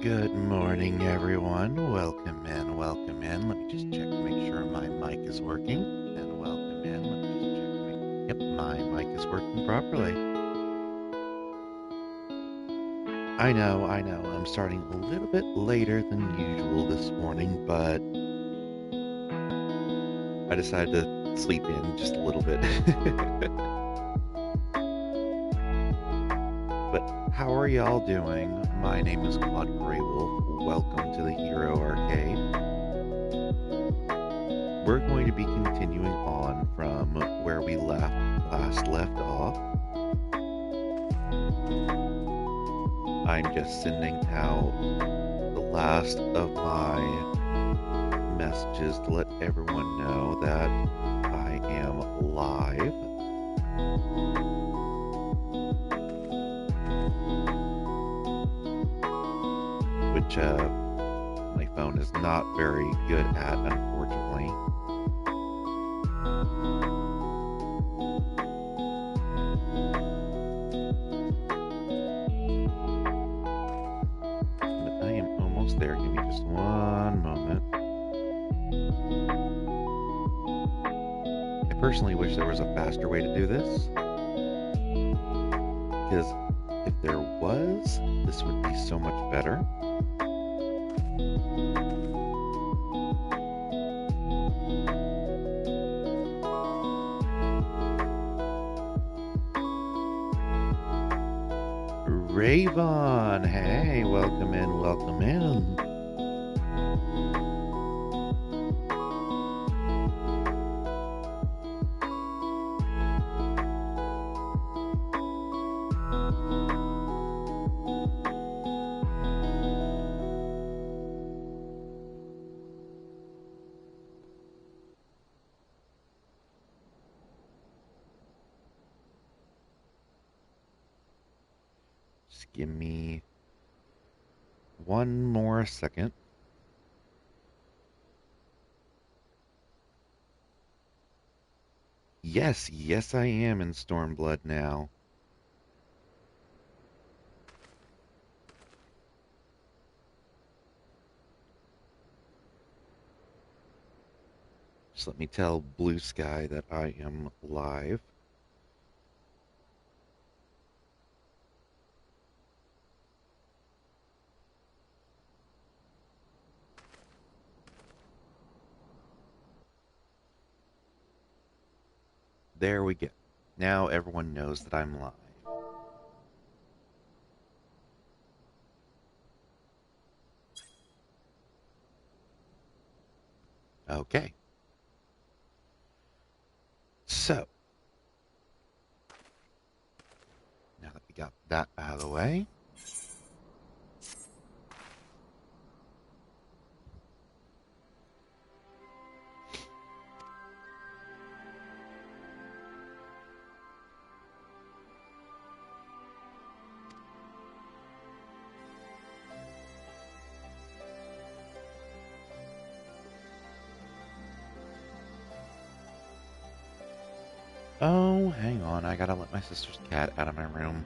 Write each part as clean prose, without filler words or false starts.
Good morning, everyone. Welcome in, welcome in. Let me just check to make sure my mic is working. And welcome in. Let me just check to make... Yep, my mic is working properly. I know. I'm starting a little bit later than usual this morning, but I decided to sleep in just a little bit. But how are y'all doing? My name is Claude Greywolf. Welcome to the Hero Arcade. We're going to be continuing on from where we last left off. I'm just sending out the last of my messages to let everyone know that I am live. Which my phone is not very good at, unfortunately. But I am almost there. Give me just one moment. I personally wish there was a faster way to do this. Because if there was, this would be so much better. Rayvon, hey, welcome in, welcome in. Just give me one more second. Yes, I am in Stormblood now. Just let me tell Blue Sky that I am live. There we go. Now everyone knows that I'm live. Okay. So, now that we got that out of the way, oh, hang on, I gotta let my sister's cat out of my room.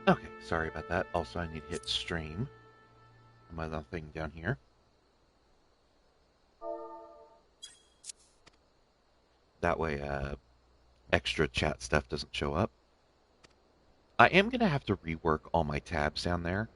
Okay, sorry about that. Also, I need to hit stream on my little thing down here. That way, extra chat stuff doesn't show up. I am going to have to rework all my tabs down there.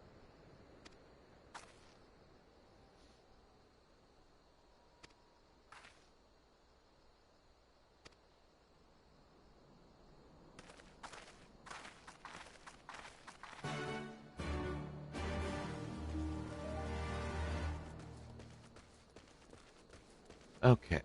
Okay.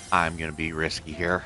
I'm gonna be risky here.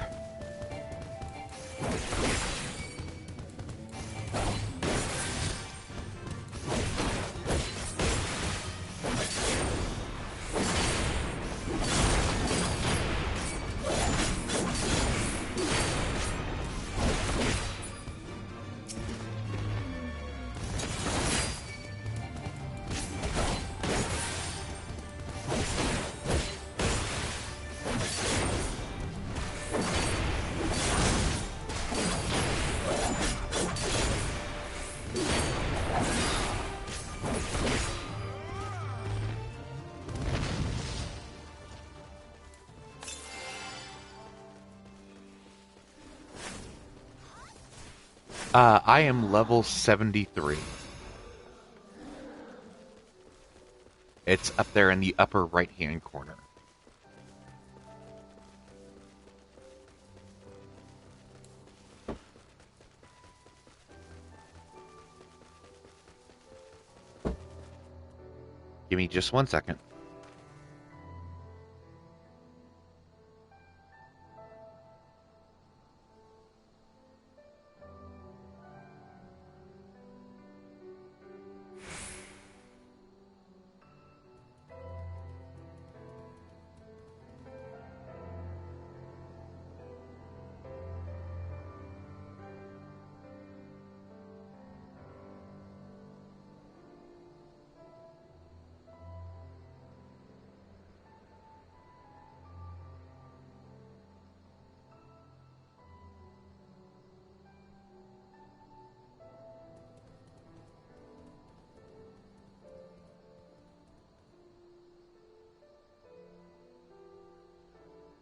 I am level 73. It's up there in the upper right-hand corner. Give me just 1 second.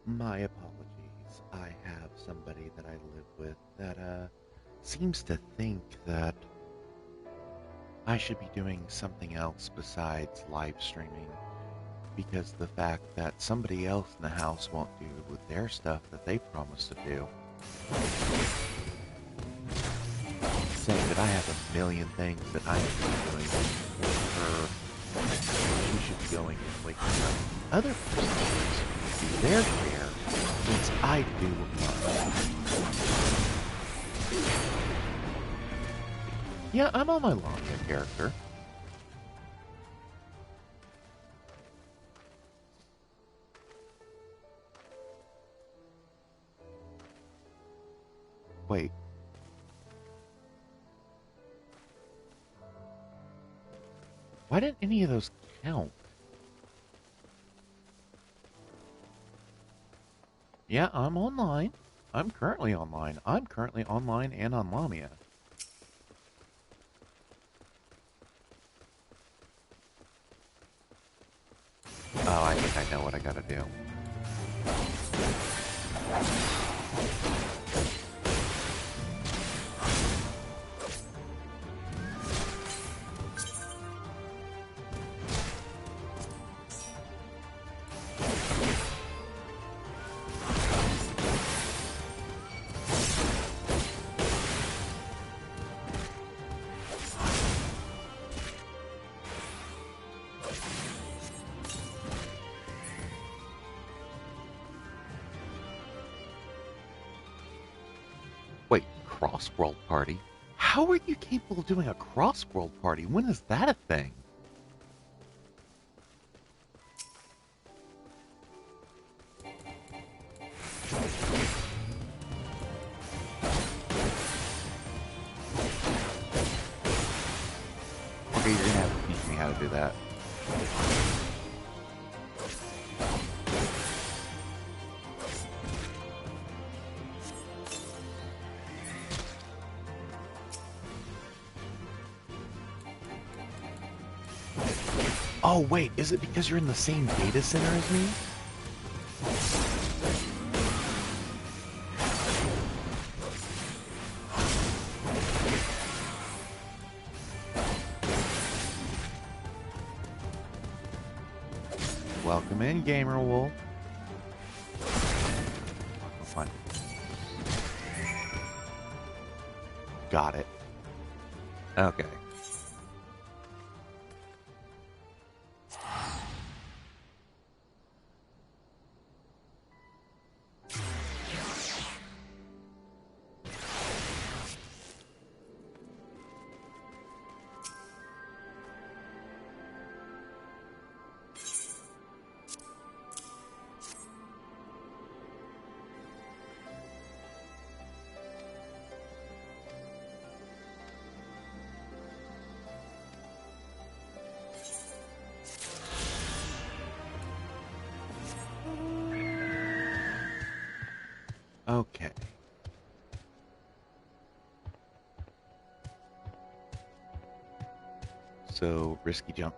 My apologies. I have somebody that I live with that seems to think that I should be doing something else besides live streaming, because the fact that somebody else in the house won't do with their stuff that they promised to do. Saying that I have a million things that I should be doing for her. She should be going and waking up other persons to do their share, since I do mine. Yeah, I'm on my Lamia character. Wait. Why didn't any of those count? Yeah, I'm online. I'm currently online. I'm currently online and on Lamia. Oh, I think I know what I gotta do. Wait, cross-world party? How are you capable of doing a cross-world party? When is that a thing? Okay, you're gonna have to teach me how to do that. Oh, wait, is it because you're in the same data center as me? Well, Welcome in, Gamer Wolf. Oh, fun. Got it. Okay. Okay. So, risky jump.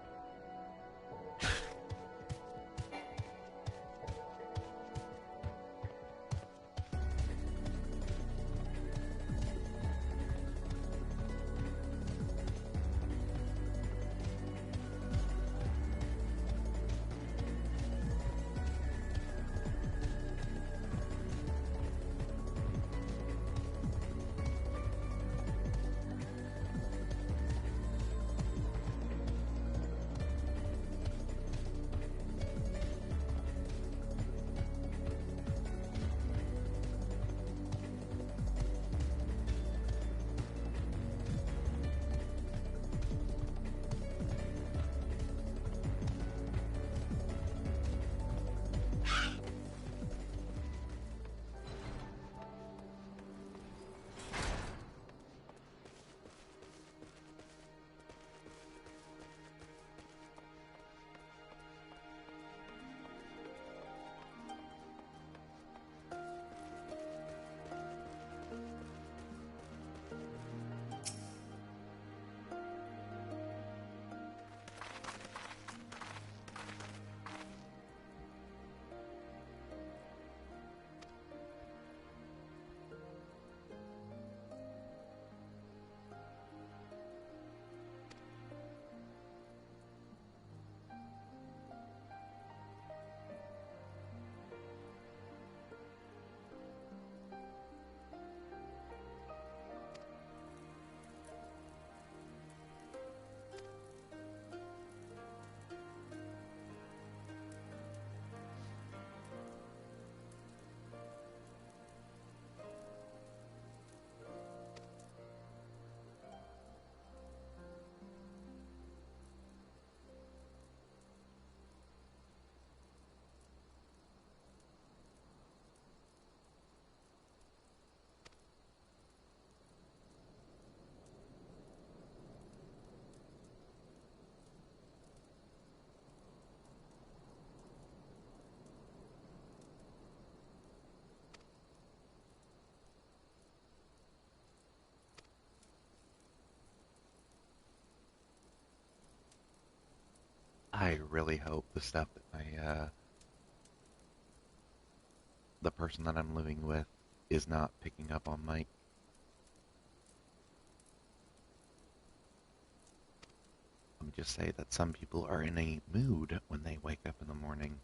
I really hope the stuff that the person that I'm living with is not picking up on mic. Let me just say that some people are in a mood when they wake up in the morning.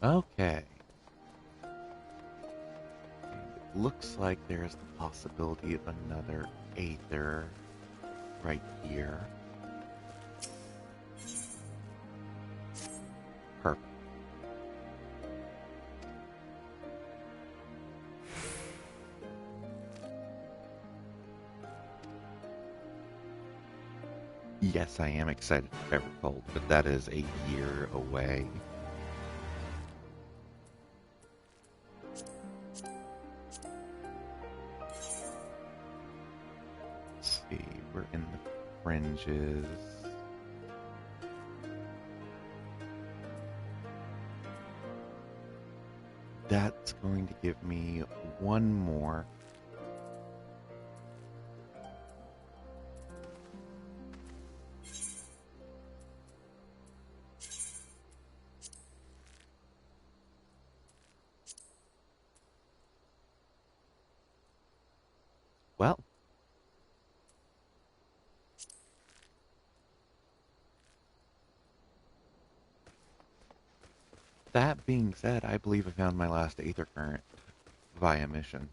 Okay. And it looks like there's the possibility of another Aether right here. Perfect. Yes, I am excited for Evercold, but that is a year away. Let's see, we're in the fringes. That's going to give me one more. Well, that being said, I believe I found my last Aether current via mission.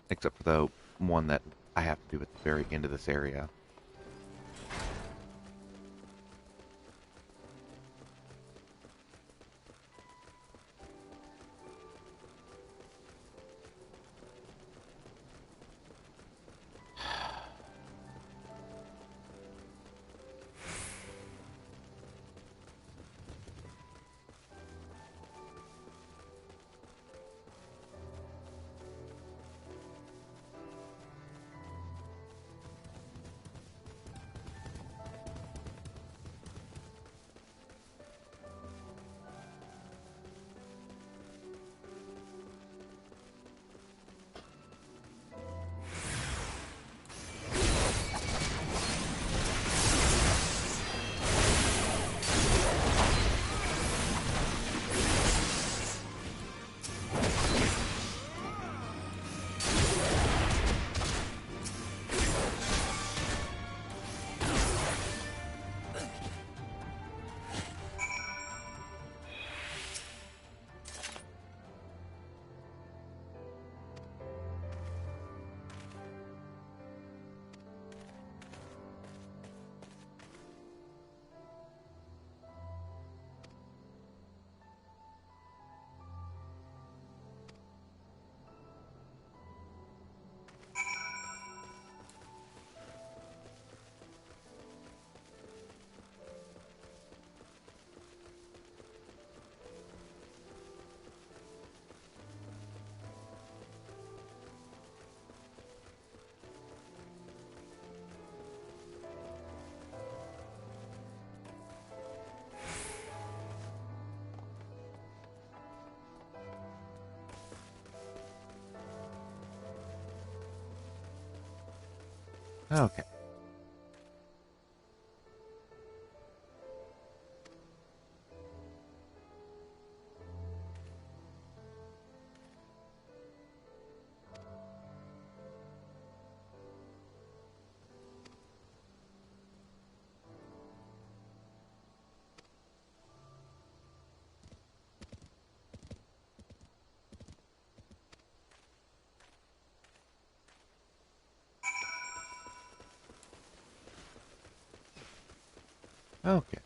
Except for the one that I have to do at the very end of this area. Okay. Okay.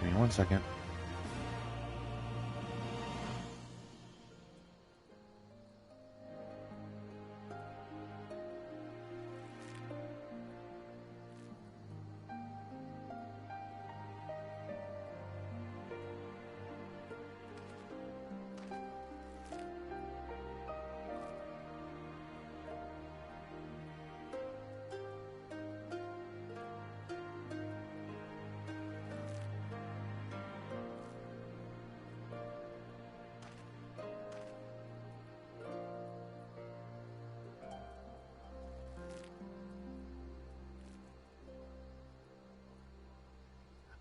Give me 1 second.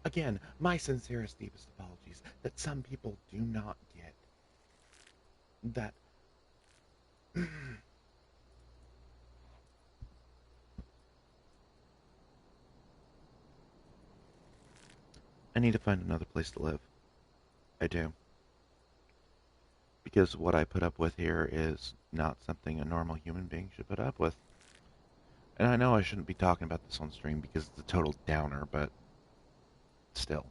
Again, my sincerest, deepest apologies that some people do not get that. I need to find another place to live. I do. Because what I put up with here is not something a normal human being should put up with. And I know I shouldn't be talking about this on stream because it's a total downer, but still.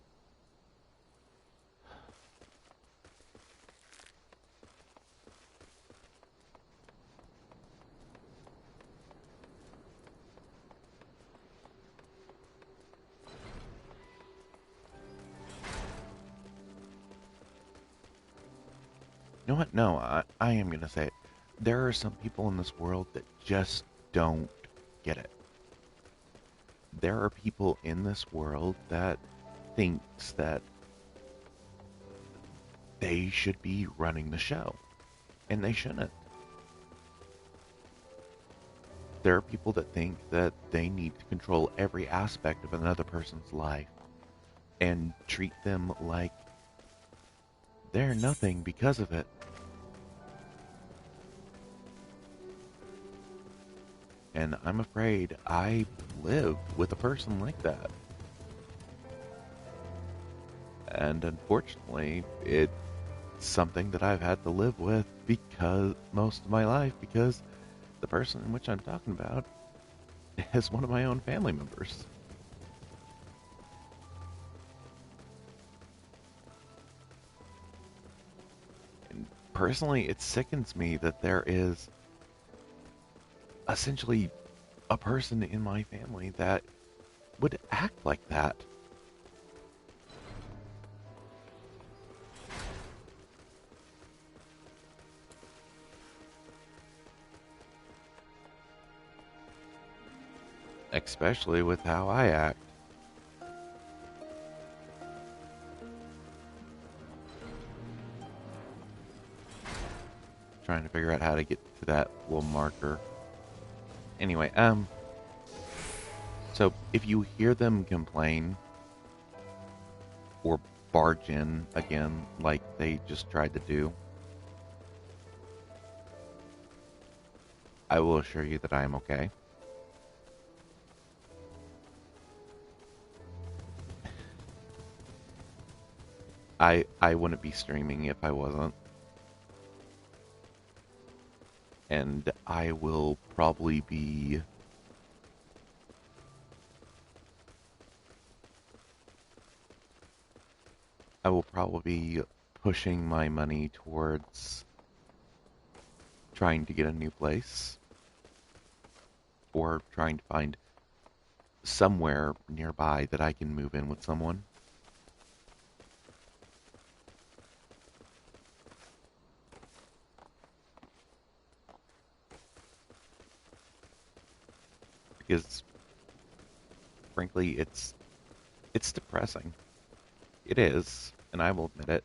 You know what? No, I am going to say it. There are some people in this world that just don't get it. There are people in this world that thinks that they should be running the show, and they shouldn't. There are people that think that they need to control every aspect of another person's life and treat them like they're nothing because of it. And I'm afraid I lived with a person like that. And unfortunately, it's something that I've had to live with because most of my life, because the person in which I'm talking about is one of my own family members. And personally, it sickens me that there is essentially a person in my family that would act like that. Especially with how I act. Trying to figure out how to get to that little marker. Anyway, so if you hear them complain or barge in again like they just tried to do, I will assure you that I am okay. I wouldn't be streaming if I wasn't. And I will probably be pushing my money towards trying to get a new place or trying to find somewhere nearby that I can move in with someone. Because frankly, it's depressing. It is, and I will admit it.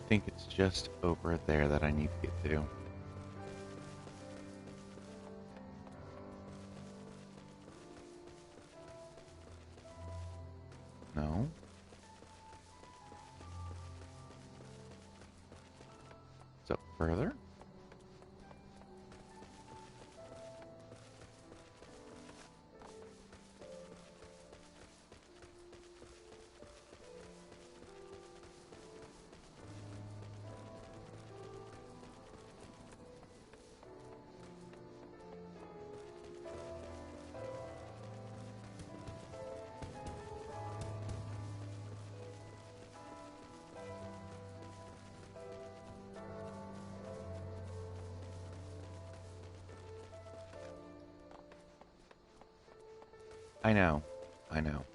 think it's just over there that I need to get to. No. Is up further? I know. I know.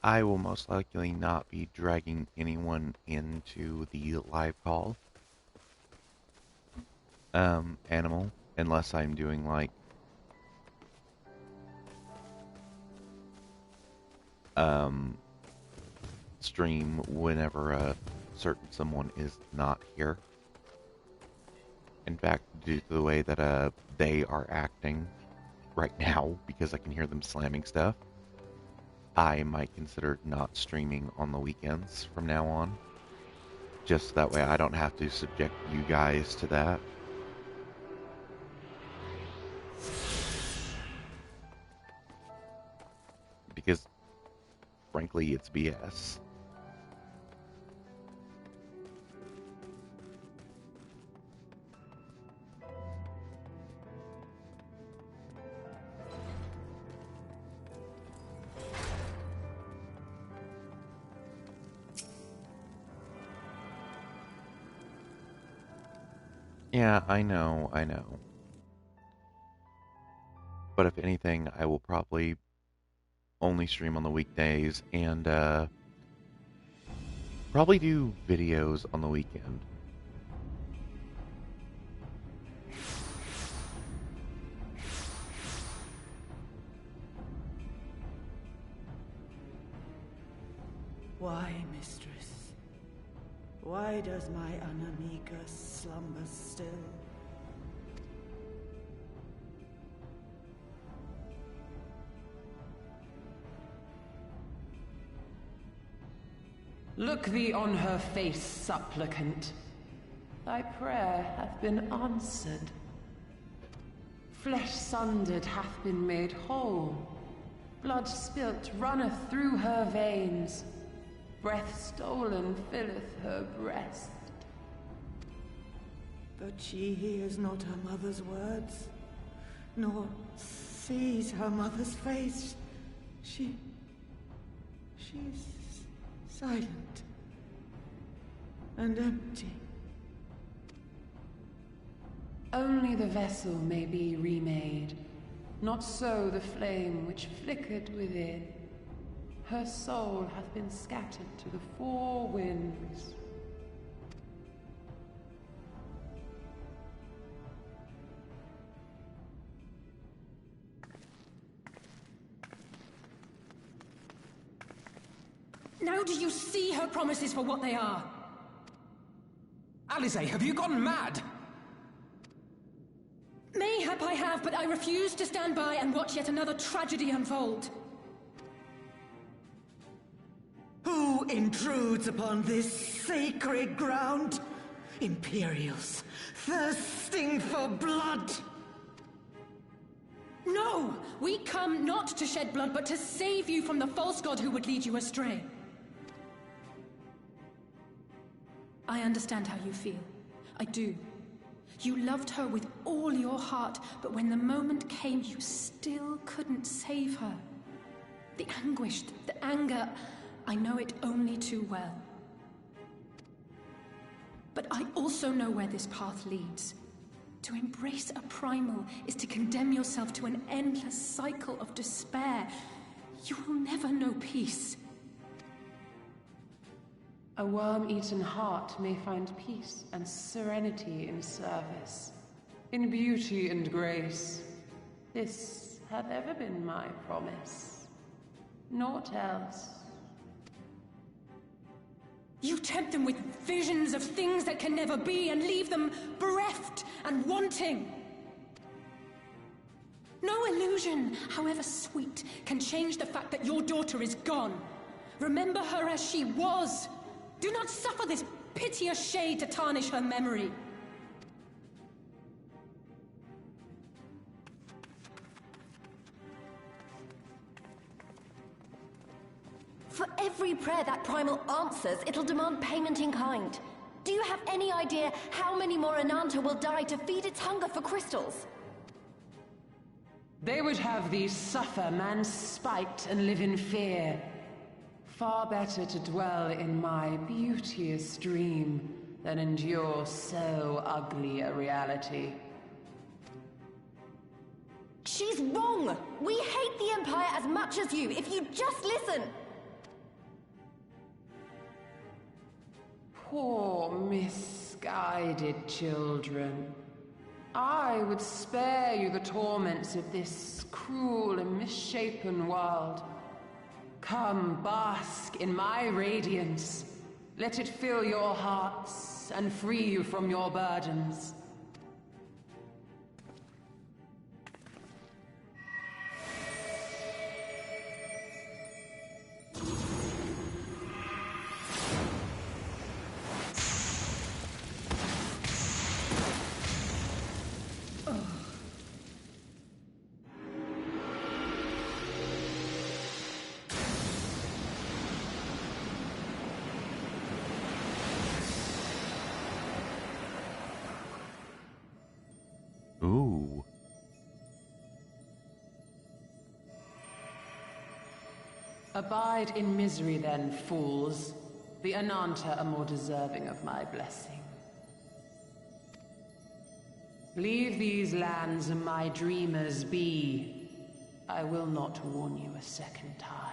I will most likely not be dragging anyone into the live call, animal, unless I'm doing like, stream whenever a certain someone is not here. In fact, due to the way that, they are acting right now, because I can hear them slamming stuff, I might consider not streaming on the weekends from now on. Just that way I don't have to subject you guys to that. Because, frankly, it's BS. Yeah, I know. But if anything, I will probably only stream on the weekdays and probably do videos on the weekend. Why, mistress? Why does my Anamika slumber still? Look thee on her face, supplicant. Thy prayer hath been answered. Flesh sundered hath been made whole. Blood spilt runneth through her veins. Breath stolen filleth her breast. But she hears not her mother's words, nor sees her mother's face. She's silent and empty. Only the vessel may be remade, not so the flame which flickered within. Her soul hath been scattered to the four winds. Now do you see her promises for what they are? Alisaie, have you gone mad? Mayhap I have, but I refuse to stand by and watch yet another tragedy unfold. Who intrudes upon this sacred ground? Imperials, thirsting for blood. No! We come not to shed blood, but to save you from the false god who would lead you astray. I understand how you feel. I do. You loved her with all your heart, but when the moment came, you still couldn't save her. The anguish, the anger, I know it only too well. But I also know where this path leads. To embrace a primal is to condemn yourself to an endless cycle of despair. You will never know peace. A worm-eaten heart may find peace and serenity in service, in beauty and grace. This hath ever been my promise. Naught else. You tempt them with visions of things that can never be and leave them bereft and wanting. No illusion, however sweet, can change the fact that your daughter is gone. Remember her as she was. Do not suffer this piteous shade to tarnish her memory. For every prayer that primal answers, it'll demand payment in kind. Do you have any idea how many more Ananta will die to feed its hunger for crystals? They would have thee suffer man's spite and live in fear. Far better to dwell in my beauteous dream than endure so ugly a reality. She's wrong! We hate the Empire as much as you, if you just listen! Poor, misguided children. I would spare you the torments of this cruel and misshapen world. Come, bask in my radiance. Let it fill your hearts and free you from your burdens. Ooh. Abide in misery then, fools. The Ananta are more deserving of my blessing. Leave these lands and my dreamers be. I will not warn you a second time.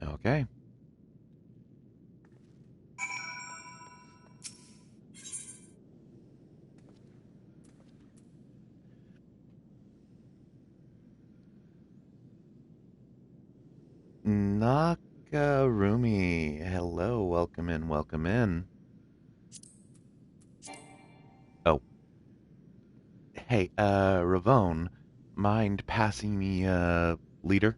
Okay. Nakarumi, hello, welcome in, welcome in. Oh. Hey, Ravone, mind passing me, leader?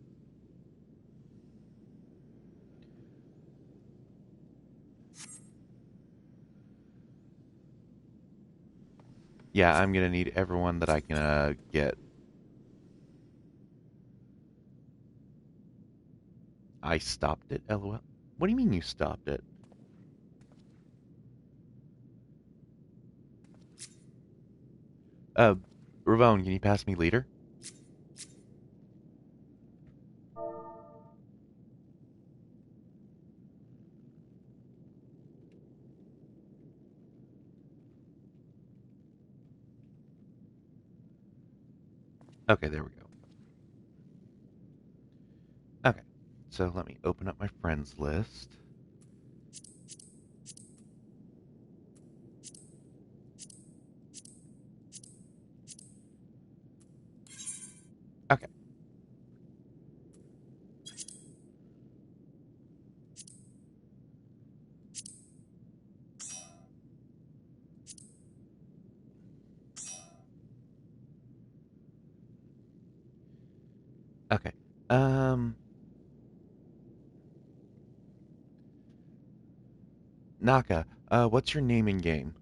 Yeah, I'm gonna need everyone that I can, get. I stopped it, LOL. What do you mean you stopped it? Ravone, can you pass me leader? Okay, there we go. Okay, so let me open up my friends list. Okay. Okay. Um, Naka, what's your name in game?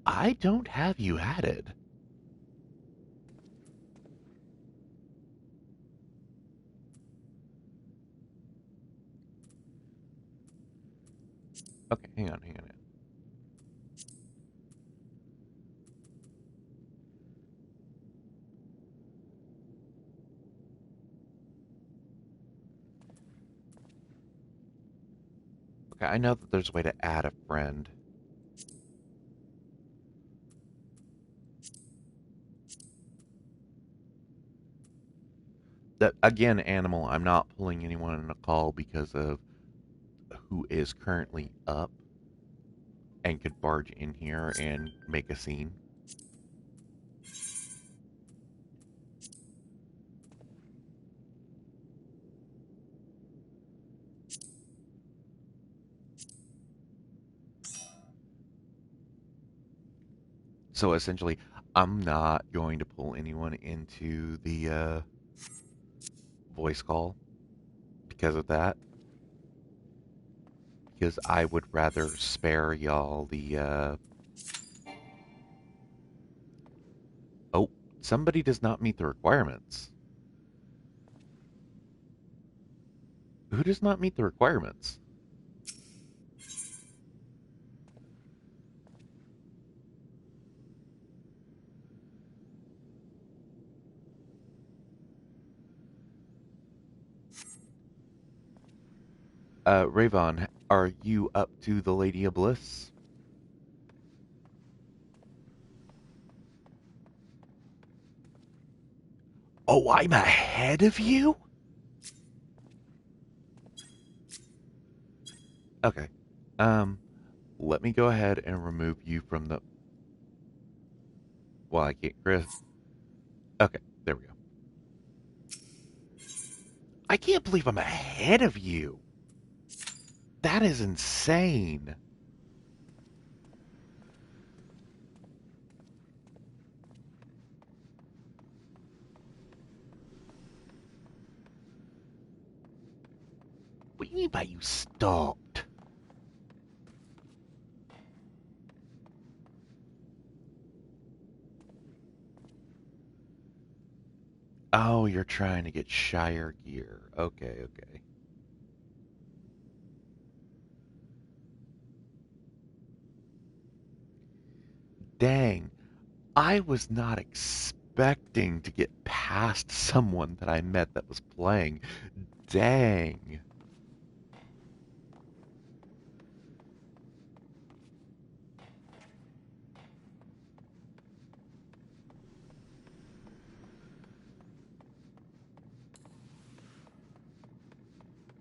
I don't have you added. Okay, hang on, hang on. Okay, I know that there's a way to add a friend. That again, Animal, I'm not pulling anyone in a call because of who is currently up and could barge in here and make a scene. So essentially, I'm not going to pull anyone into the voice call because of that. Because I would rather spare y'all the. Oh, somebody does not meet the requirements. Who does not meet the requirements? Rayvon, are you up to the Lady of Bliss? Oh, I'm ahead of you? Okay. Um, let me go ahead and remove you from the. Well, I can't, Chris. Okay, there we go. I can't believe I'm ahead of you. That is insane. What do you mean by you stopped? Oh, you're trying to get Shire gear. Okay, okay. Dang, I was not expecting to get past someone that I met that was playing. Dang.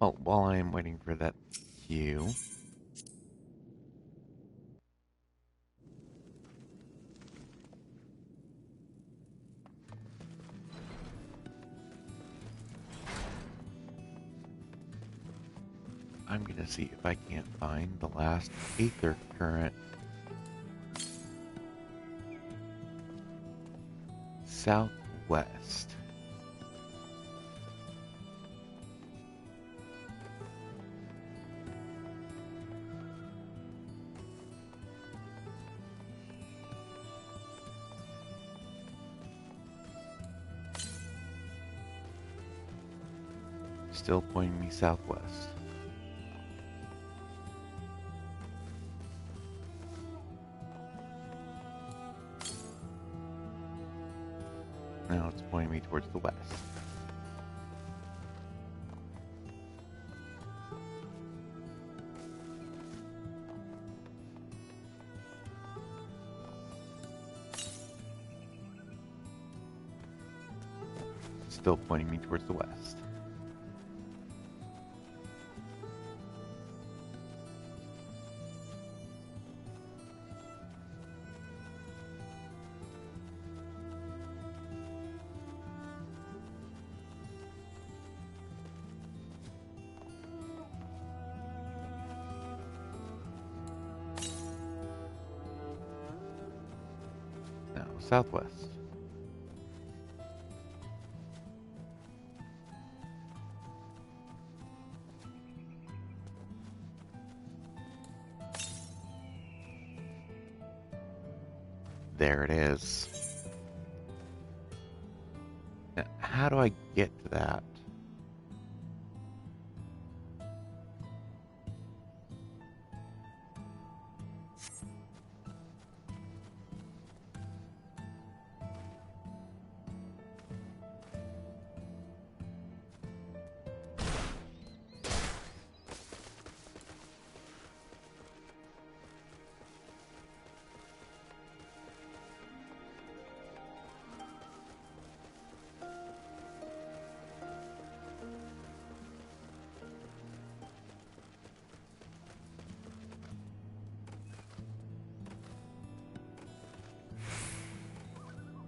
Well, while I am waiting for that queue. I'm gonna see if I can't find the last Aether Current. Southwest. Still pointing me southwest. it's pointing me towards the west. Still pointing me towards the west. Now, southwest. There it is. Now, how do I get to that?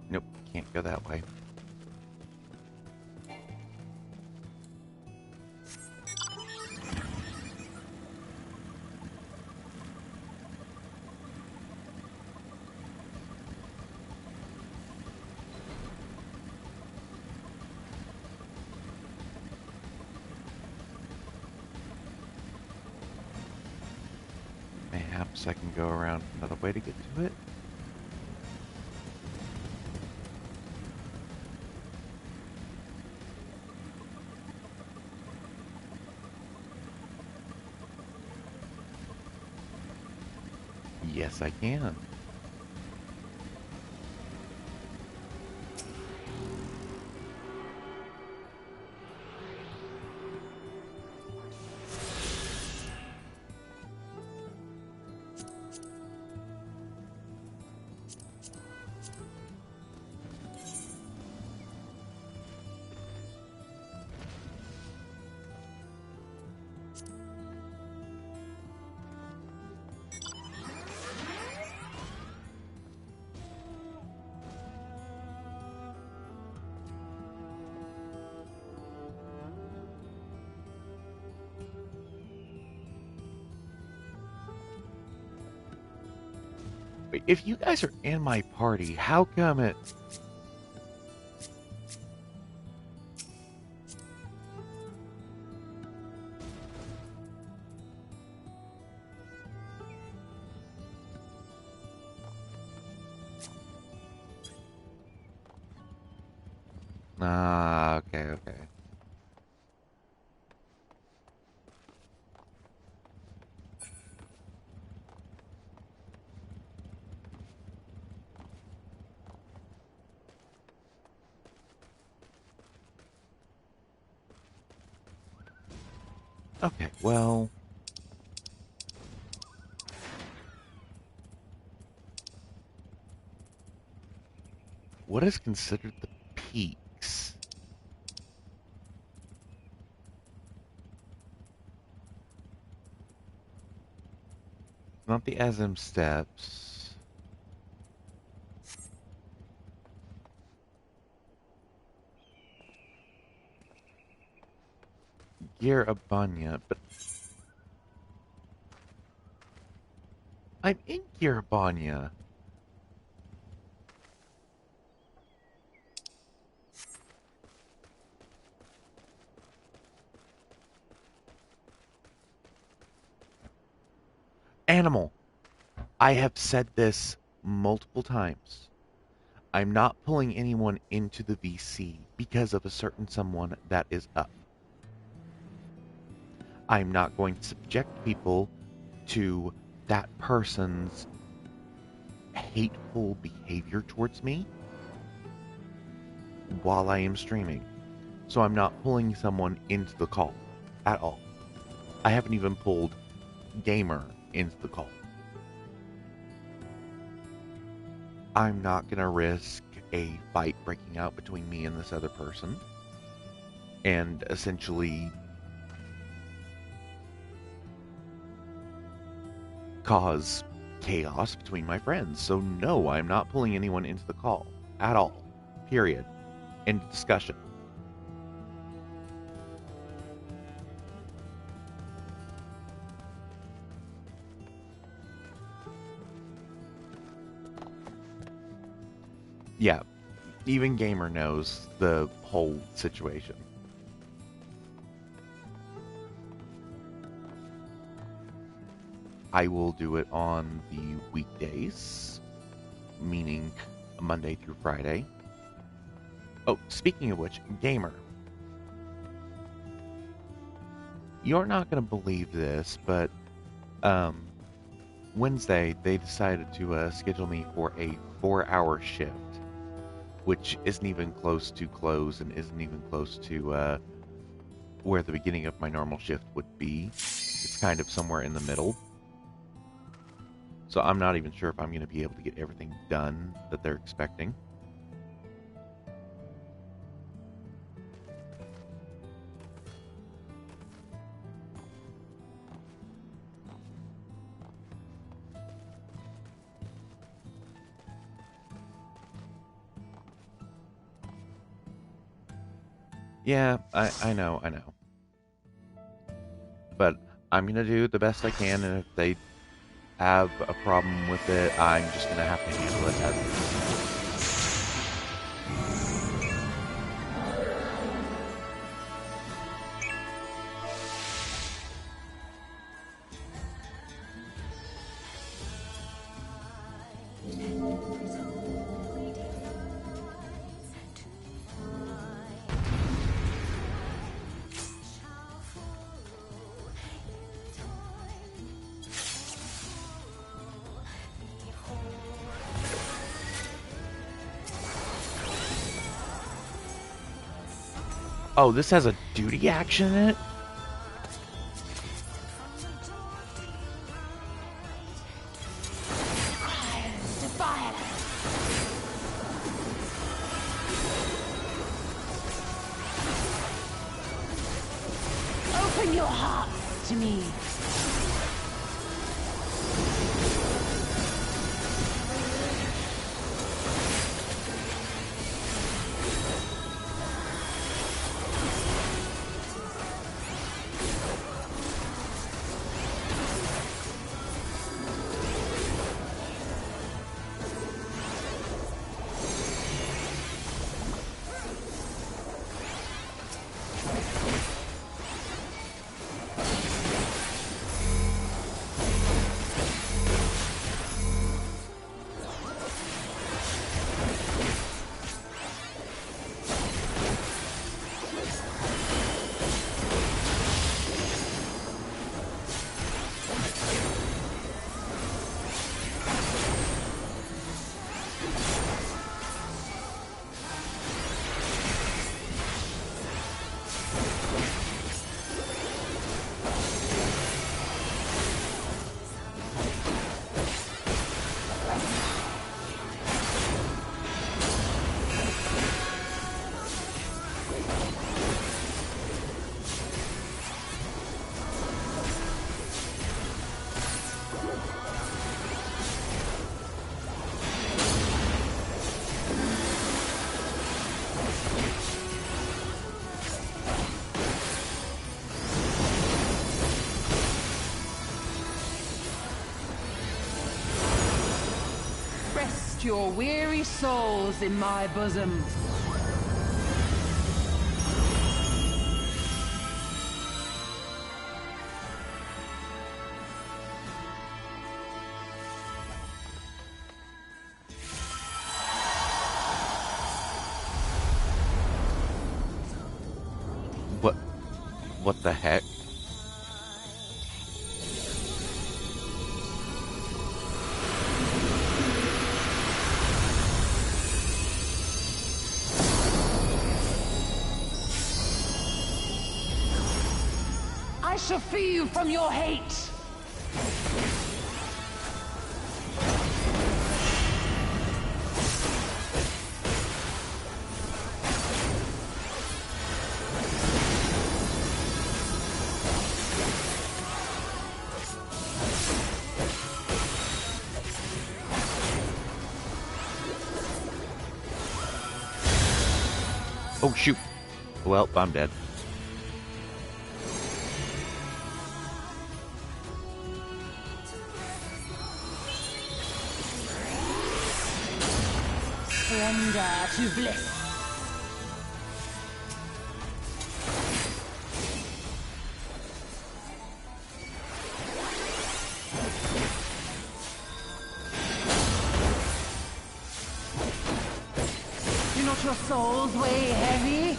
Nope, can't go that way. Perhaps I can go around another way to get to it. Yes, I can. Wait, if you guys are in my party, how come it... Ah, okay. Okay, well... What is considered the peaks? Not the Azim Steps. Girabanya, but... I'm in Girabanya. Animal. I have said this multiple times. I'm not pulling anyone into the VC because of a certain someone that is up. I'm not going to subject people to that person's hateful behavior towards me. while I am streaming. So I'm not pulling someone into the call at all. I haven't even pulled Gamer into the call. I'm not going to risk a fight breaking out between me and this other person and essentially cause chaos between my friends. So no, I'm not pulling anyone into the call at all. Period. End of discussion. Yeah, even Gamer knows the whole situation. I will do it on the weekdays, meaning Monday through Friday. Oh, speaking of which, Gamer, you're not going to believe this, but Wednesday they decided to schedule me for a 4-hour shift, which isn't even close to close and isn't even close to where the beginning of my normal shift would be. It's kind of somewhere in the middle. So I'm not even sure if I'm going to be able to get everything done that they're expecting. Yeah, I know. But I'm going to do the best I can, and if they have a problem with it, I'm just going to have to handle it as it is. Oh, this has a duty action in it? Open your heart to me. Your weary souls in my bosom. What the heck? I shall free you from your hate! Oh, shoot. Well, I'm dead. Surrender to bliss. Do not your souls weigh heavy?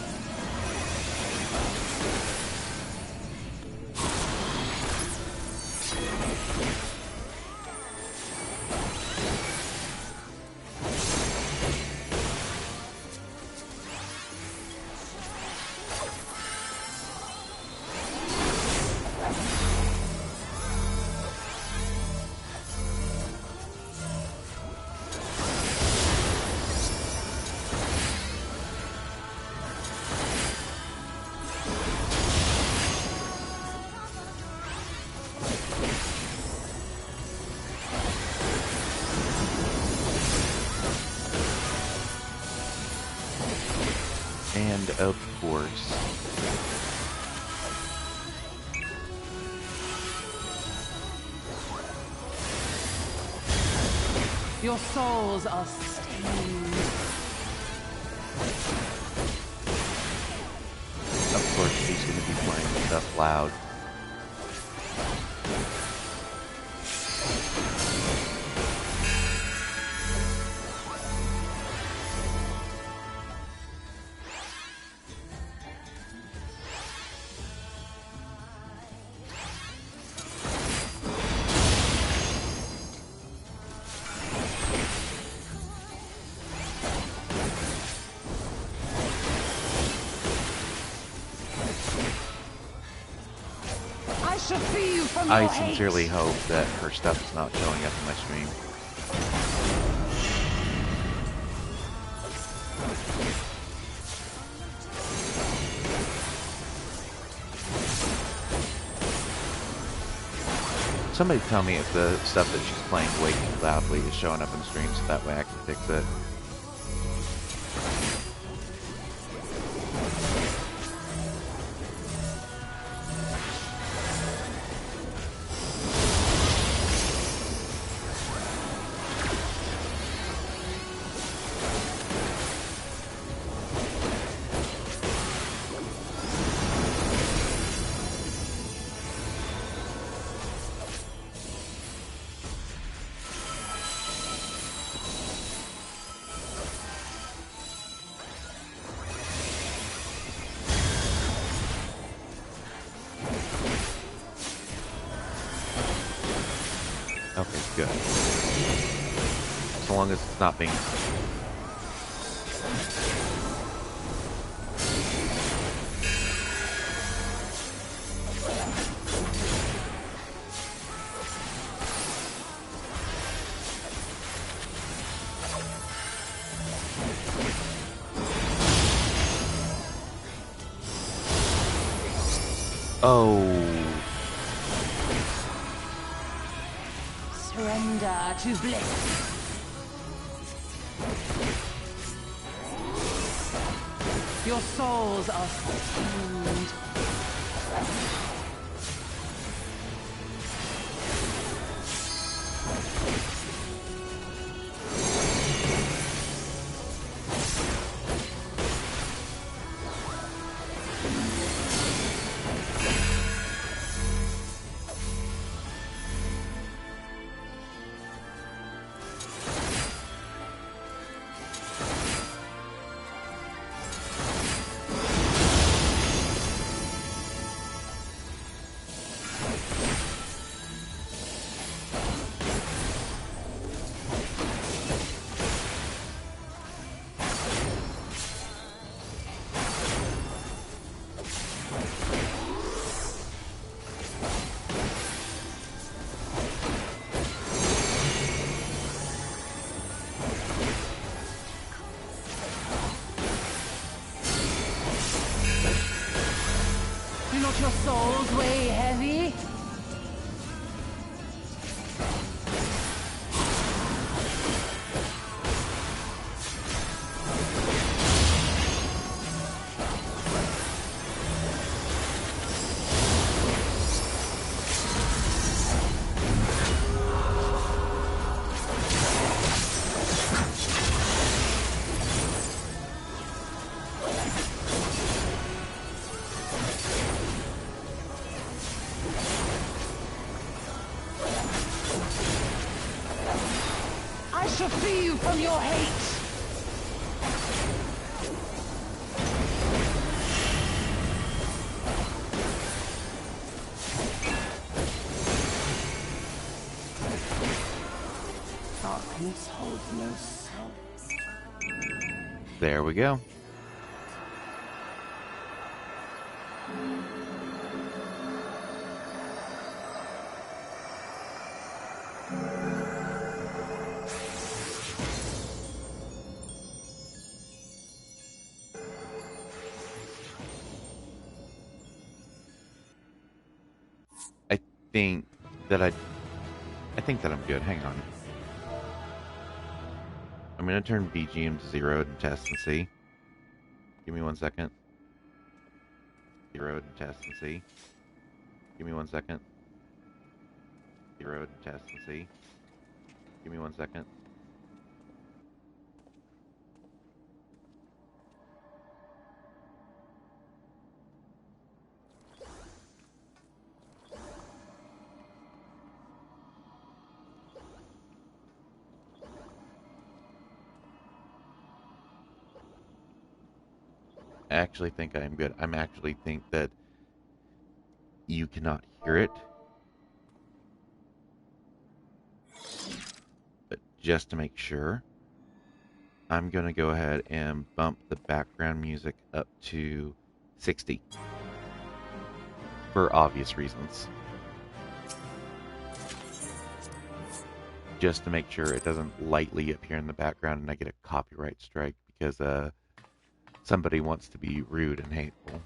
And of course. Your souls are stained. Of course, she's going to be playing stuff loud. I shall free you from I your sincerely hate. hope that her stuff is not showing up in my stream. Somebody tell me if the stuff that she's playing way too loudly is showing up in streams, so that way I can fix it. Okay, good. So long as it's not being... Oh... Surrender to bliss. Your souls are stained. Don't your souls weigh heavy? I shall free you from your hate! Darkness holds no solace. There we go. I think that I'm good. Hang on. I'm gonna turn BGM to 0 and test and see. Give me 1 second. 0 and test and see. Give me 1 second. 0 and test and see. Give me 1 second. I actually think I am good. I'm actually think that you cannot hear it. But just to make sure, I'm going to go ahead and bump the background music up to 60. For obvious reasons. Just to make sure it doesn't lightly appear in the background and I get a copyright strike because somebody wants to be rude and hateful.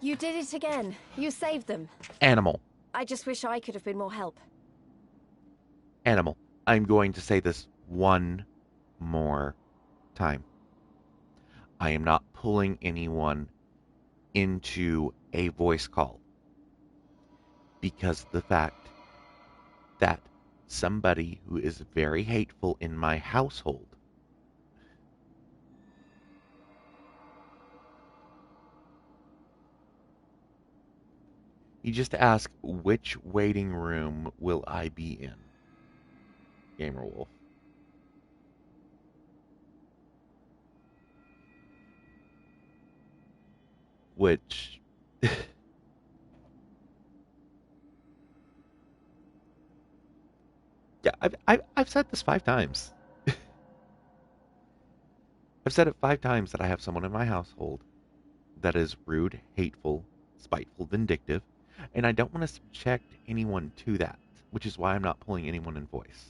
You did it again. You saved them. Animal. I just wish I could have been more help. Animal. I'm going to say this one more time. I am not pulling anyone into a voice call because the fact that somebody who is very hateful in my household you just ask, which waiting room will I be in? Gamerwolf. Which... yeah, I've said this 5 times. I've said it 5 times that I have someone in my household that is rude, hateful, spiteful, vindictive, and I don't want to subject anyone to that, which is why I'm not pulling anyone in voice.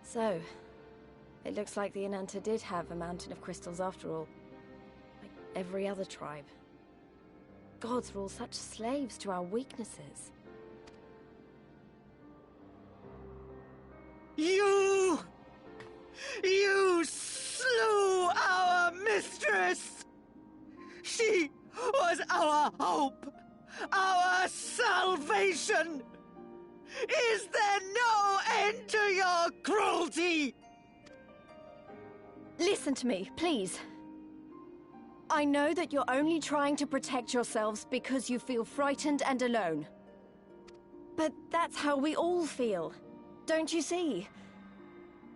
So, it looks like the Ananta did have a mountain of crystals after all. Like every other tribe. Gods were all such slaves to our weaknesses. You slew our mistress! She was our hope, our salvation! Is there no end to your cruelty? Listen to me, please. I know that you're only trying to protect yourselves because you feel frightened and alone. But that's how we all feel. Don't you see?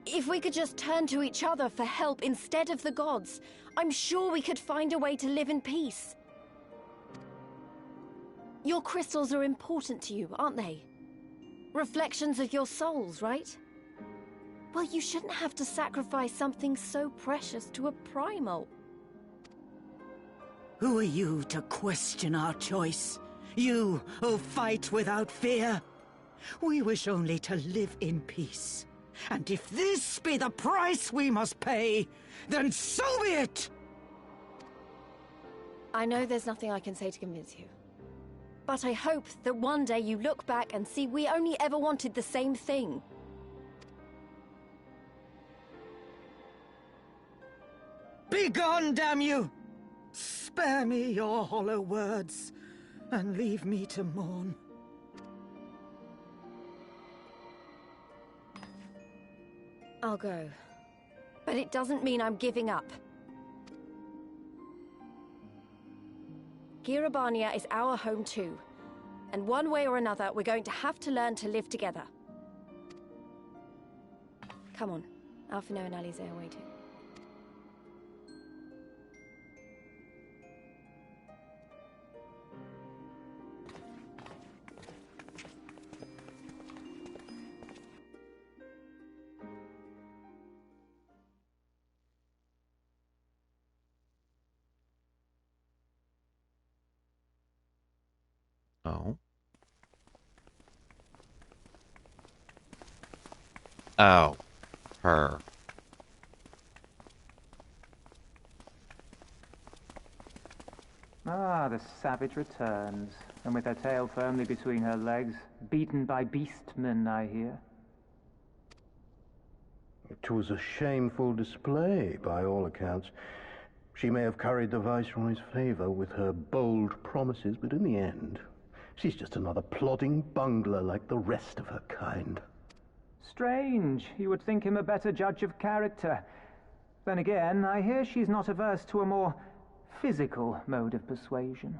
If we could just turn to each other for help instead of the gods, I'm sure we could find a way to live in peace. Your crystals are important to you, aren't they? Reflections of your souls, right? Well, you shouldn't have to sacrifice something so precious to a primal. Who are you to question our choice? You who fight without fear? We wish only to live in peace. And if this be the price we must pay, then so be it! I know there's nothing I can say to convince you. But I hope that one day you look back and see we only ever wanted the same thing. Begone, damn you! Spare me your hollow words, and leave me to mourn. I'll go. But it doesn't mean I'm giving up. Girabania is our home too. And one way or another, we're going to have to learn to live together. Come on. Alphino and Alize are waiting. Oh. Oh. Her. Ah, the savage returns, and with her tail firmly between her legs, beaten by beastmen, I hear. It was a shameful display, by all accounts. She may have curried the Viceroy's favor with her bold promises, but in the end, she's just another plodding bungler like the rest of her kind. Strange. You would think him a better judge of character. Then again, I hear she's not averse to a more physical mode of persuasion.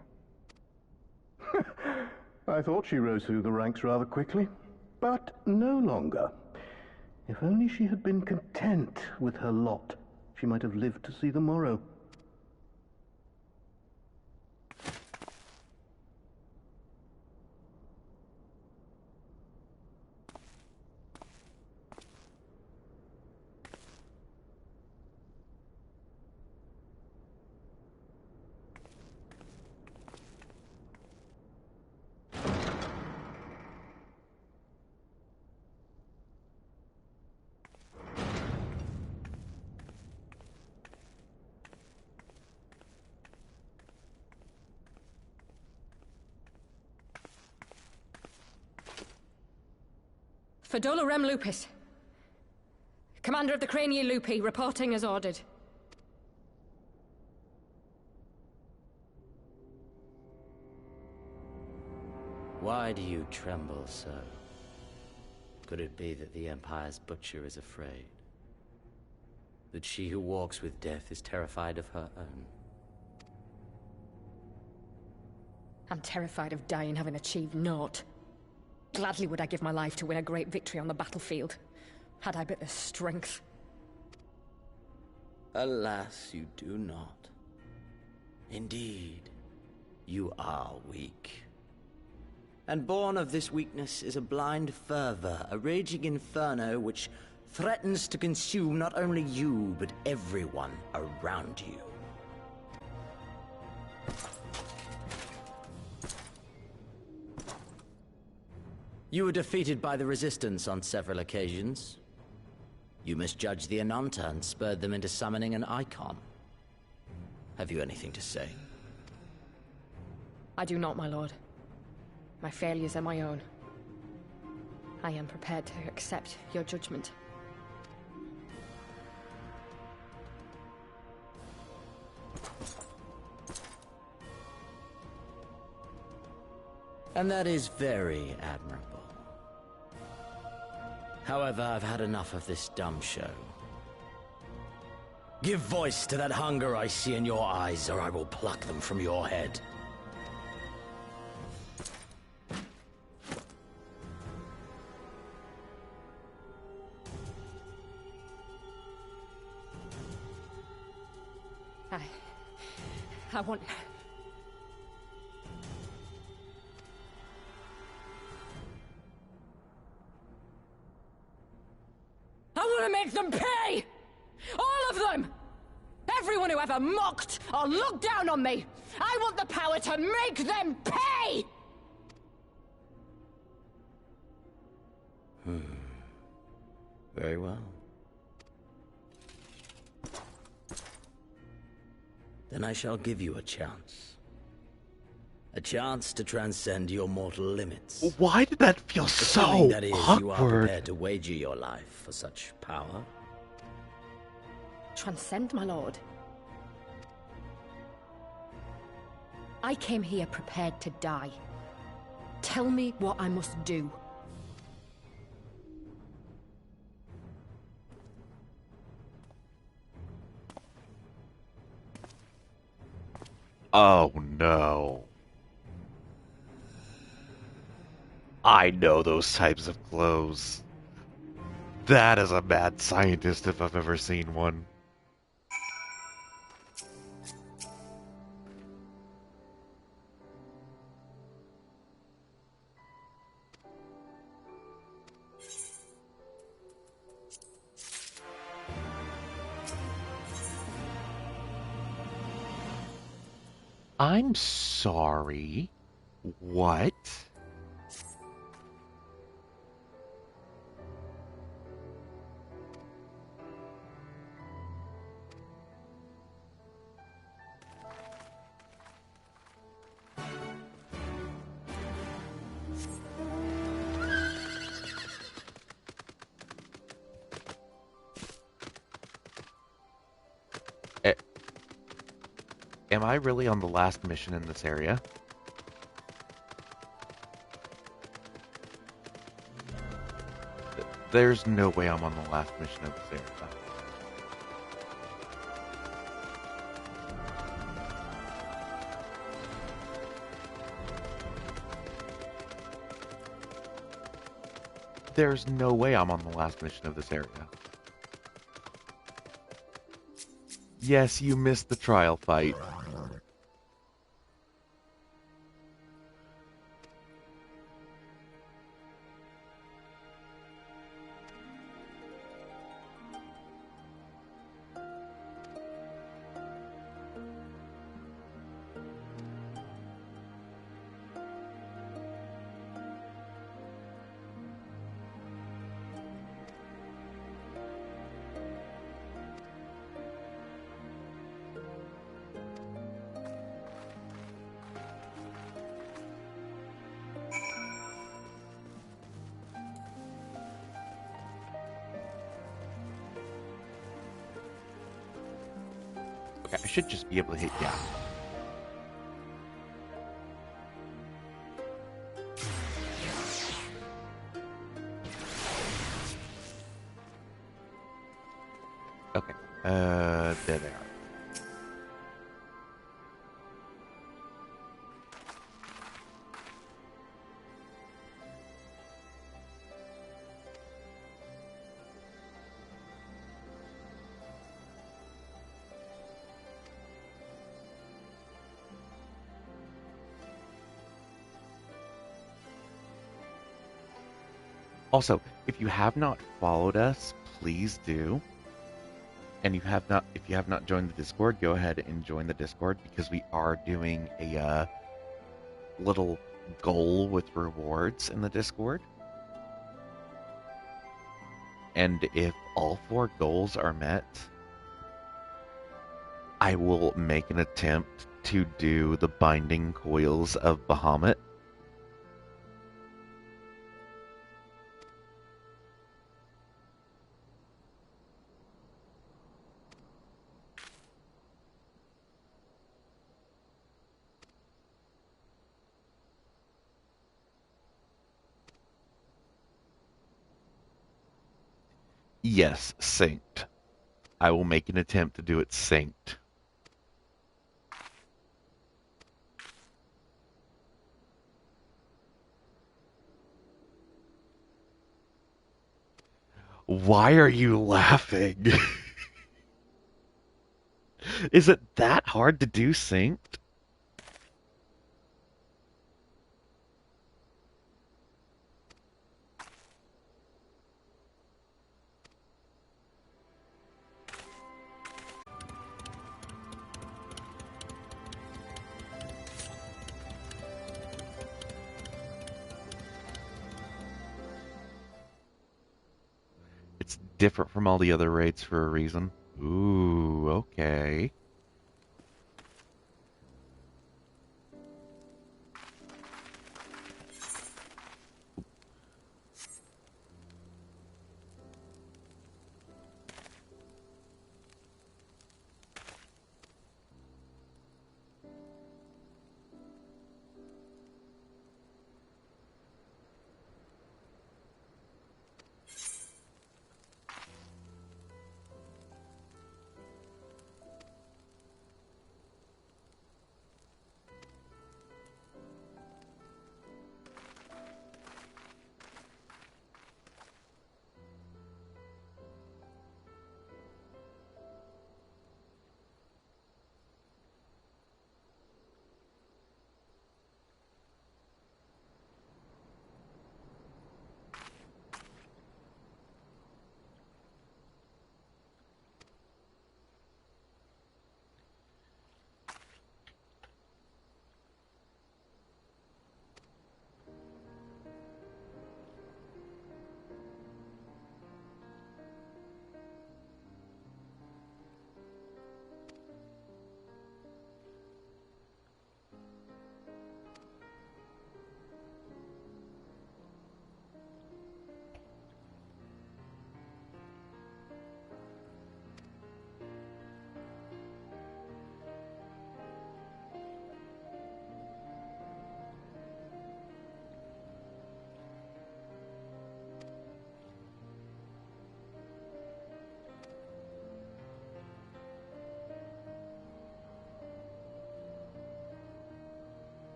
I thought she rose through the ranks rather quickly, but no longer. If only she had been content with her lot, she might have lived to see the morrow. Fadola Rem Lupus. Commander of the Crania Lupi, reporting as ordered. Why do you tremble so? Could it be that the Empire's butcher is afraid? That she who walks with death is terrified of her own? I'm terrified of dying having achieved naught. Gladly would I give my life to win a great victory on the battlefield, had I but the strength. Alas, you do not. Indeed, you are weak. And born of this weakness is a blind fervor, a raging inferno which threatens to consume not only you, but everyone around you. You were defeated by the Resistance on several occasions. You misjudged the Ananta and spurred them into summoning an icon. Have you anything to say? I do not, my lord. My failures are my own. I am prepared to accept your judgment. And that is very admirable. However, I've had enough of this dumb show. Give voice to that hunger I see in your eyes, or I will pluck them from your head. I want... I want to make them pay! All of them! Everyone who ever ever mocked or looked down on me. I want the power to make them pay! Very well. Then I shall give you a chance. A chance to transcend your mortal limits. Why did that feel Assuming so that is, you are awkward? prepared to wager your life for such power. Transcend, my lord. I came here prepared to die. Tell me what I must do. Oh no. I know those types of clothes. That is a mad scientist if I've ever seen one. I'm sorry. What? Am I really on the last mission in this area? There's no way I'm on the last mission of this area. There's no way I'm on the last mission of this area. Yes, you missed the trial fight. Okay, I should just be able to hit yeah. Okay, there they are. Also, if you have not followed us, please do. And if you have not joined the Discord, go ahead and join the Discord because we are doing a little goal with rewards in the Discord. And if all 4 goals are met, I will make an attempt to do the Binding Coils of Bahamut. Yes, synced. I will make an attempt to do it synced. Why are you laughing? Is it that hard to do synced? different from all the other raids for a reason. Ooh, okay.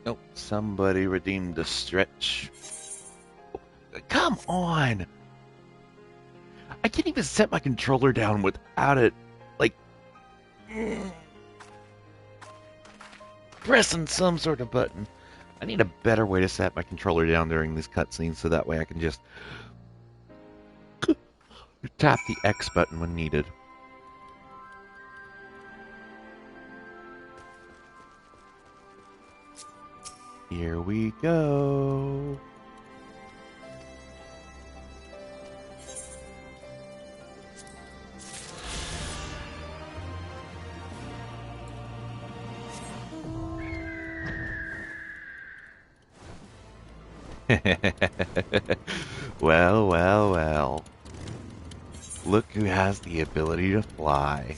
Oh, somebody redeemed the stretch. Come on! I can't even set my controller down without it, like, pressing some sort of button. I need a better way to set my controller down during these cutscenes so that way I can just tap the X button when needed. Here we go. Well, well, well. Look who has the ability to fly.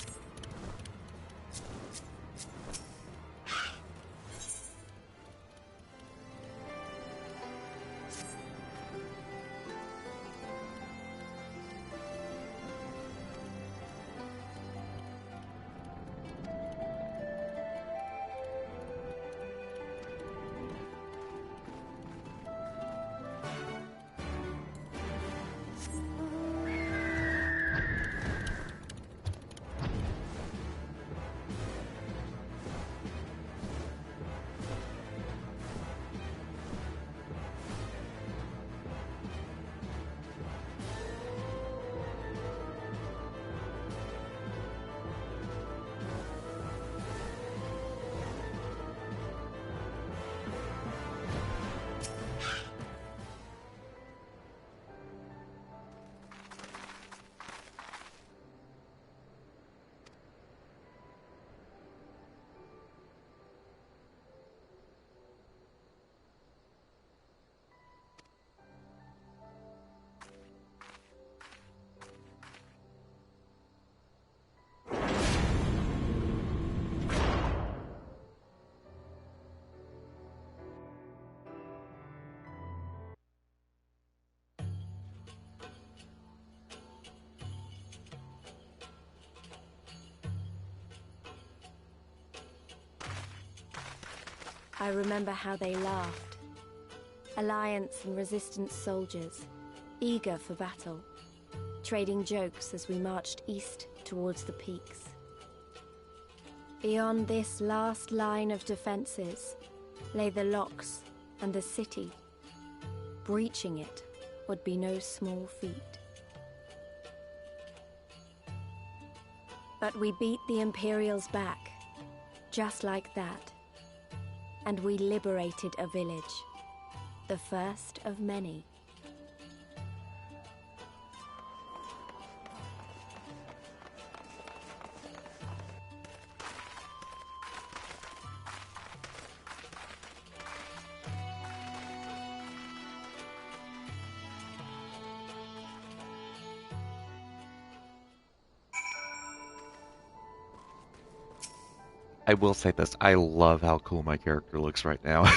I remember how they laughed. Alliance and Resistance soldiers, eager for battle, trading jokes as we marched east towards the peaks. Beyond this last line of defenses lay the locks and the city. Breaching it would be no small feat. But we beat the Imperials back, just like that. And we liberated a village, the first of many. I will say this, I love how cool my character looks right now.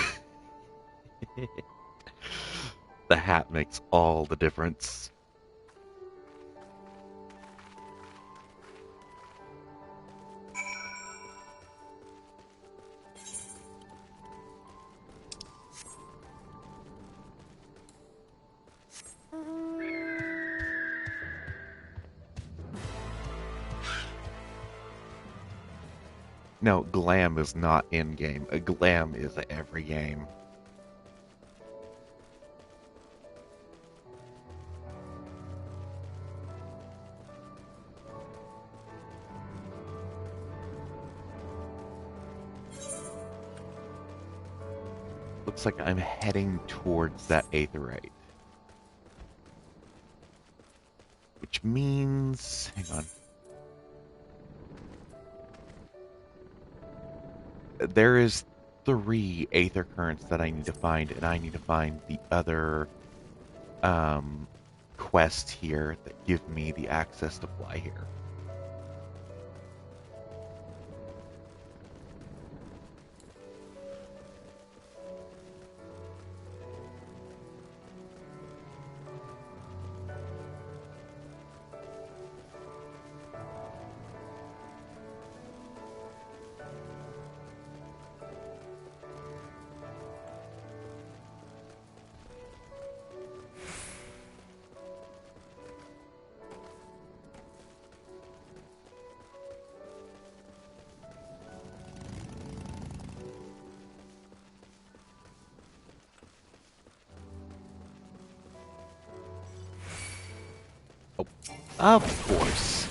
The hat makes all the difference. No, glam is not in-game. A glam is every game. Looks like I'm heading towards that aetherite. Which means... hang on. There is 3 aether currents that I need to find, and I need to find the other quest here that give me the access to fly here. Of course.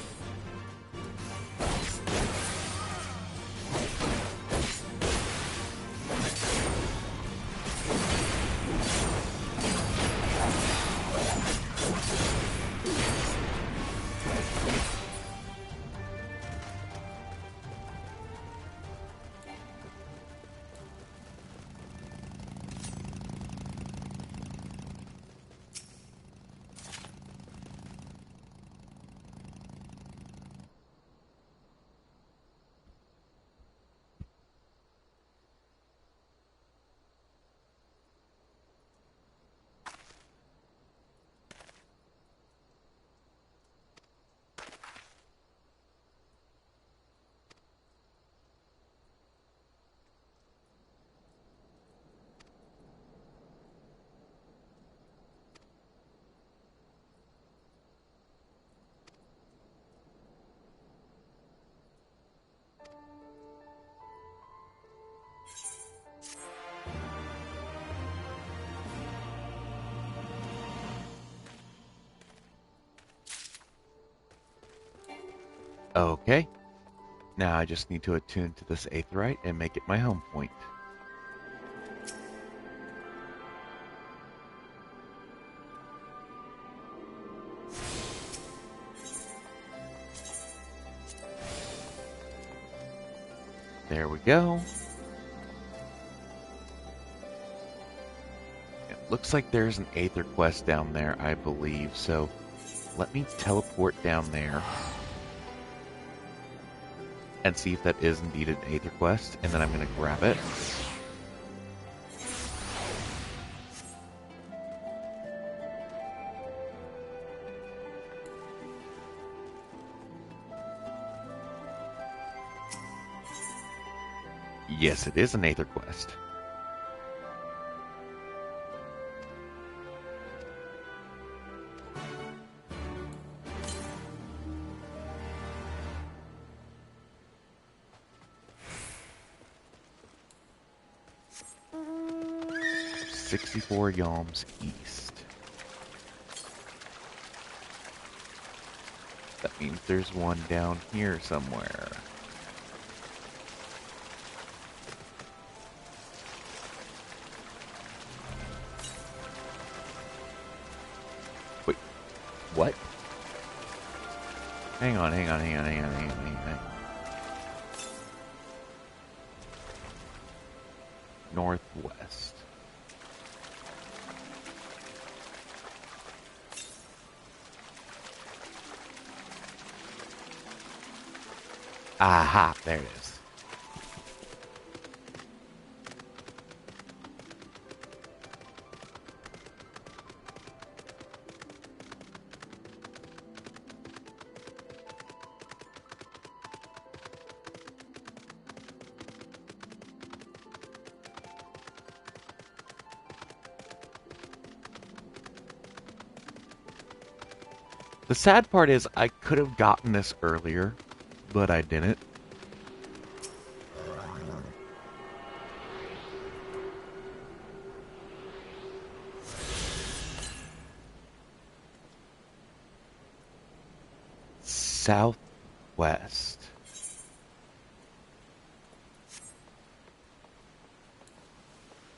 Okay. Now I just need to attune to this aetherite and make it my home point. There we go. It looks like there's an aether quest down there, I believe, so let me teleport down there and see if that is indeed an aether quest, and then I'm going to grab it. Yes, it is an aether quest. 64 yalms east. That means there's one down here somewhere. Wait, what? Hang on. Northwest. Aha, there it is. The sad part is I could have gotten this earlier, but I didn't. Southwest.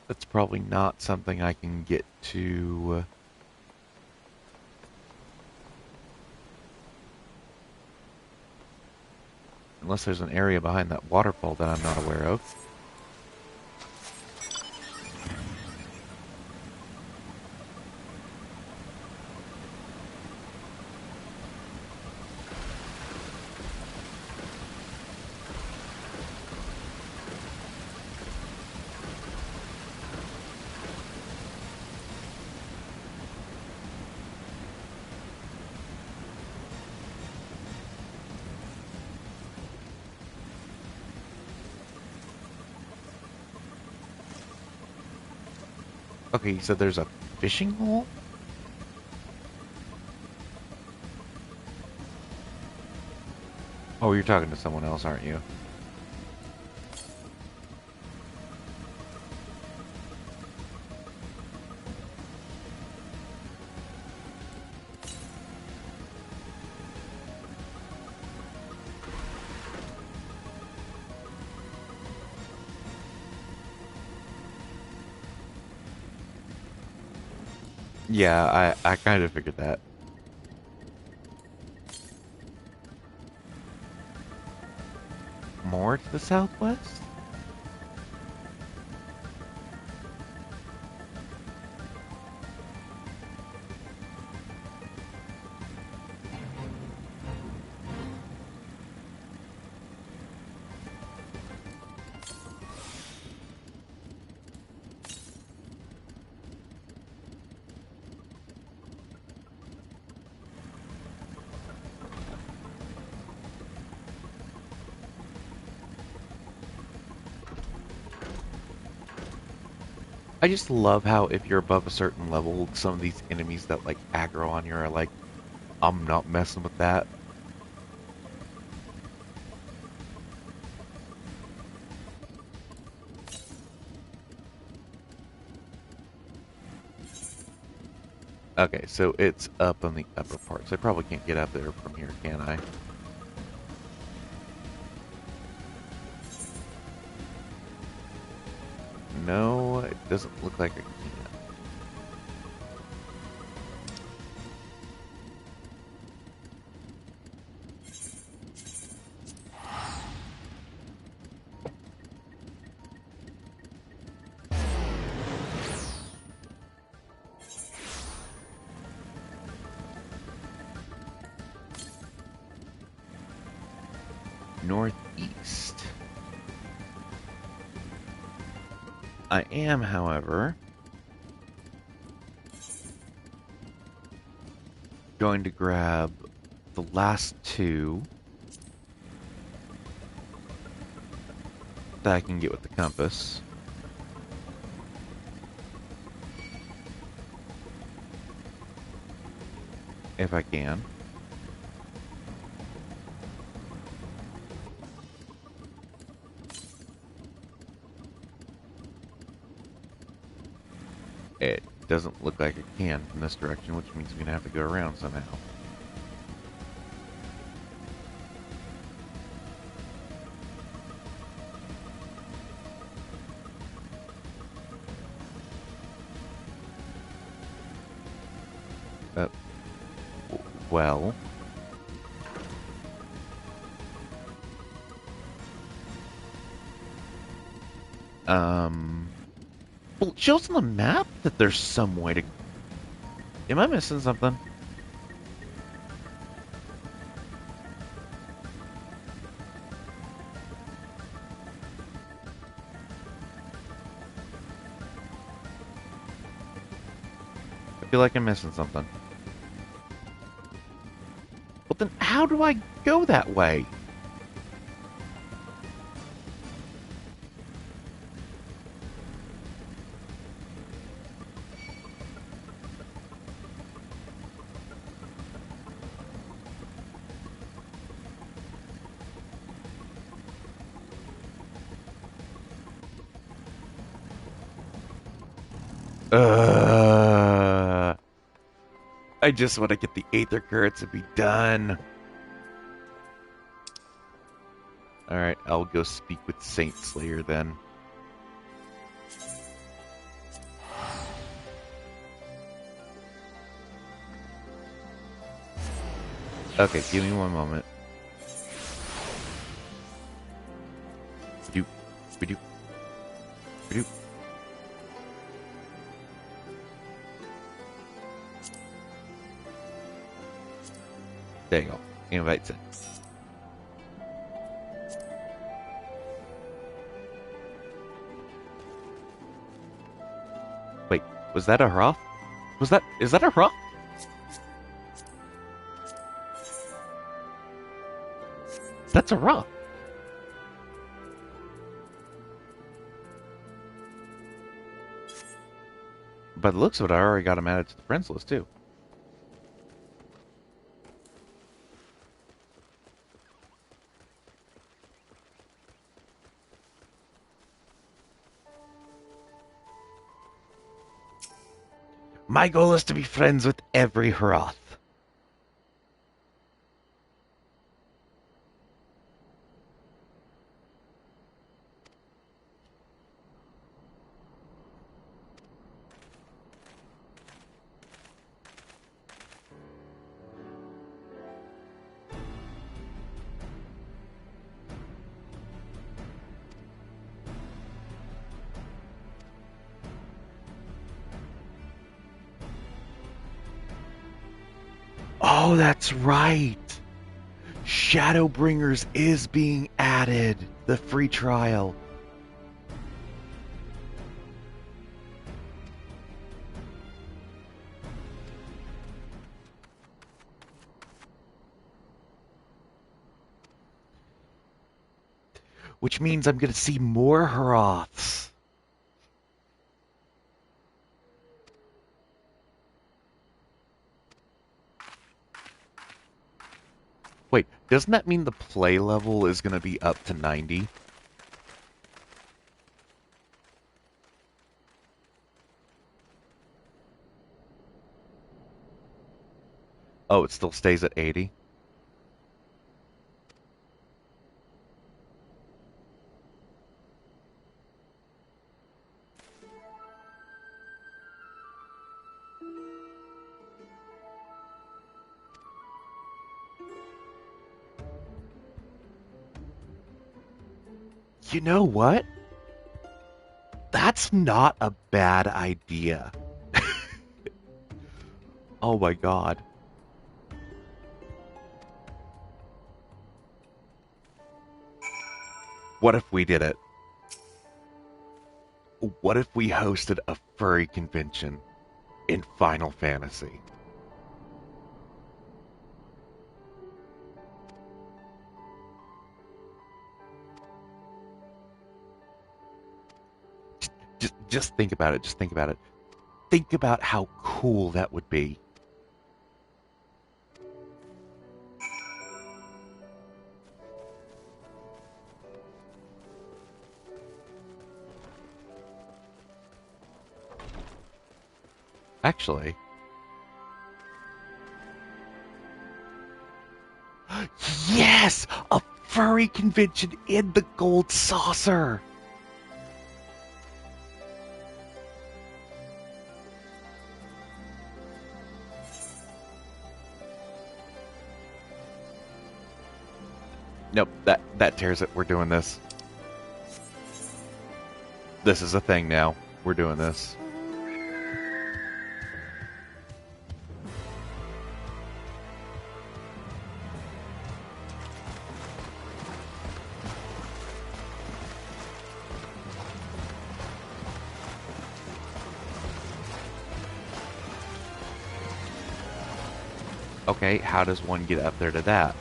That's probably not something I can get to. Unless there's an area behind that waterfall that I'm not aware of. Okay, you said there's a fishing hole? Oh, you're talking to someone else, aren't you? Yeah, I kind of figured that. More to the southwest? I just love how if you're above a certain level, some of these enemies that like aggro on you are like, I'm not messing with that. Okay, so it's up on the upper part, so I probably can't get up there from here, can I? No, it doesn't look like I can. Northeast. I am, however, going to grab the last two that I can get with the compass. If I can. It doesn't look like I can from this direction, which means I'm going to have to go around somehow. Well... Well, it shows on the map that there's some way to... Am I missing something? I feel like I'm missing something. Well, then how do I go that way? I just want to get the Aether Currents and be done. Alright, I'll go speak with Saint Slayer then. Okay, give me one moment. Ba-doop, ba-doop, ba-doop. There you go. Invite sent. Wait, was that a Hroth? Is that a Hroth? That's a Hroth. By the looks of it, I already got him added to the friends list too. My goal is to be friends with every Hroth. Oh, that's right. Shadowbringers is being added. The free trial. Which means I'm going to see more Hroths. Wait, doesn't that mean the play level is going to be up to 90? Oh, it still stays at 80? You know what? That's not a bad idea. Oh my god. What if we did it? What if we hosted a furry convention in Final Fantasy? Just think about it. Just think about it. Think about how cool that would be. Actually. Yes! A furry convention in the Gold Saucer! Nope, that tears it. We're doing this. This is a thing now. We're doing this. Okay, how does one get up there to that?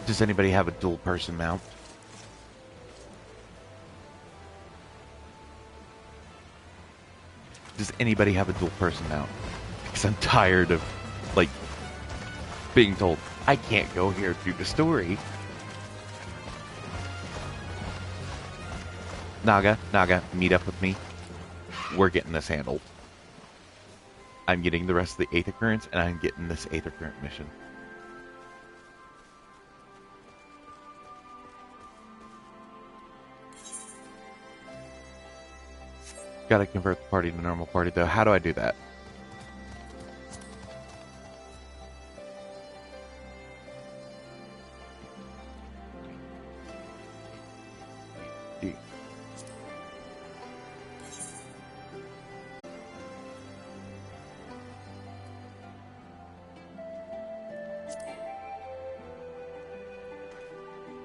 Does anybody have a dual person mount? Does anybody have a dual person mount? Because I'm tired of, like, being told, I can't go here through the story. Naga, meet up with me. We're getting this handled. I'm getting the rest of the Aether Currents, and I'm getting this Aether Current mission. Gotta convert the party to normal party, though. How do I do that?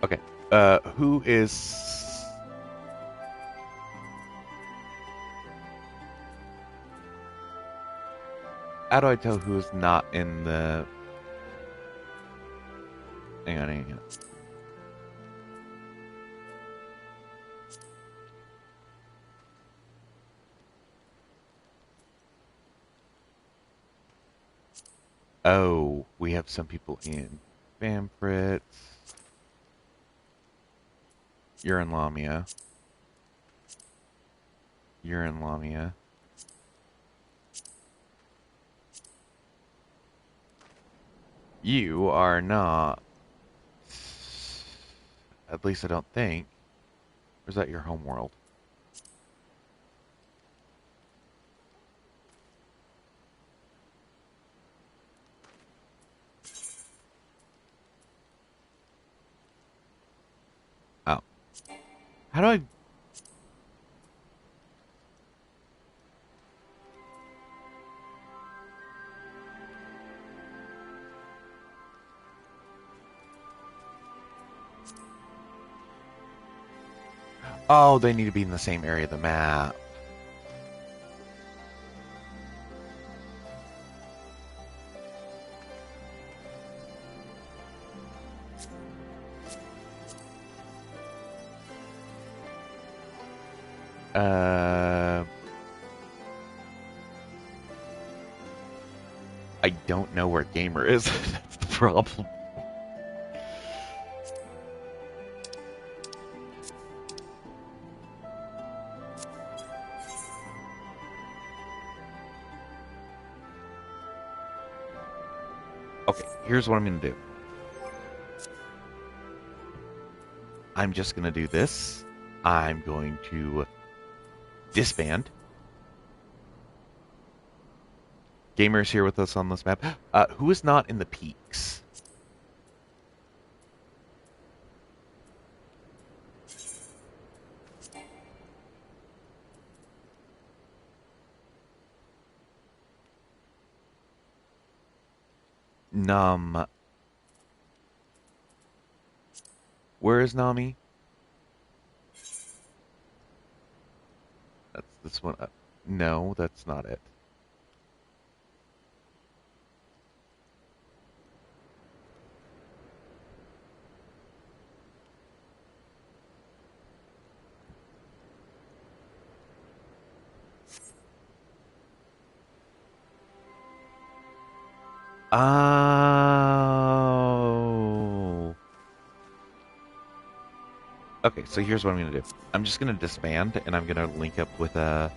Okay. Who is... How do I tell who is not in the... Hang on. Oh, we have some people in. Vampritz. You're in Lamia. You're in Lamia. You are not. At least I don't think. Or is that your home world? Oh. How do I... Oh, they need to be in the same area of the map. I don't know where Gamer is. That's the problem. Okay, here's what I'm going to do. I'm just going to do this. I'm going to disband. Gamer's here with us on this map. Who is not in the peaks? Num. Where is Nami? That's this one. No, that's not it. Oh. Okay, so here's what I'm going to do. I'm just going to disband, and I'm going to link up with a...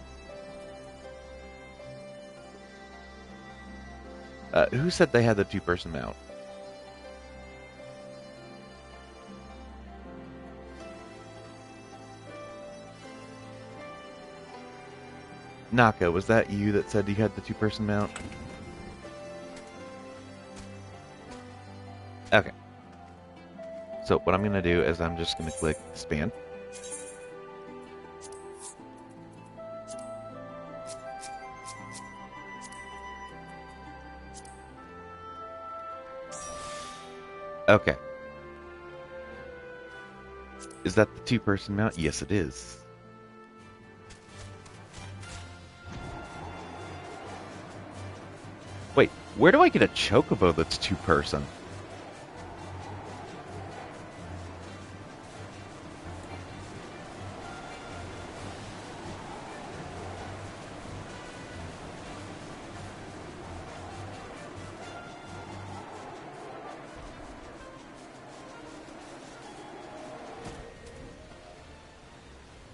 who said they had the two-person mount? Naka, was that you that said you had the two-person mount? Okay. So what I'm going to do is I'm just going to click expand. Okay. Is that the two-person mount? Yes, it is. Wait, where do I get a chocobo that's two-person?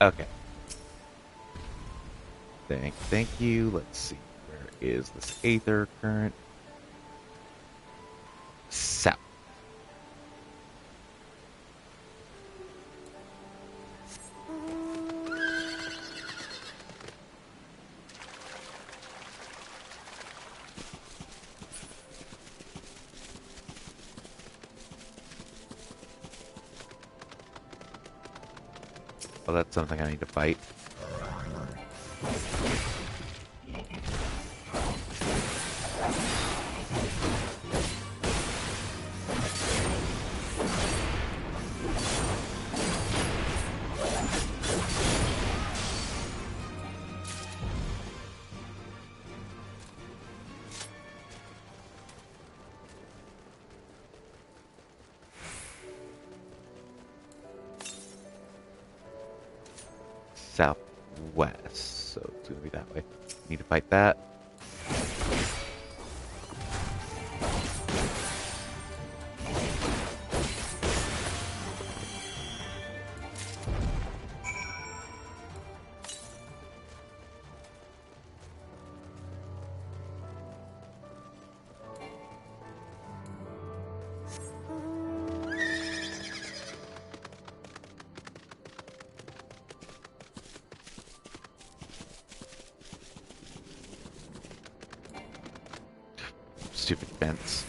Okay. Thank you. Let's see. Where is this Aether current? South. Oh, that's something I need to fight. Southwest, so it's gonna be that way. Need to fight that. Stupid fence.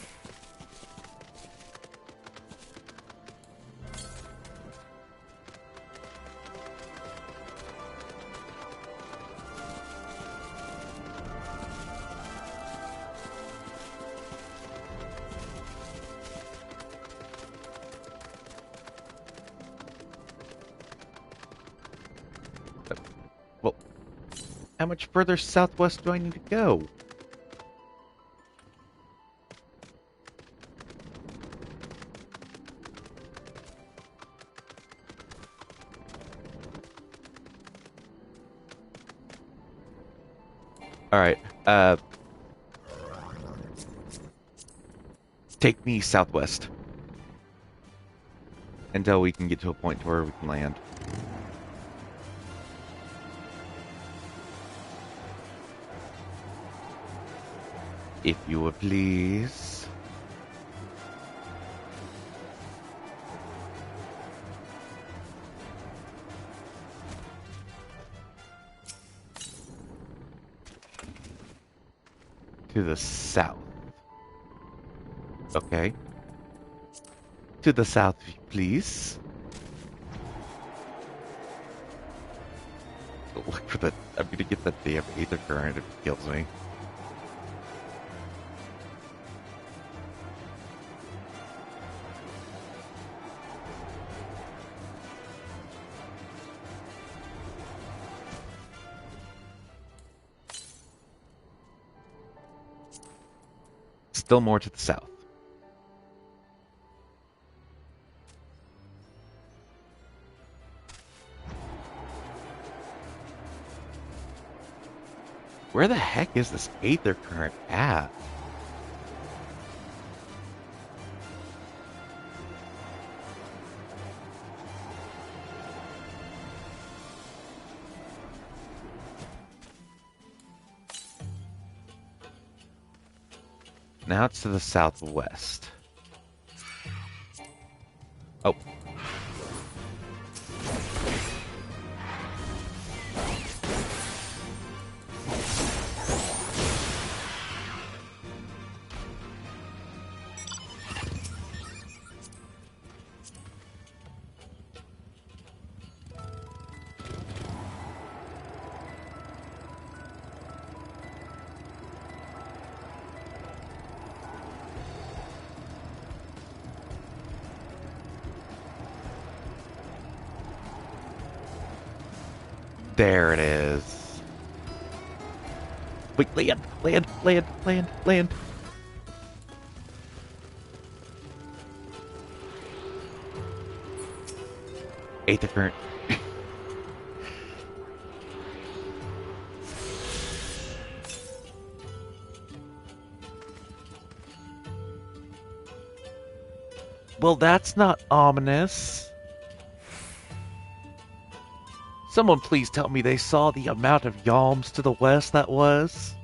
Well, how much further southwest do I need to go? Alright, take me southwest. Until we can get to a point where we can land. If you would please. To the south. Okay. To the south, please. Look for that. I'm gonna get that damn Aether current if it kills me. Still more to the south. Where the heck is this Aether current at? Now it's to the southwest. Oh. There it is. Wait, land. Aether current. Well, that's not ominous. Someone please tell me they saw the amount of yalms to the west that was.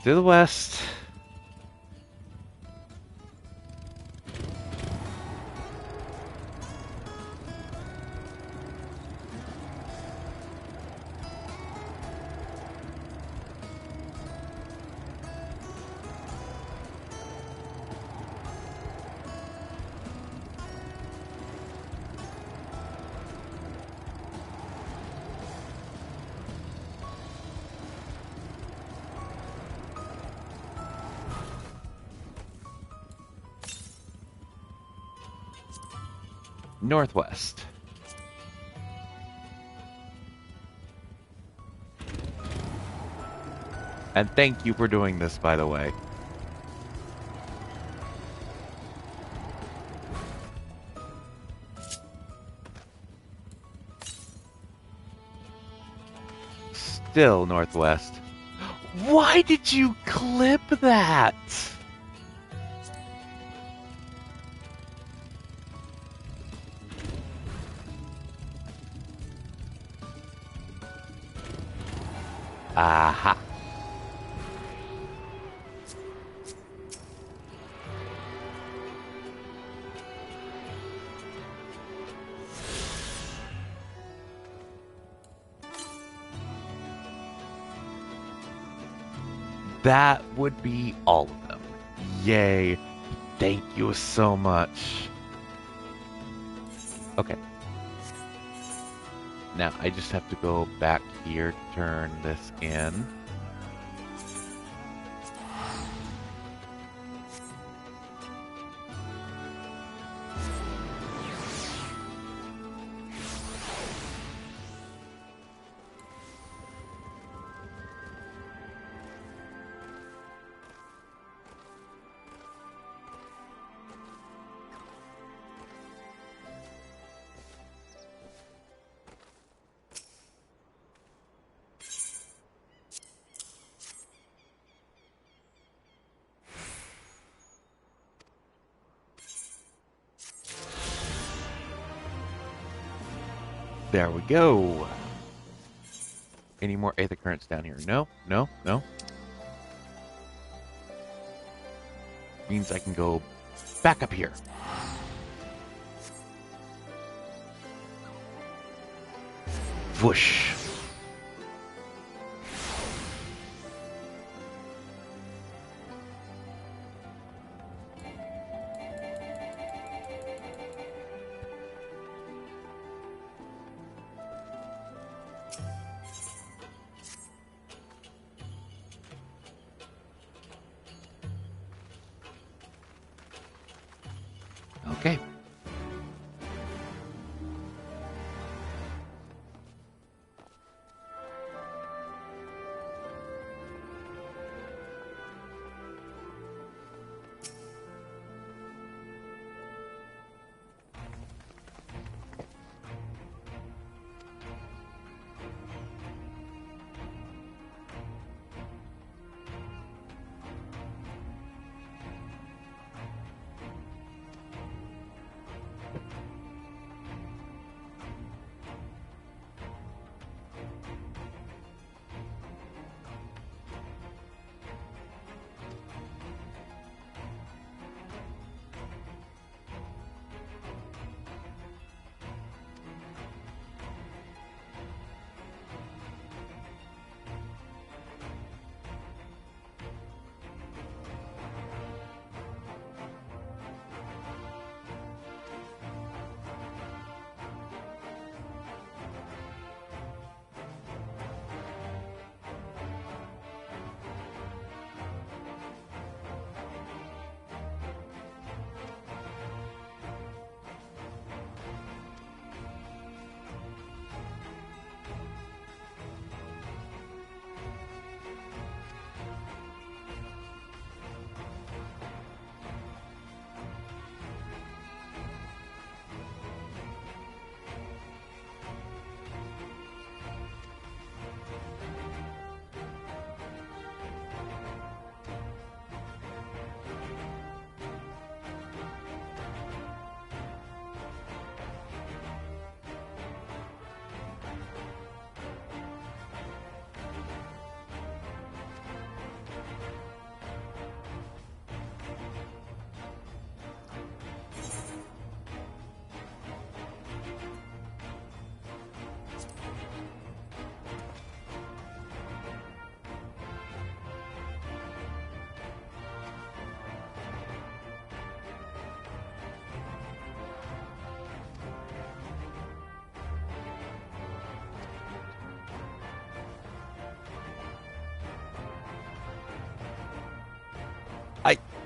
To the west. Northwest. And thank you for doing this, by the way. Still northwest. Why did you clip that? Aha. That would be all of them. Yay. Thank you so much. Okay. Now, I just have to go back here to turn this in. There we go. Any more Aether currents down here? No. Means I can go back up here. Whoosh. Okay.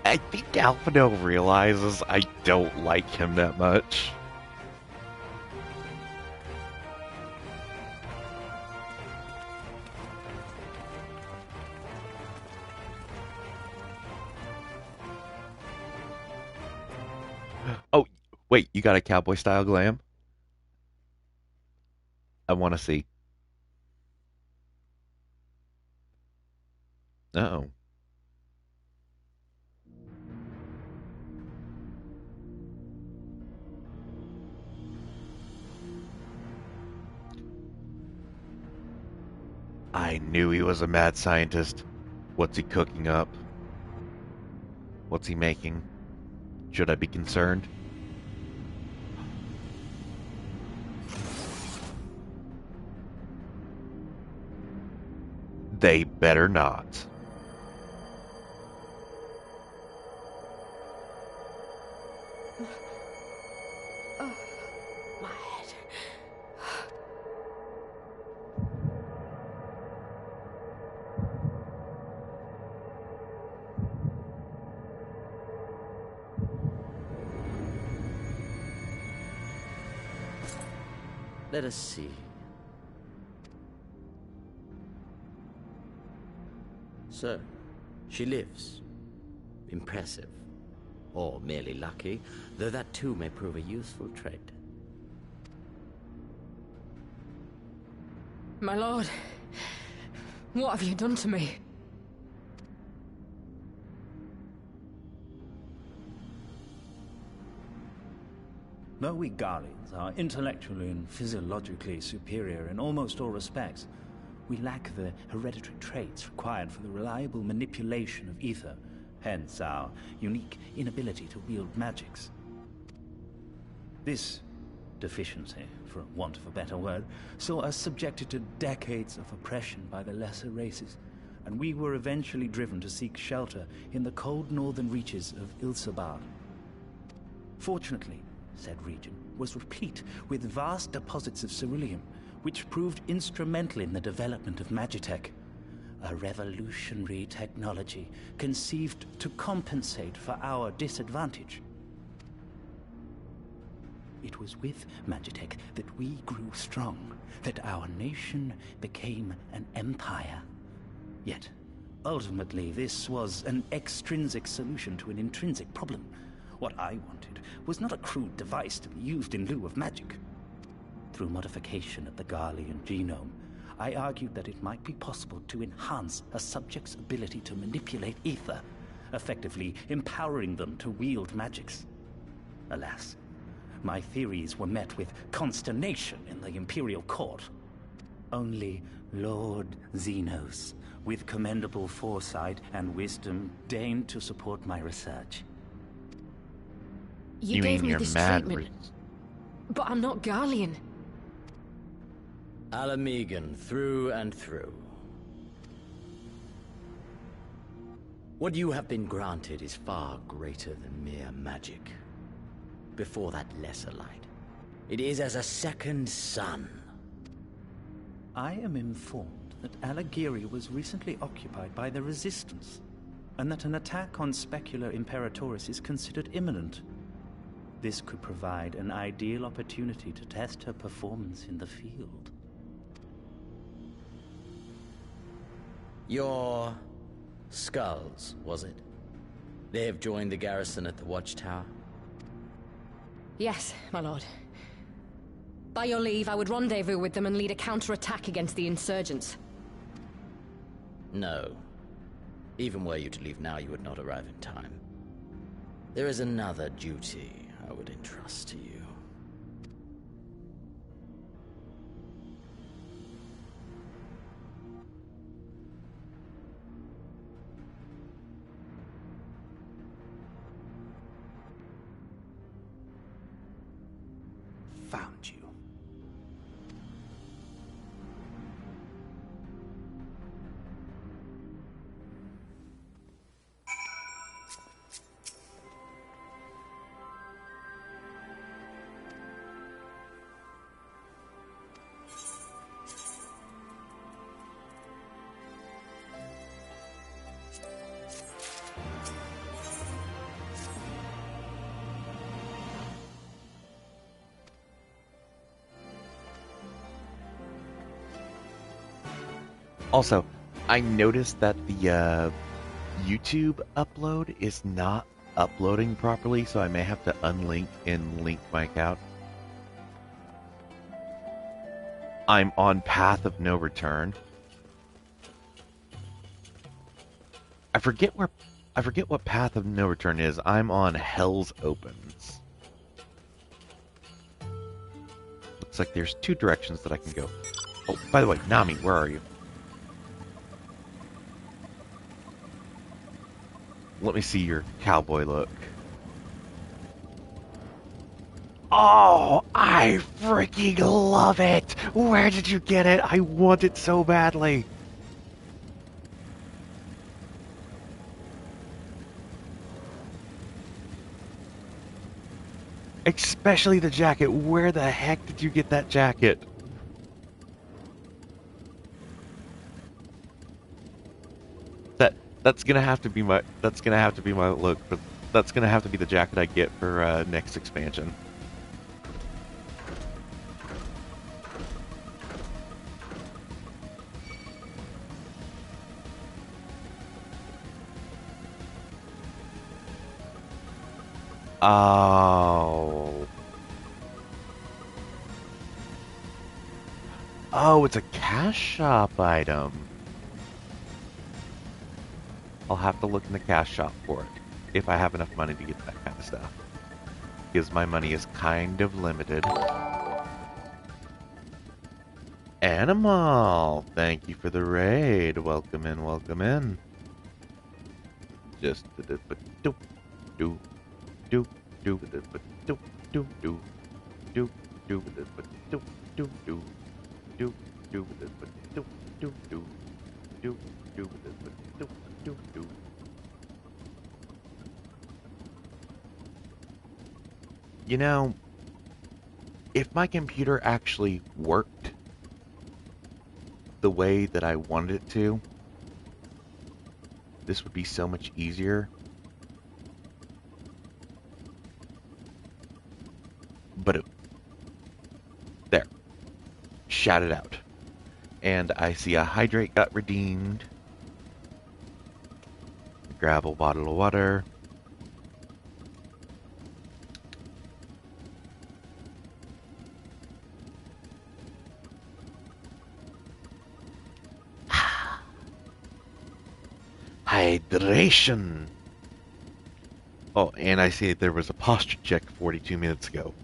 I think Alphino realizes I don't like him that much. Oh, wait, you got a cowboy style glam? I want to see. Uh-oh. I knew he was a mad scientist. What's he cooking up? What's he making? Should I be concerned? They better not. Oh, my head. Let us see. So, she lives. Impressive. Or merely lucky, though that too may prove a useful trait. My lord, what have you done to me? Though we Garleans are intellectually and physiologically superior in almost all respects, we lack the hereditary traits required for the reliable manipulation of ether, hence our unique inability to wield magics. This deficiency, for want of a better word, saw us subjected to decades of oppression by the lesser races, and we were eventually driven to seek shelter in the cold northern reaches of Ilsabard. Fortunately, said region was replete with vast deposits of ceruleum, which proved instrumental in the development of Magitech, a revolutionary technology conceived to compensate for our disadvantage. It was with Magitech that we grew strong, that our nation became an empire. Yet, ultimately, this was an extrinsic solution to an intrinsic problem. What I wanted was not a crude device to be used in lieu of magic. Through modification of the Garlean genome, I argued that it might be possible to enhance a subject's ability to manipulate ether, effectively empowering them to wield magics. Alas, my theories were met with consternation in the Imperial Court. Only Lord Xenos, with commendable foresight and wisdom, deigned to support my research. You gave mean me you're this mad, treatment, but I'm not Garlean. Alamegan, through and through. What you have been granted is far greater than mere magic. Before that lesser light, it is as a second sun. I am informed that Alagiri was recently occupied by the Resistance, and that an attack on Specular Imperatoris is considered imminent. This could provide an ideal opportunity to test her performance in the field. Your skulls, was it? They have joined the garrison at the Watchtower? Yes, my lord. By your leave, I would rendezvous with them and lead a counterattack against the insurgents. No. Even were you to leave now, you would not arrive in time. There is another duty I would entrust to you. Found you. Also, I noticed that the YouTube upload is not uploading properly, so I may have to unlink and link my account. I'm on Path of No Return. I forget what Path of No Return is. I'm on Hell's Opens. Looks like there's two directions that I can go. Oh, by the way, Nami, where are you? Let me see your cowboy look. Oh, I freaking love it! Where did you get it? I want it so badly. Especially the jacket. Where the heck did you get that jacket? That's gonna have to be my look. But that's gonna have to be the jacket I get for next expansion. Oh. Oh, it's a cash shop item. I'll have to look in the cash shop for it, if I have enough money to get that kind of stuff. Because my money is kind of limited. Animal! Thank you for the raid. Welcome in, welcome in. Just do do do do do do do do do do do do do do do do do. You know, if my computer actually worked the way that I wanted it to, this would be so much easier. But there. Shout it out. And I see a hydrate got redeemed. Grab a bottle of water. Hydration. Oh, and I see there was a posture check 42 minutes ago.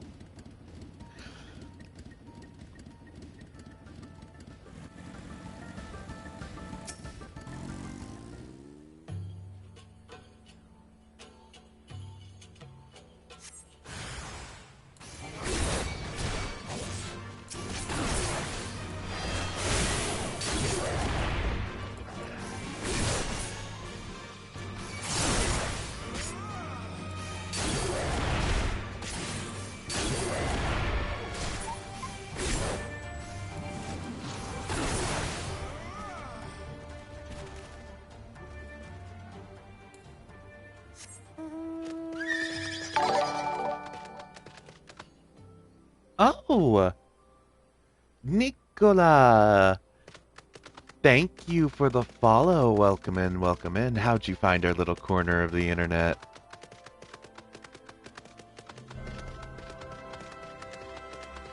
Oh, Nicola, thank you for the follow. Welcome in, welcome in. How'd you find our little corner of the internet?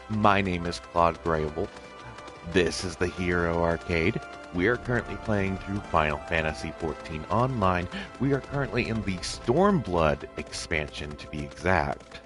My name is Claude Grable. This is the Hero Arcade. We are currently playing through Final Fantasy XIV Online. We are currently in the Stormblood expansion, to be exact.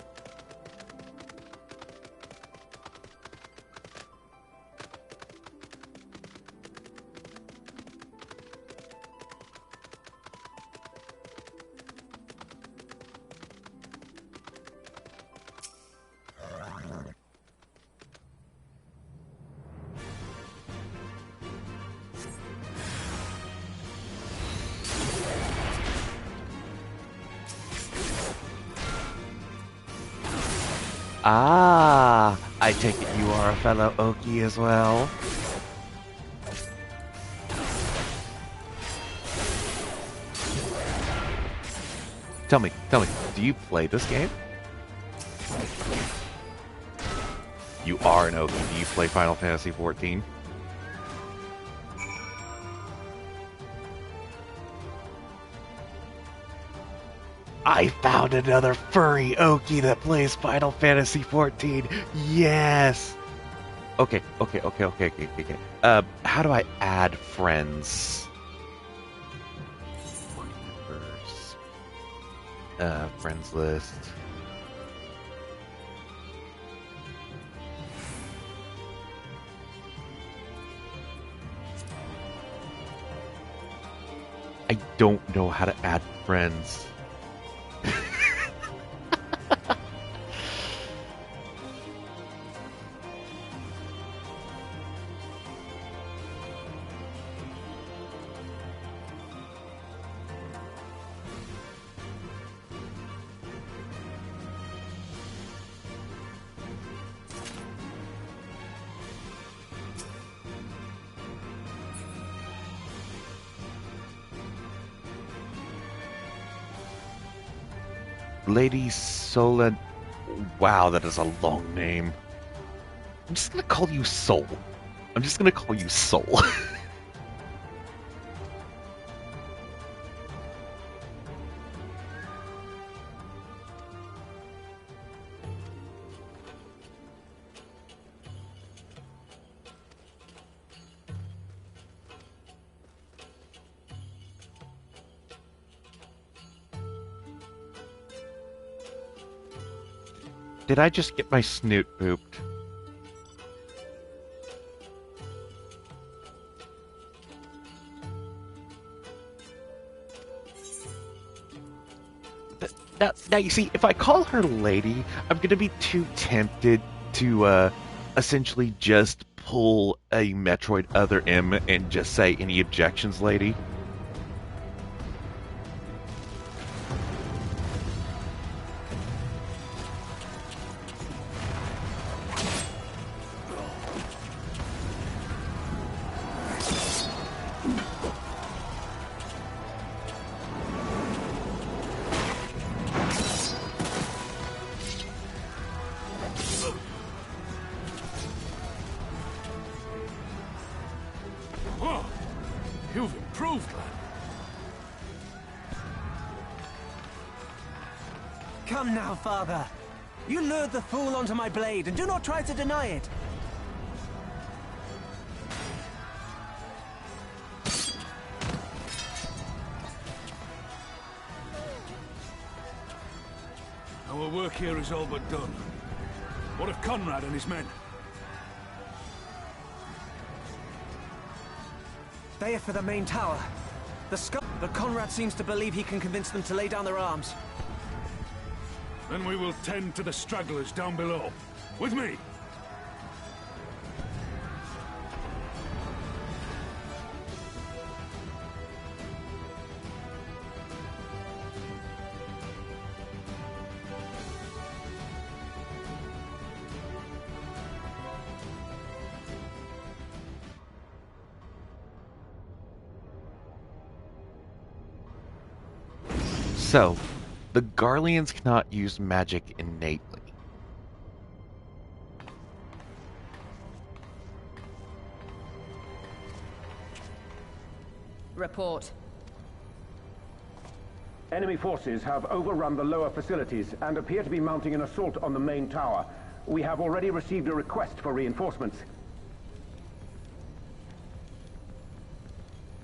Ah, I take it you are a fellow Oki as well. Tell me, do you play this game? You are an Oki. Do you play Final Fantasy XIV? I found another furry Okie that plays Final Fantasy XIV. Yes. Okay. How do I add friends? Friends list. I don't know how to add friends. Lady Sola. Wow, that is a long name. I'm just gonna call you Soul. Did I just get my snoot pooped? Now, you see, if I call her lady, I'm going to be too tempted to essentially just pull a Metroid Other M and just say, any objections, lady? You've improved, lad. Come now, father. You lured the fool onto my blade, and do not try to deny it. Our work here is all but done. What of Conrad and his men? They are for the main tower. But Conrad seems to believe he can convince them to lay down their arms. Then we will tend to the stragglers down below. With me! So, the Garleans cannot use magic innately. Report. Enemy forces have overrun the lower facilities and appear to be mounting an assault on the main tower. We have already received a request for reinforcements.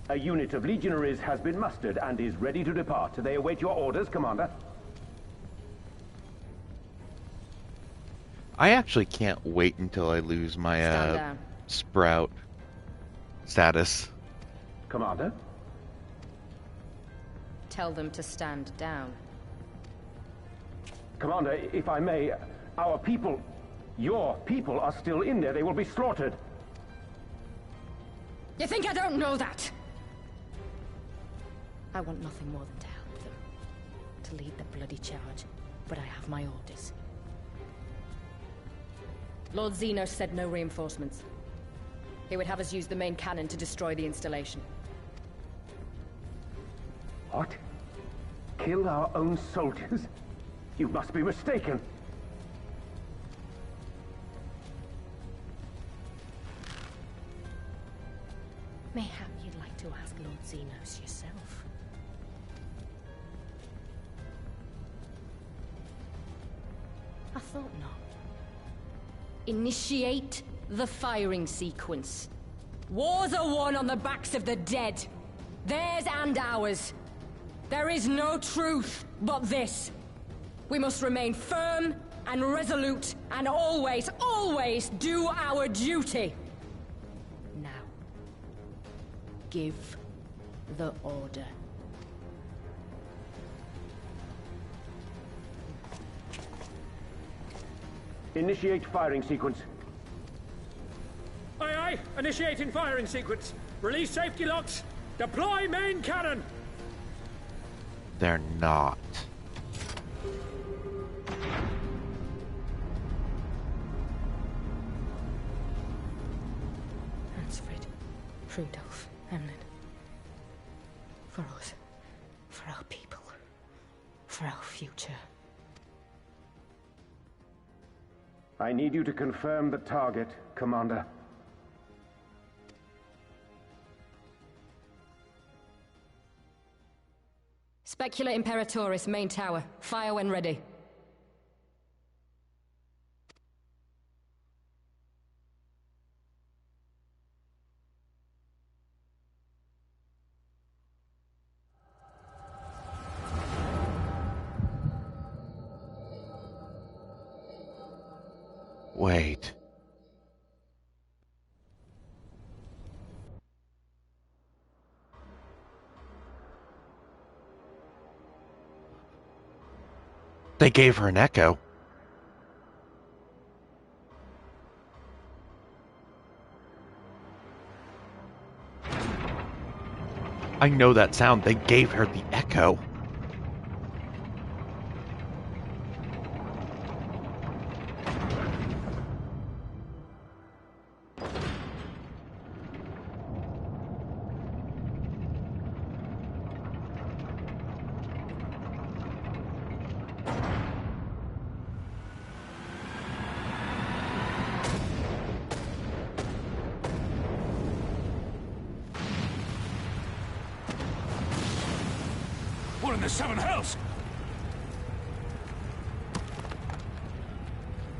A unit of legionaries has been mustered and is ready to depart. They await your orders, Commander. I actually can't wait until I lose my sprout status. Commander? Tell them to stand down. Commander, if I may, our people, your people are still in there. They will be slaughtered. You think I don't know that? I want nothing more than to help them. To lead the bloody charge. But I have my orders. Lord Xenos said no reinforcements. He would have us use the main cannon to destroy the installation. What? Kill our own soldiers? You must be mistaken. Mayhap you'd like to ask Lord Xenos yourself. I thought not. Initiate the firing sequence. Wars are won on the backs of the dead. Theirs and ours. There is no truth but this. We must remain firm and resolute and always, always do our duty. Now, give the order. Initiate firing sequence. Aye, aye. Initiating firing sequence. Release safety locks. Deploy main cannon. They're not. Hansfrid, Rudolph, Emlyn. For us. For our people. For our future. I need you to confirm the target, Commander. Specula Imperatoris, main tower. Fire when ready. Wait. They gave her an echo. I know that sound. They gave her the echo. What in the seven hells?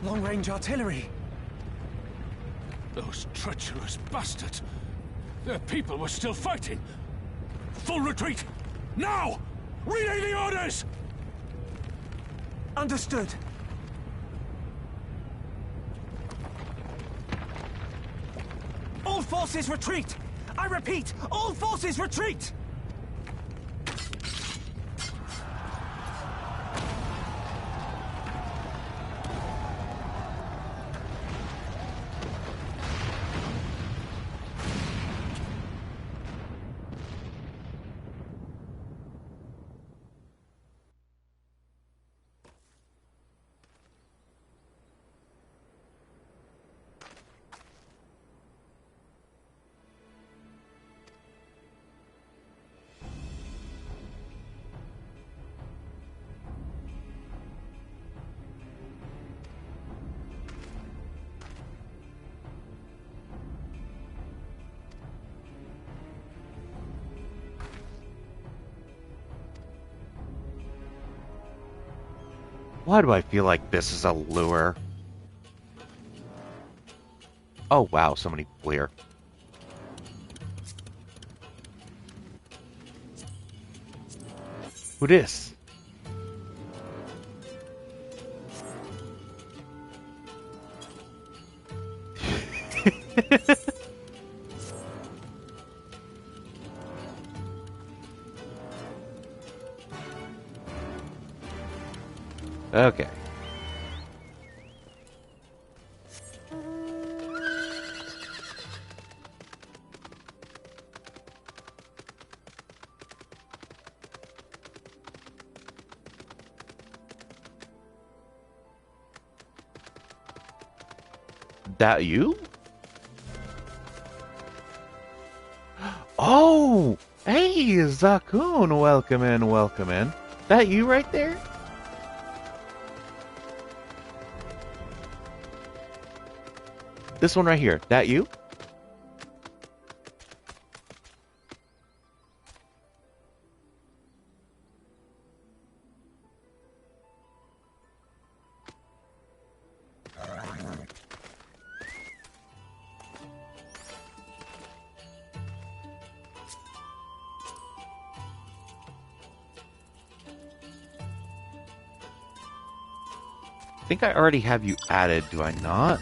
Long-range artillery. Those treacherous bastards. Their people were still fighting. Full retreat! Now! Relay the orders! Understood. All forces retreat! I repeat, all forces retreat! Why do I feel like this is a lure? Oh wow, so many people here. Who dis? Okay. That you? Oh! Hey, Zakun, welcome in, welcome in. That you right there? This one right here, that you? I think I already have you added, do I not?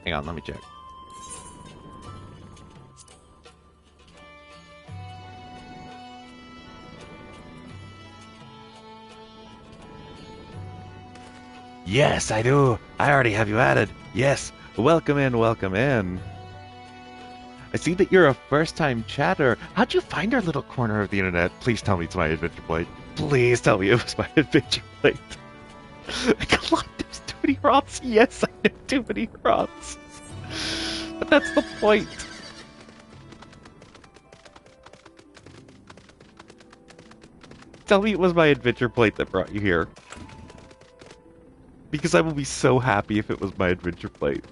Hang on, let me check. Yes, I do. I already have you added. Yes. Welcome in, welcome in. I see that you're a first-time chatter. How'd you find our little corner of the internet? Please tell me it's my adventure plate. Please tell me it was my adventure plate. Come on, there's too many Roths. Yes, I know too many Roths. But that's the point. Tell me it was my adventure plate that brought you here. Because I will be so happy if it was my adventure plate.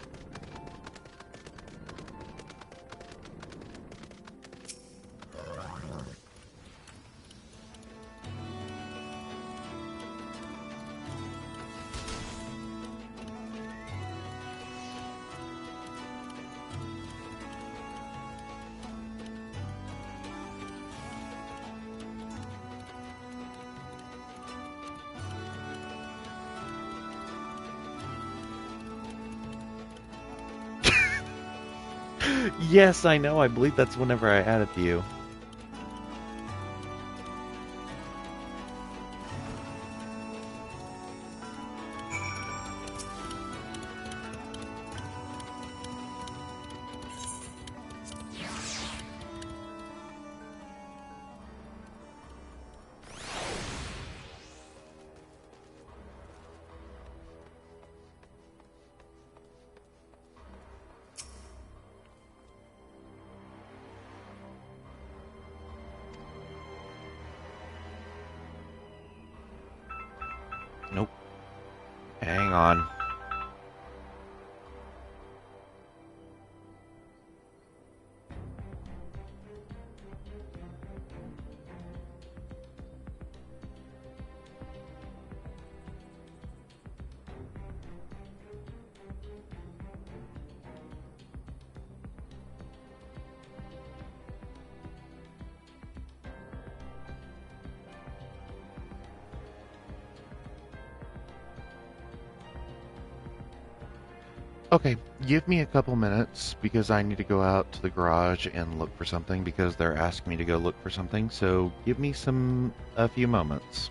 Yes, I know. I believe that's whenever I add it to you. Nope. Hang on. Okay, give me a couple minutes because I need to go out to the garage and look for something because they're asking me to go look for something. So give me a few moments.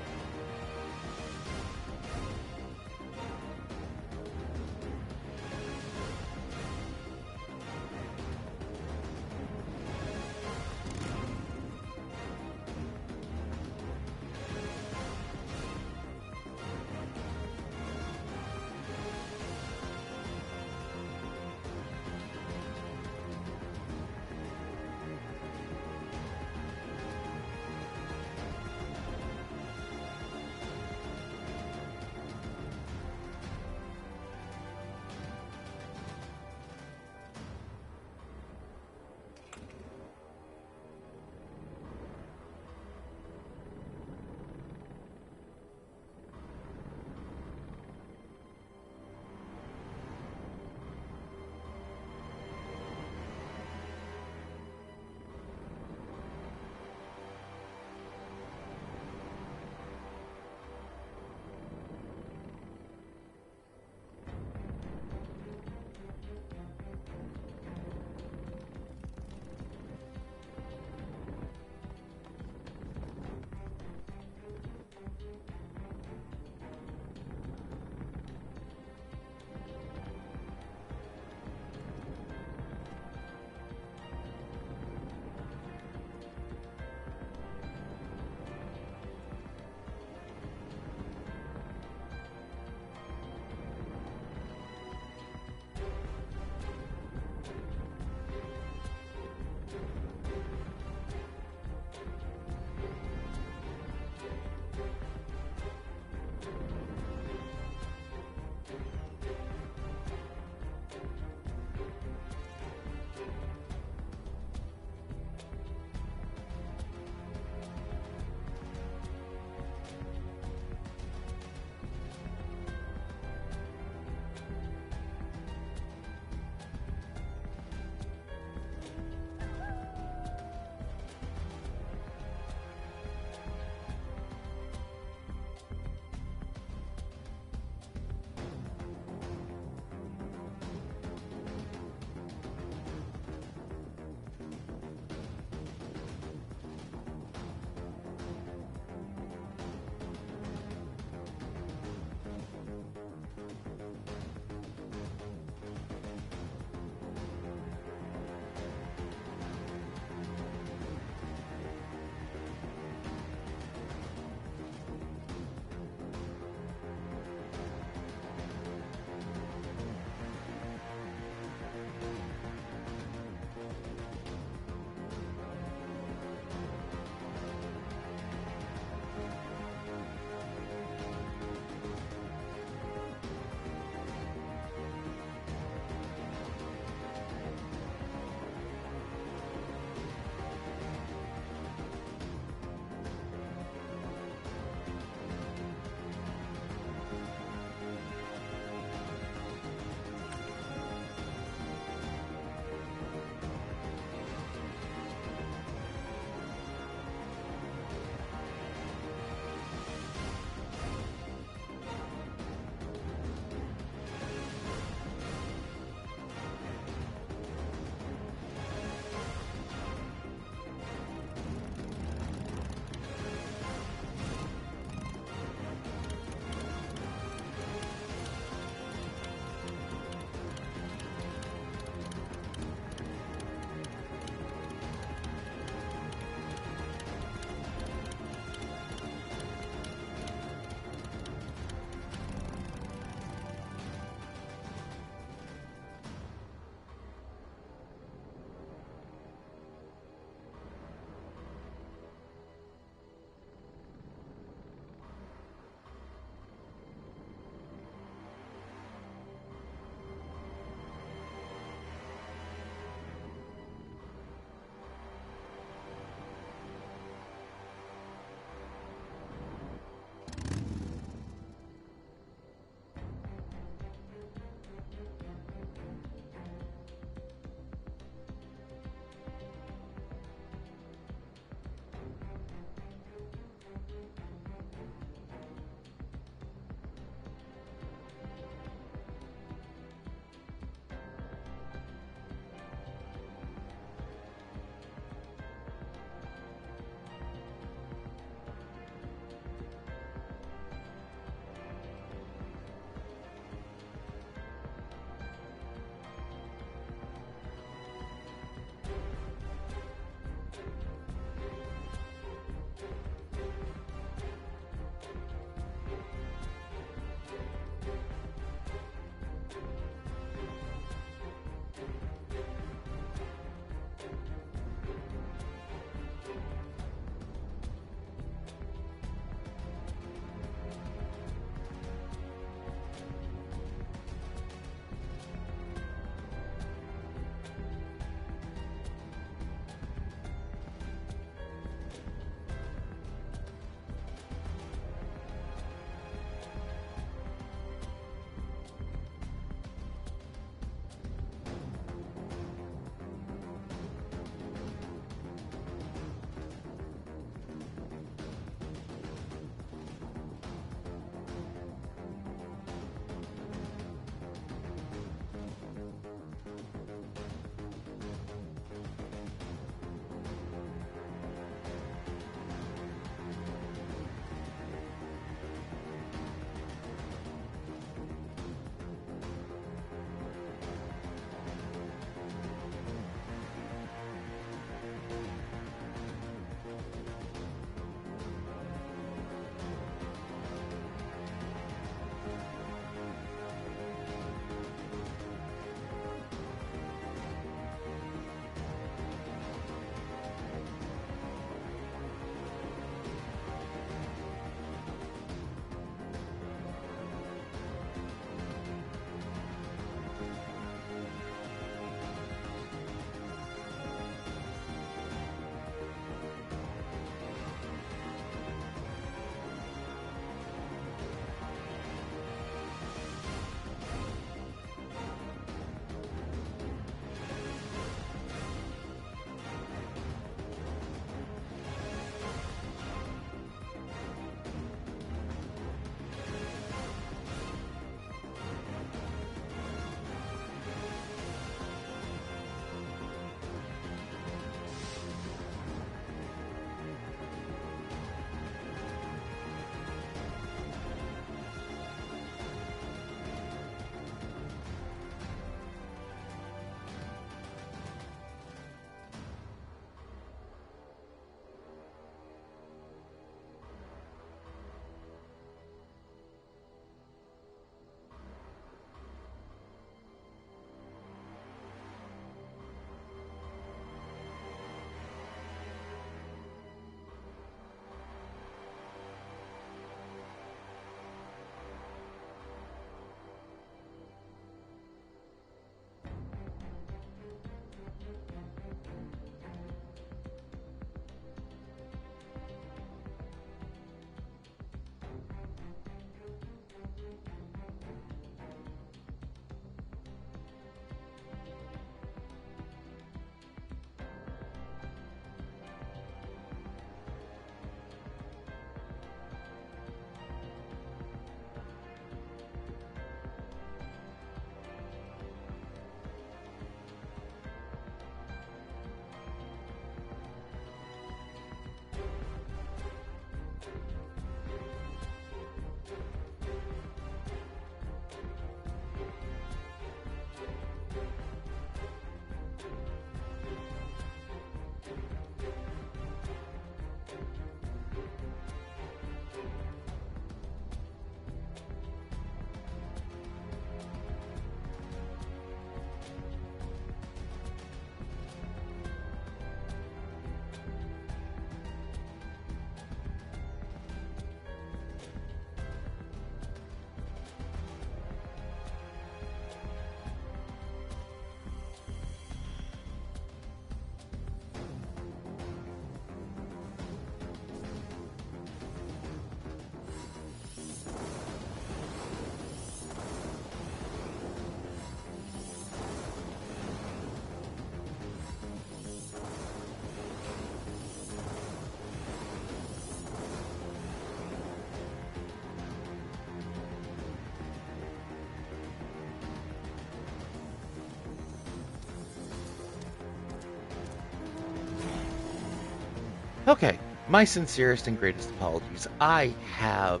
Okay, my sincerest and greatest apologies. I have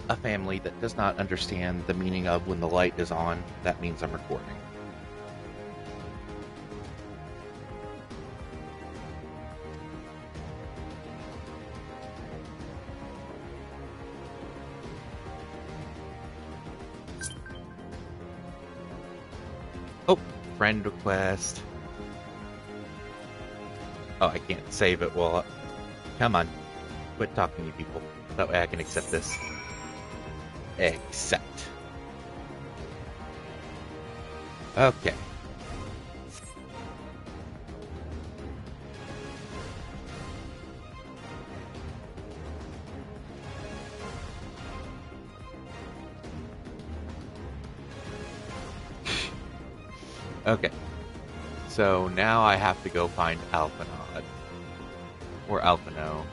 a family that does not understand the meaning of when the light is on, that means I'm recording. Oh, friend request. Oh, I can't save it. Well, come on. Quit talking to you people. That way I can accept this. Accept. Okay. Okay. So now I have to go find Alphanod. Or Alphano.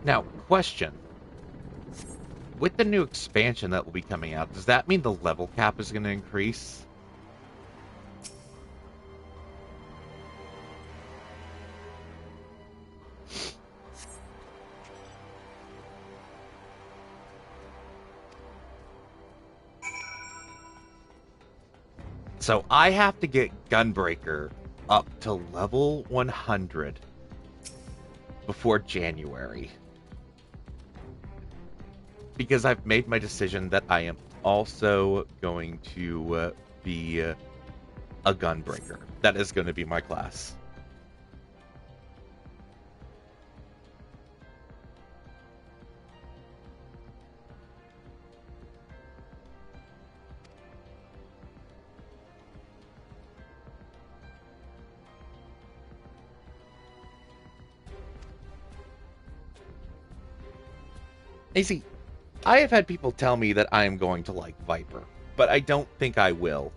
Now, question. With the new expansion that will be coming out, does that mean the level cap is going to increase? So I have to get Gunbreaker up to level 100 before January. Because I've made my decision that I am also going to be a Gunbreaker. That is going to be my class. AC, I have had people tell me that I am going to like Viper, but I don't think I will.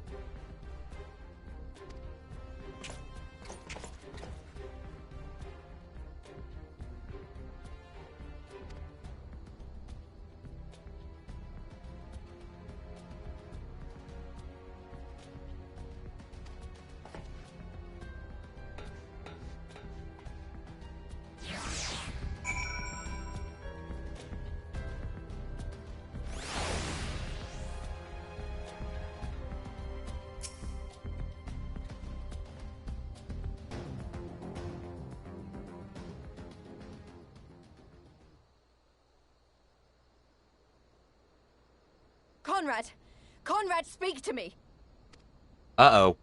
Conrad! Conrad, speak to me! Uh-oh.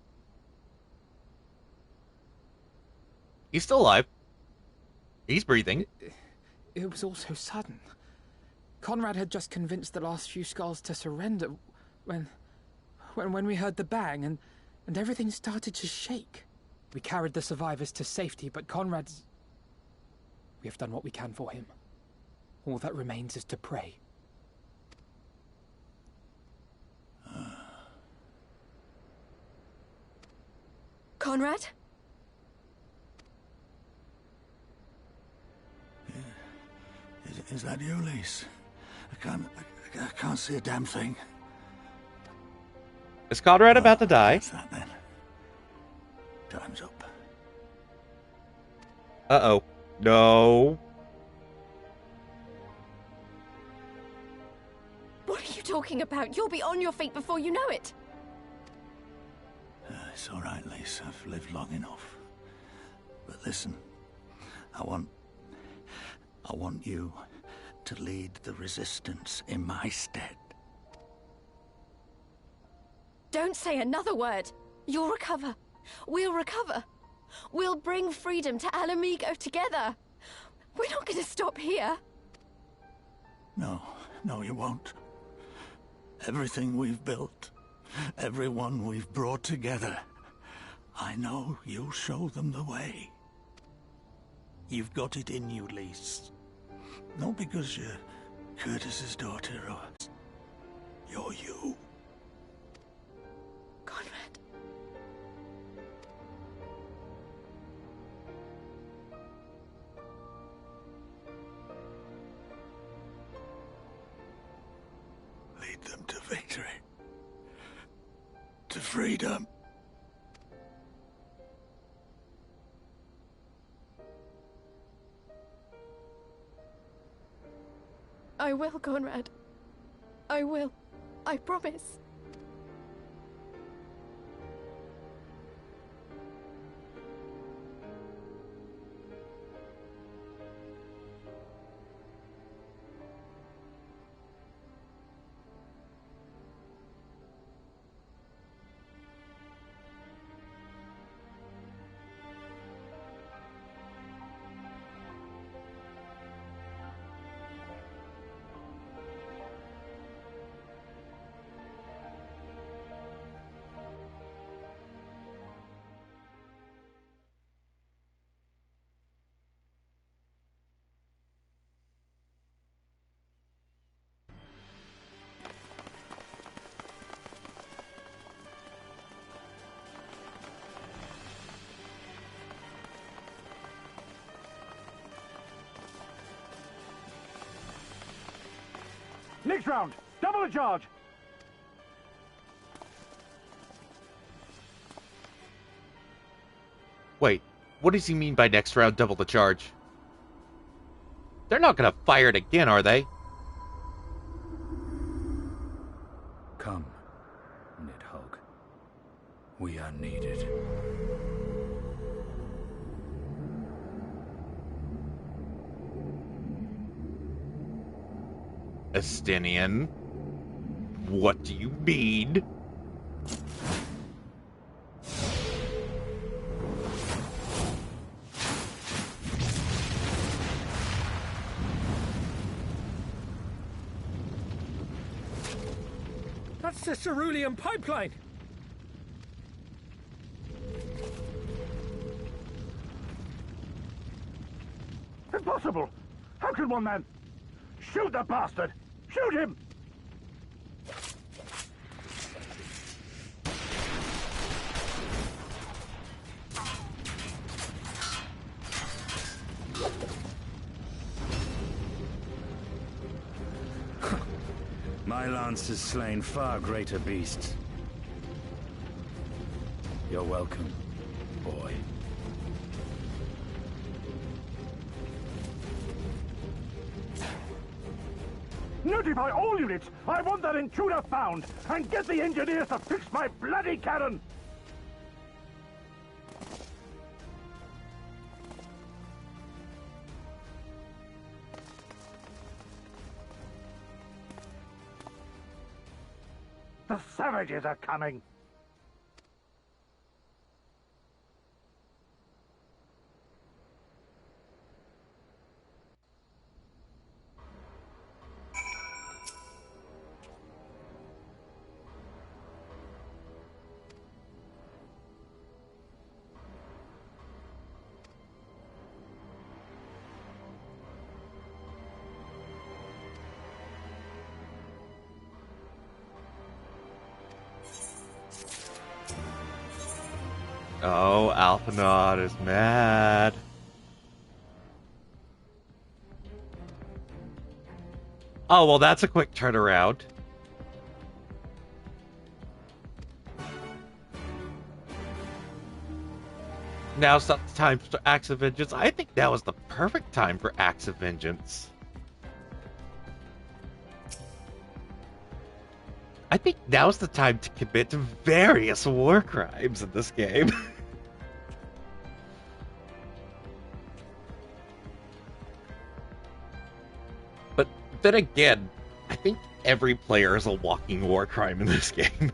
He's still alive. He's breathing. It was all so sudden. Conrad had just convinced the last few skulls to surrender when we heard the bang and everything started to shake. We carried the survivors to safety, but Conrad's... We have done what we can for him. All that remains is to pray. Conrad? Is that you, Lise? I can't see a damn thing. Is Conrad about to die? That's that then. Time's up. Uh-oh. No. What are you talking about? You'll be on your feet before you know it. It's all right, Lise. I've lived long enough. But listen, I want you to lead the resistance in my stead. Don't say another word. You'll recover. We'll recover. We'll bring freedom to Alamigo together. We're not going to stop here. No, you won't. Everything we've built, everyone we've brought together, I know you'll show them the way. You've got it in you, Lise. Not because you're Curtis's daughter or... You're you. Conrad. to freedom. I will, Conrad. I will. I promise. Next round, double the charge. Wait, what does he mean by next round double the charge? They're not gonna fire it again, are they? Come, Nidhogg. We are needed. Estinian, what do you mean? That's the cerulean pipeline! Impossible! How can one man... Shoot the bastard! Shoot him! My lance has slain far greater beasts. You're welcome, boy. Notify all units! I want that intruder found! And get the engineers to fix my bloody cannon! The savages are coming! Oh, Alphinaud is mad. Oh, well, that's a quick turnaround. Now's not the time for Acts of Vengeance. I think now is the perfect time for Acts of Vengeance. I think now's the time to commit various war crimes in this game. But then again, I think every player is a walking war crime in this game.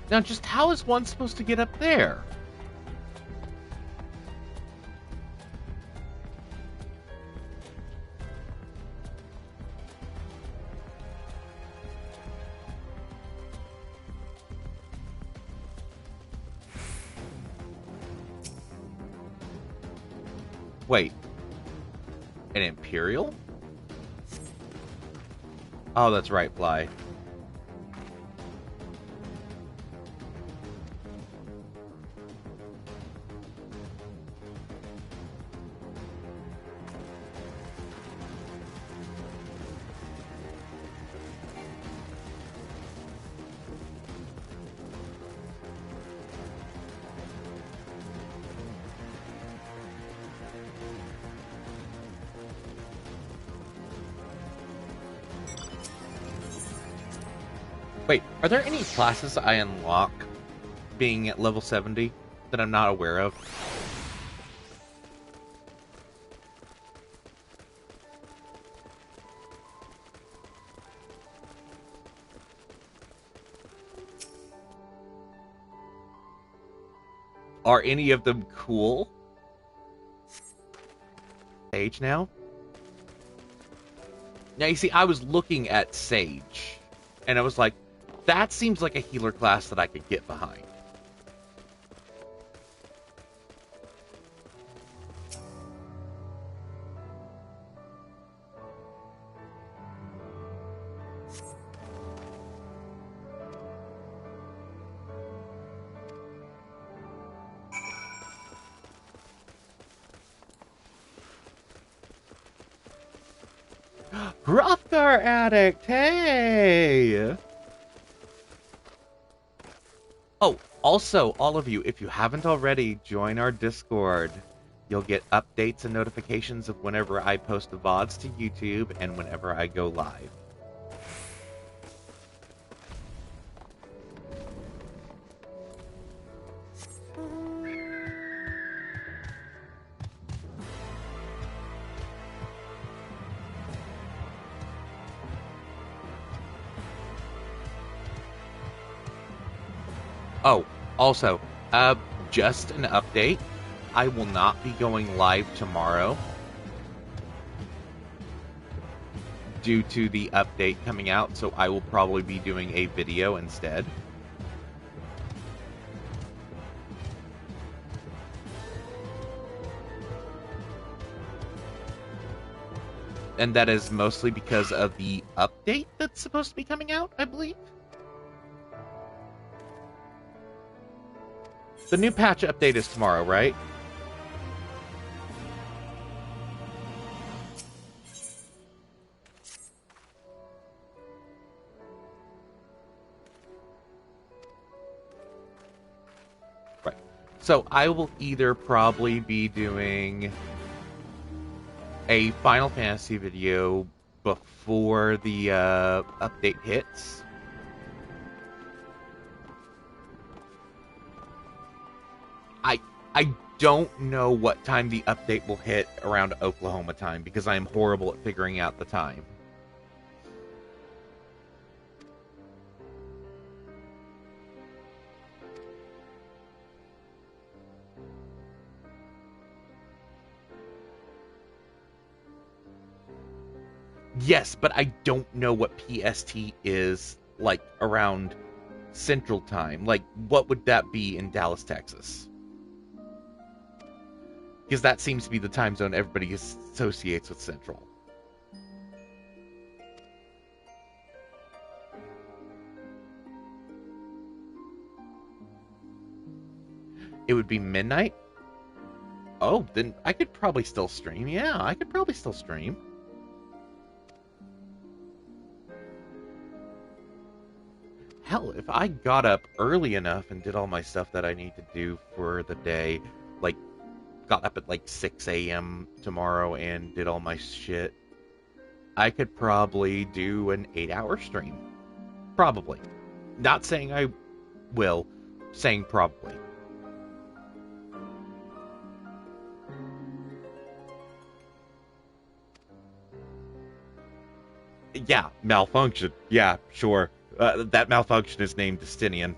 Now, just how is one supposed to get up there? Wait. An Imperial? Oh, that's right, Fly. Wait, are there any classes I unlock being at level 70 that I'm not aware of? Are any of them cool? Sage now? Now, you see, I was looking at Sage, and I was like, that seems like a healer class that I could get behind. Hrothgar Addict, hey! Oh, also, all of you, if you haven't already, join our Discord. You'll get updates and notifications of whenever I post the VODs to YouTube and whenever I go live. Oh, also, just an update. I will not be going live tomorrow due to the update coming out, so I will probably be doing a video instead. And that is mostly because of the update that's supposed to be coming out, I believe. The new patch update is tomorrow, right? Right. So I will either probably be doing a Final Fantasy video before the update hits. I don't know what time the update will hit around Oklahoma time because I am horrible at figuring out the time. Yes, but I don't know what PST is like around Central Time. Like, what would that be in Dallas, Texas? Because that seems to be the time zone everybody associates with Central. It would be midnight? Oh, then I could probably still stream. Yeah, I could probably still stream. Hell, if I got up early enough and did all my stuff that I need to do for the day, like, got up at like 6 a.m. tomorrow and did all my shit, I could probably do an 8-hour stream. Probably. Not saying I will, saying probably. Yeah, malfunction. Yeah, sure. That malfunction is named Destinian.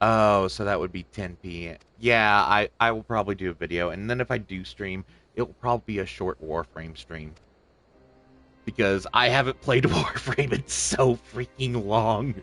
Oh, so that would be 10 p.m. Yeah, I will probably do a video, and then if I do stream, it will probably be a short Warframe stream. Because I haven't played Warframe in so freaking long.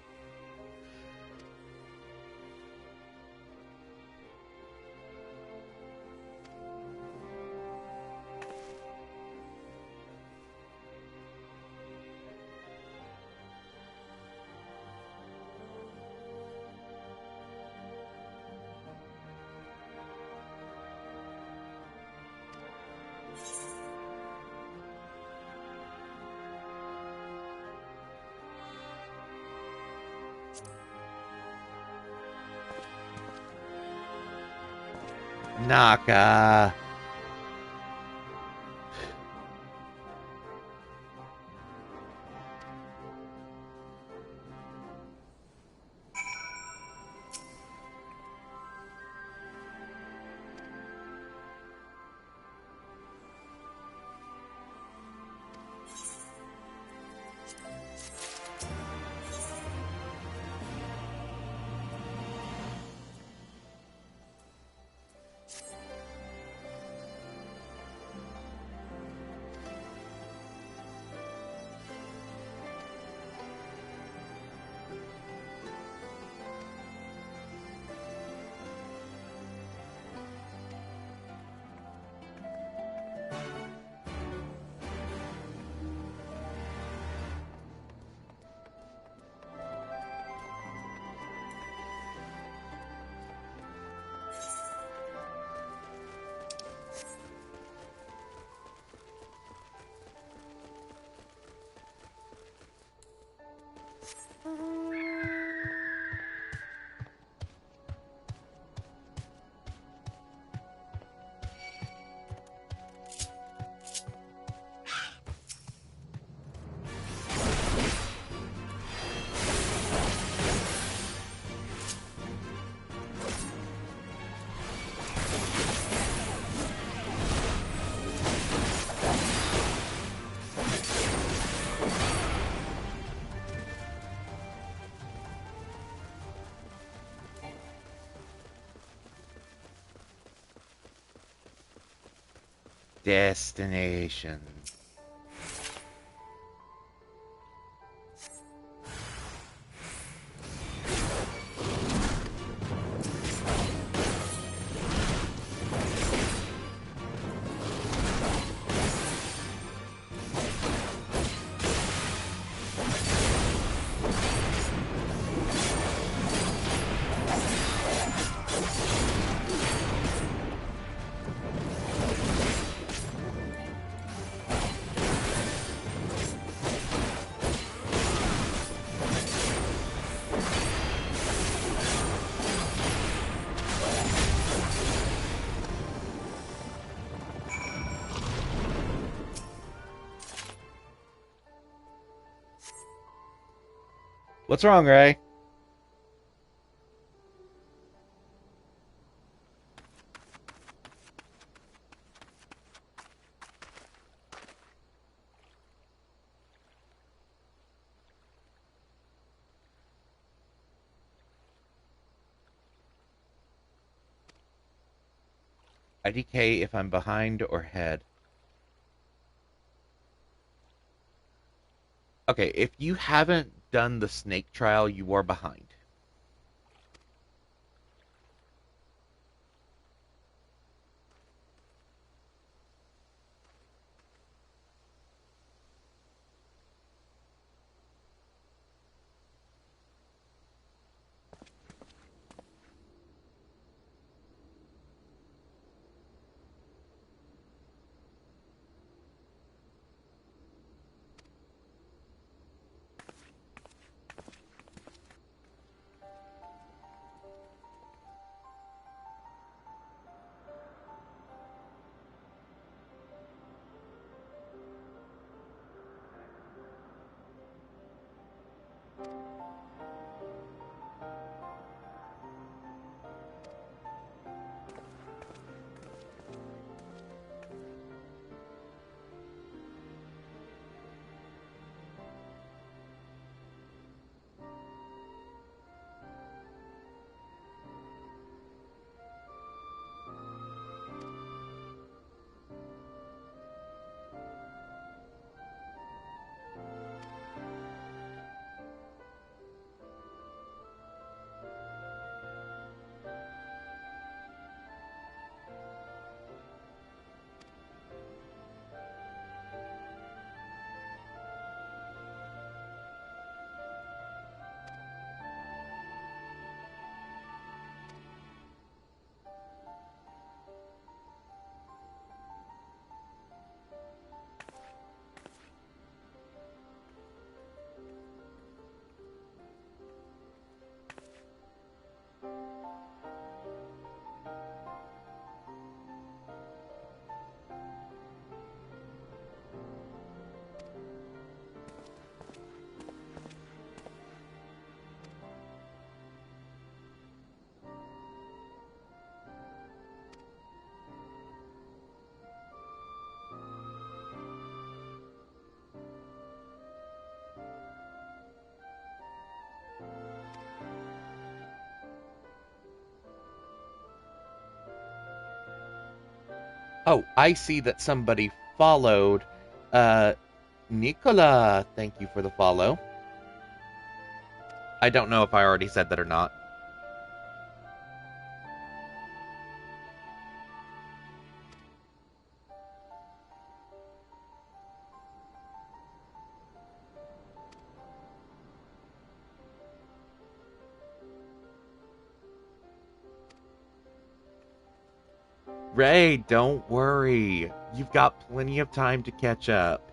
Naka. Destination. What's wrong, Ray? IDK if I'm behind or ahead. Okay, if you haven't done the snake trial, you are behind. Oh, I see that somebody followed. Nicola, thank you for the follow. I don't know if I already said that or not. Ray, don't worry. You've got plenty of time to catch up.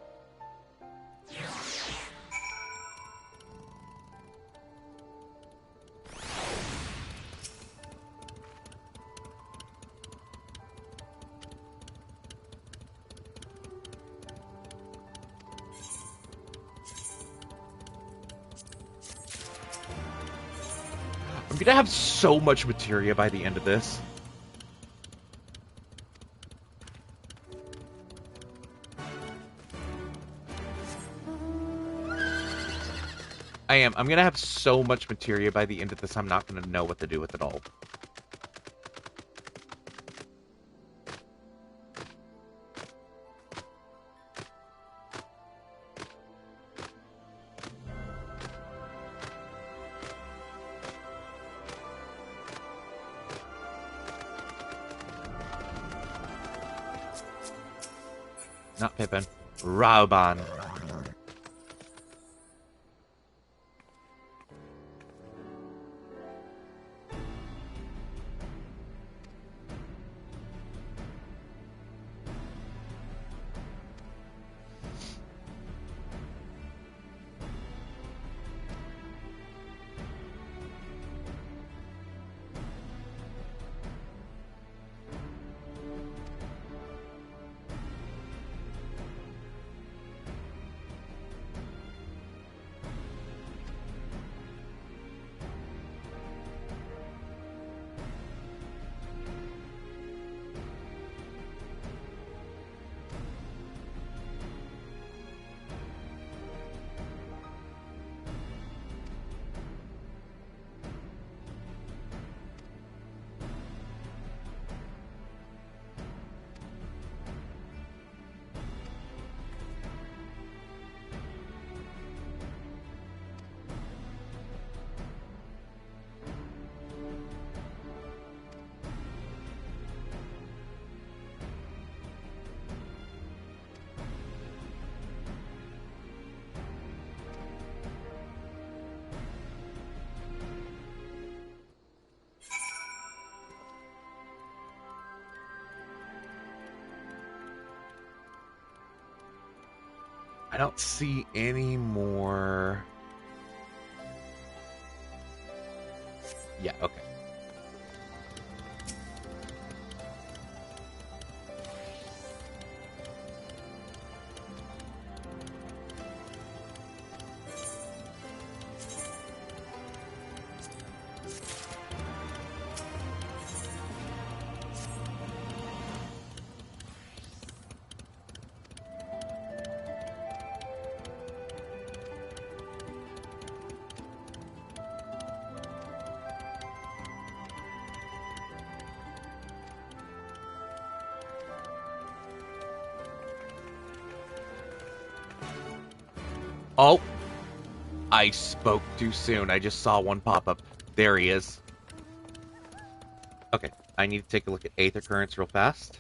I'm gonna have so much materia by the end of this. I am. I'm gonna have so much materia by the end of this, I'm not gonna know what to do with it all. Not Pippin. Rauban. I don't see any more. Yeah, okay. Oh! I spoke too soon. I just saw one pop up. There he is. Okay, I need to take a look at Aether Currents real fast.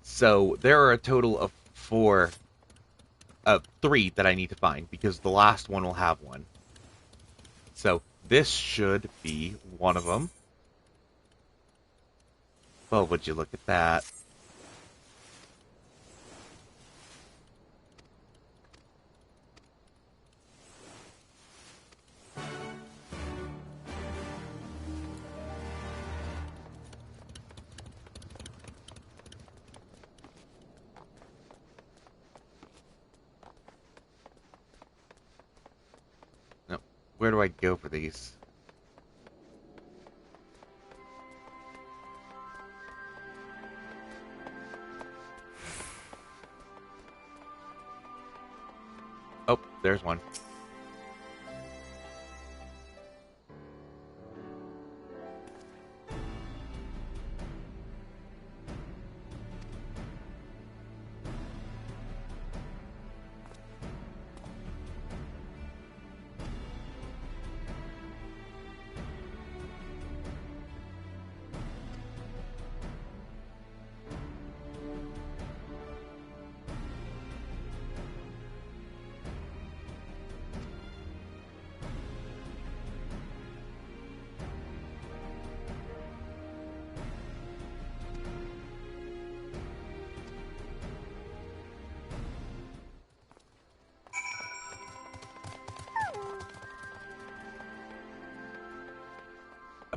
So, there are a total of 3 that I need to find, because the last one will have one. So, this should be one of them. Oh, would you look at that? No, where do I go for these? Oh, there's one.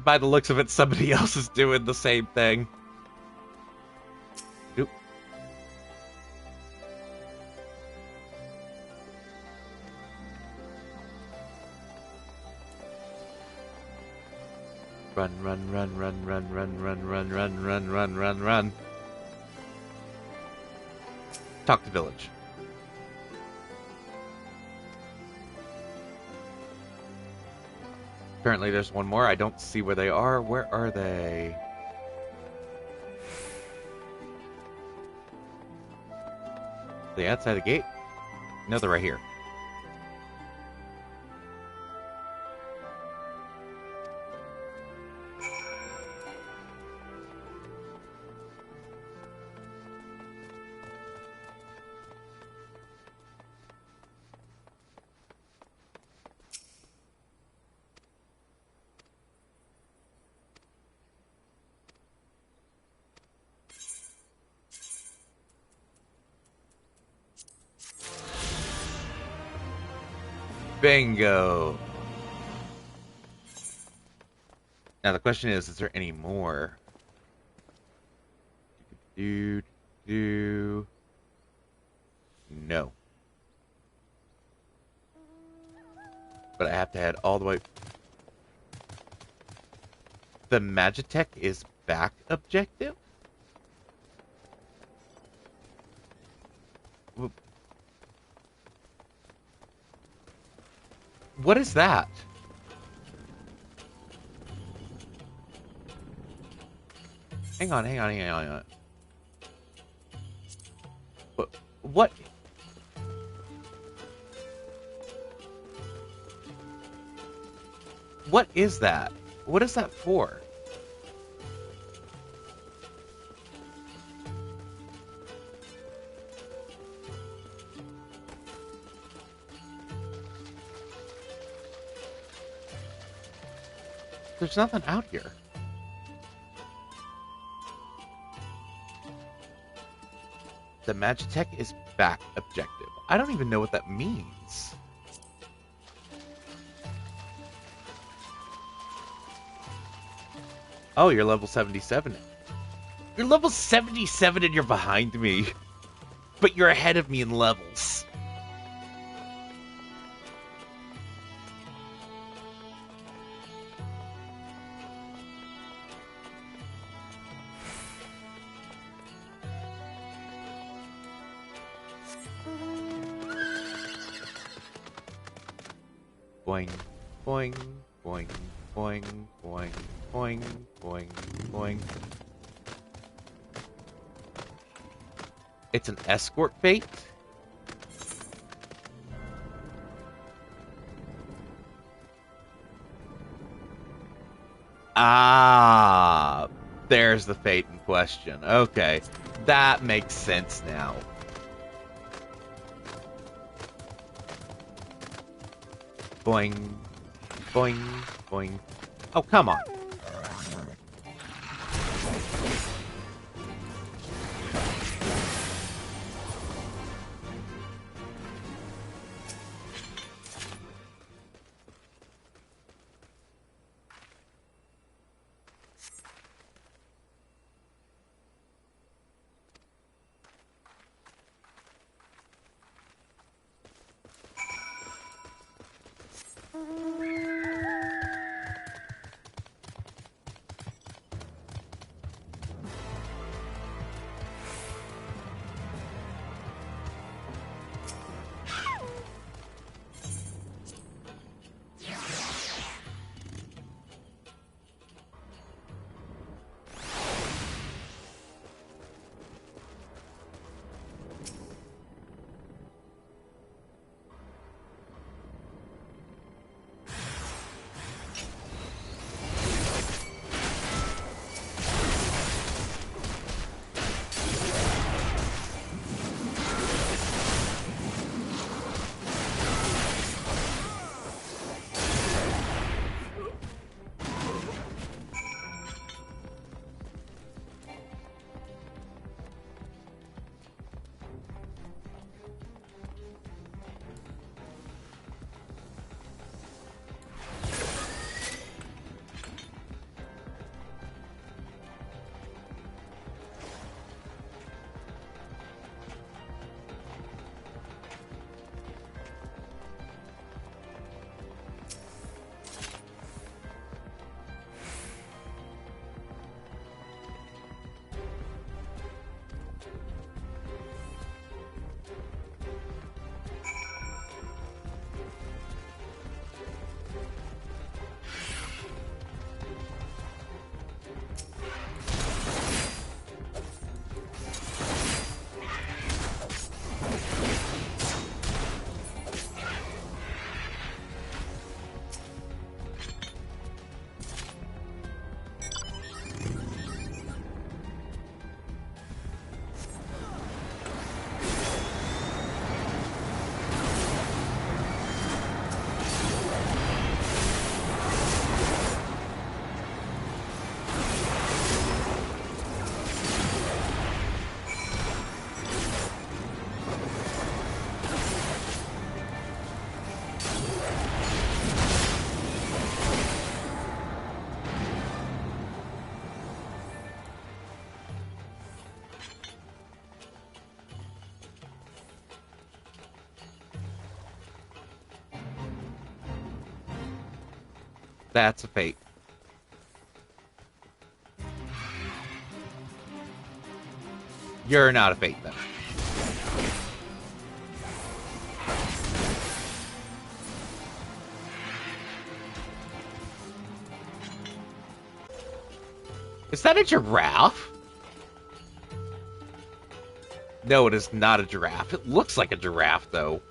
by the looks of it, somebody else is doing the same thing. Oop. Run, run, run, run, run, run, run, run, run, run, run, run, run. Talk to village. Apparently there's one more. I don't see where they are. Where are they? Are they outside the gate? No, they're right here. Bingo. Now the question is there any more? No. But I have to head all the way. The Magitech is back objective? What is that? Hang on. What? What is that? What is that for? There's nothing out here. The Magitech is back objective. I don't even know what that means. Oh, you're level 77. You're level 77 and you're behind me. But you're ahead of me in levels. Boing, boing, boing, boing, boing, boing, boing, boing. It's an escort fate? Ah, there's the fate in question. Okay, that makes sense now. Boing, boing, boing. Oh, come on. That's a fate. You're not a fate, then. Is that a giraffe? No, it is not a giraffe. It looks like a giraffe, though.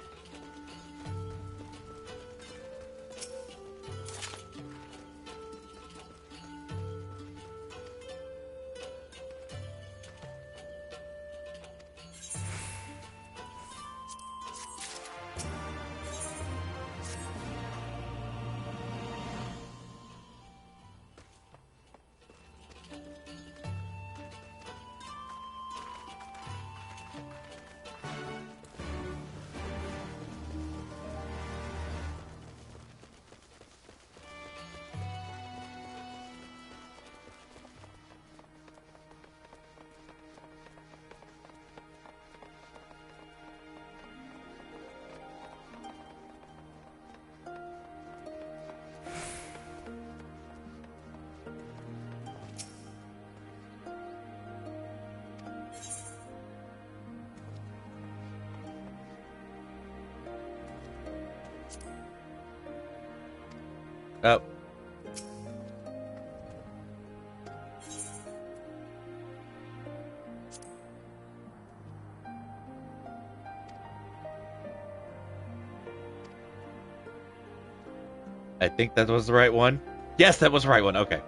Oh. I think that was the right one. Yes, that was the right one. Okay.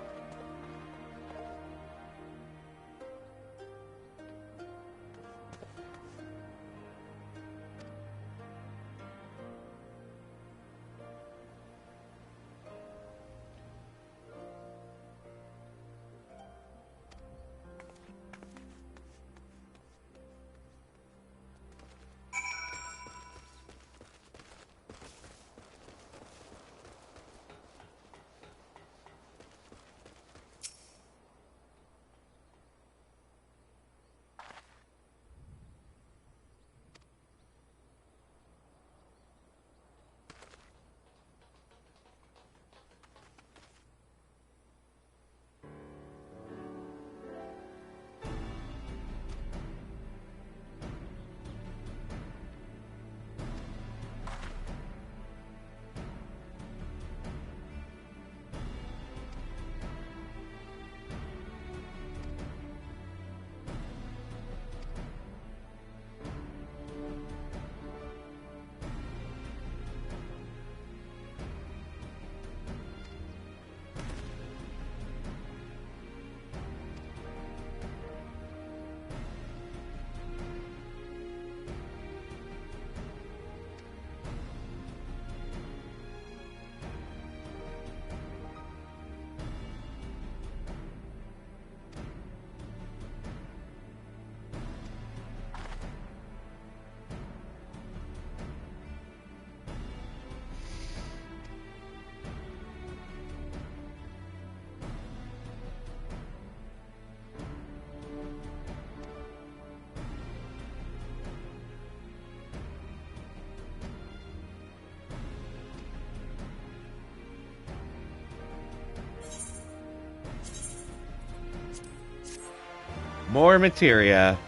More materia.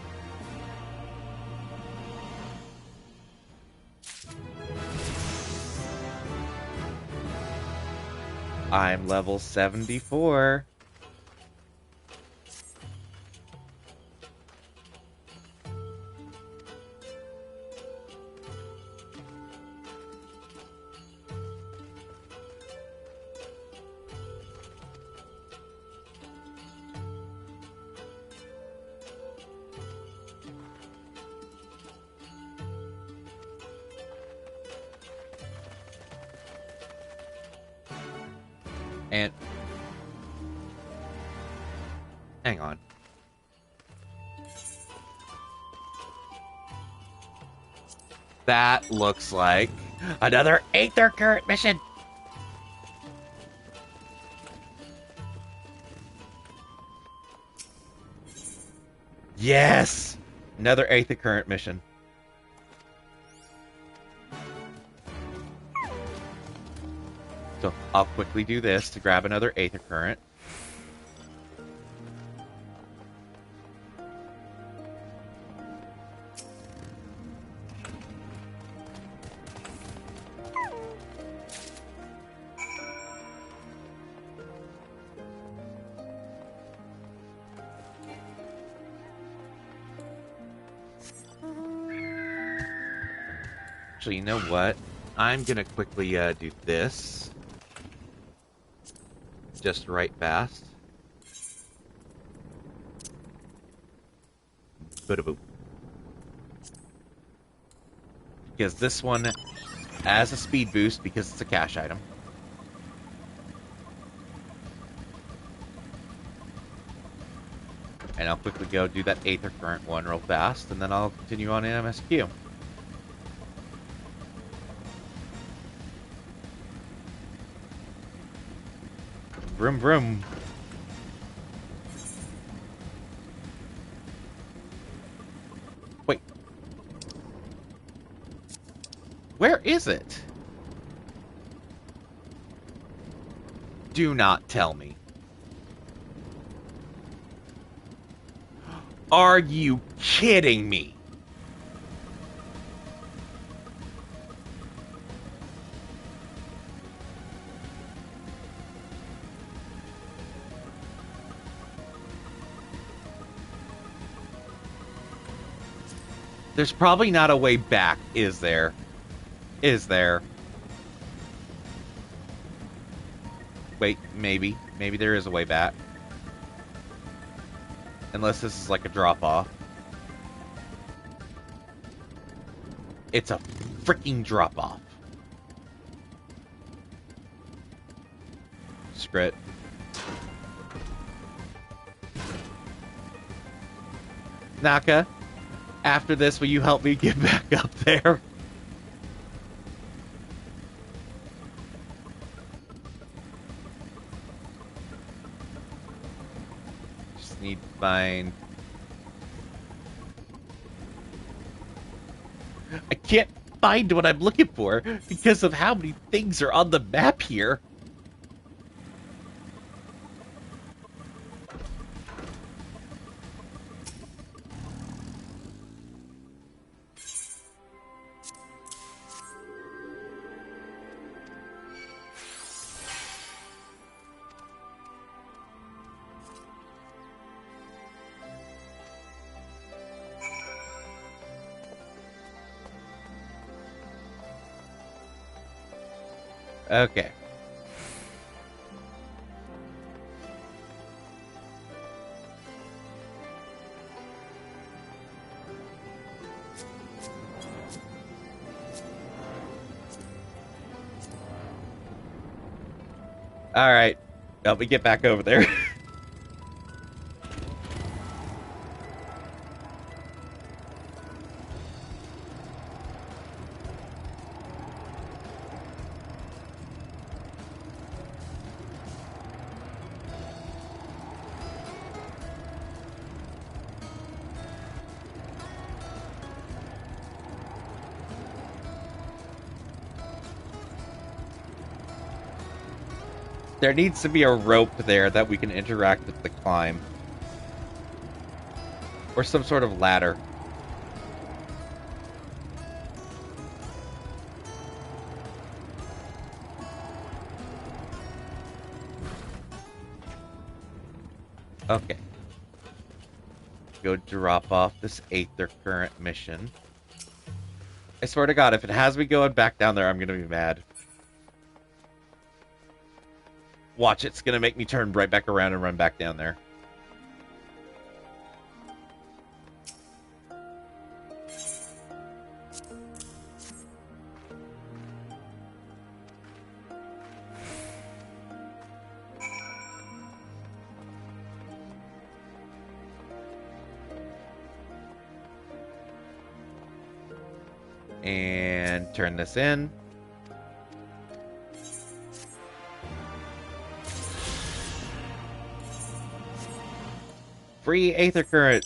I'm level 74. And hang on. That looks like another Aether Current mission. Yes! Another Aether Current mission. So I'll quickly do this to grab another Aether Current. Actually, you know what? I'm gonna quickly do this. Just right fast. Boo-da-boo. Because this one has a speed boost because it's a cash item. And I'll quickly go do that Aether Current one real fast, and then I'll continue on in MSQ. Vroom vroom. Wait. Where is it? Do not tell me. Are you kidding me? There's probably not a way back, is there? Is there? Wait, maybe. Maybe there is a way back. Unless this is like a drop-off. It's a freaking drop-off. Screw it. Naka, after this, will you help me get back up there? Just need to find... I can't find what I'm looking for because of how many things are on the map here. Okay. All right. Help me get back over there. There needs to be a rope there that we can interact with the climb. Or some sort of ladder. Okay. Go drop off this Aether Current mission. I swear to God, if it has me going back down there, I'm gonna be mad. Watch, it's gonna make me turn right back around and run back down there. And turn this in. Free Aether Current.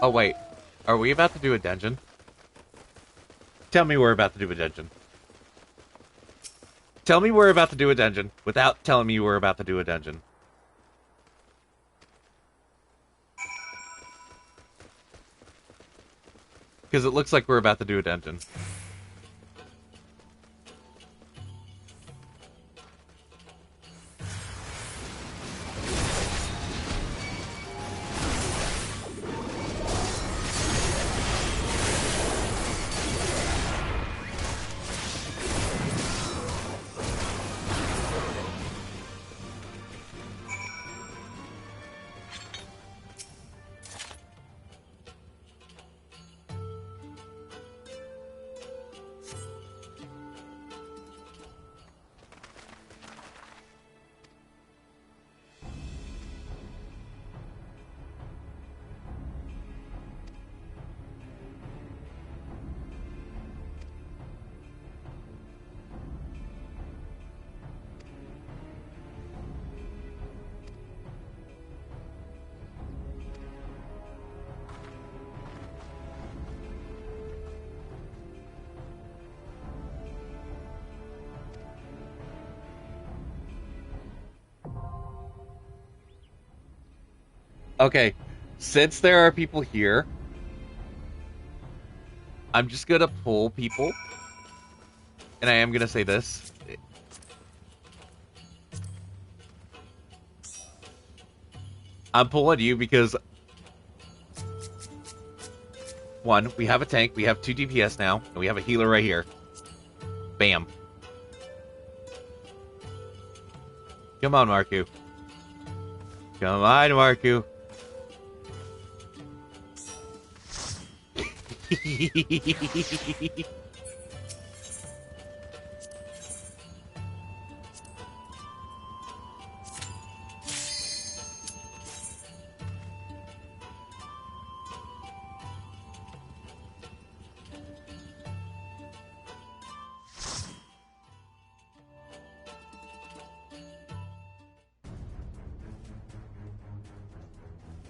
Oh, wait. Are we about to do a dungeon? Tell me we're about to do a dungeon. Tell me we're about to do a dungeon without telling me we're about to do a dungeon. Because it looks like we're about to do a dungeon. Okay, since there are people here, I'm just gonna pull people, and I am gonna say this. I'm pulling you because, one, we have a tank, we have 2 DPS now, and we have a healer right here. Bam. Come on, Marku. Come on, Marku.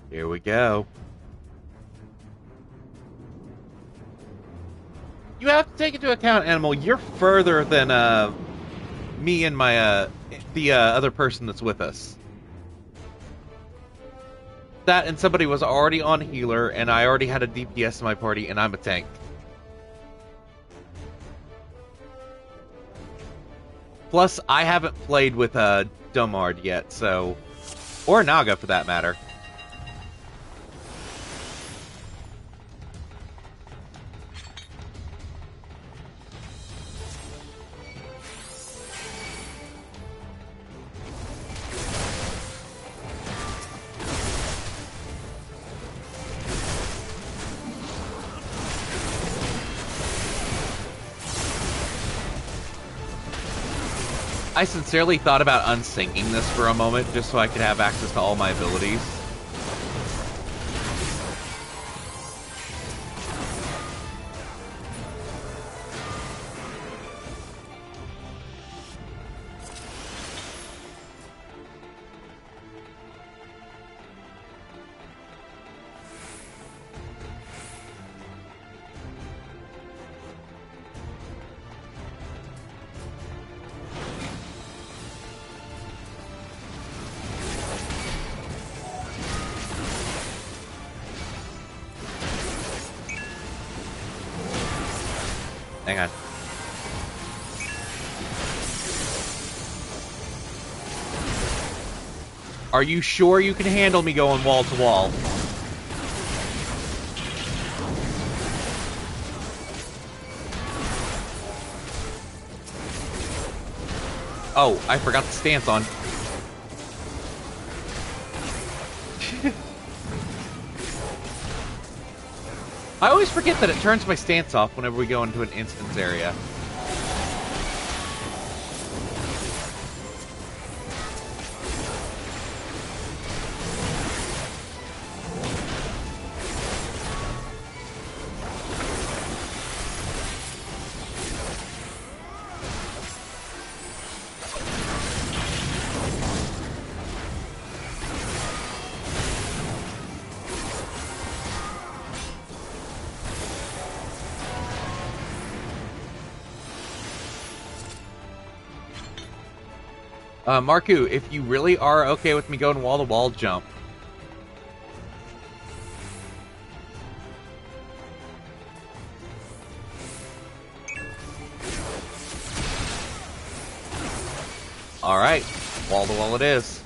Here we go. You have to take into account, Animal, you're further than me and my the other person that's with us. That and somebody was already on healer, and I already had a DPS in my party, and I'm a tank. Plus, I haven't played with Domard yet, so... Or Naga, for that matter. I sincerely thought about unsyncing this for a moment, just so I could have access to all my abilities. Hang on. Are you sure you can handle me going wall to wall? Oh, I forgot the stance on. I always forget that it turns my stance off whenever we go into an instance area. Marku, if you really are okay with me going wall-to-wall, jump. Alright, wall-to-wall it is.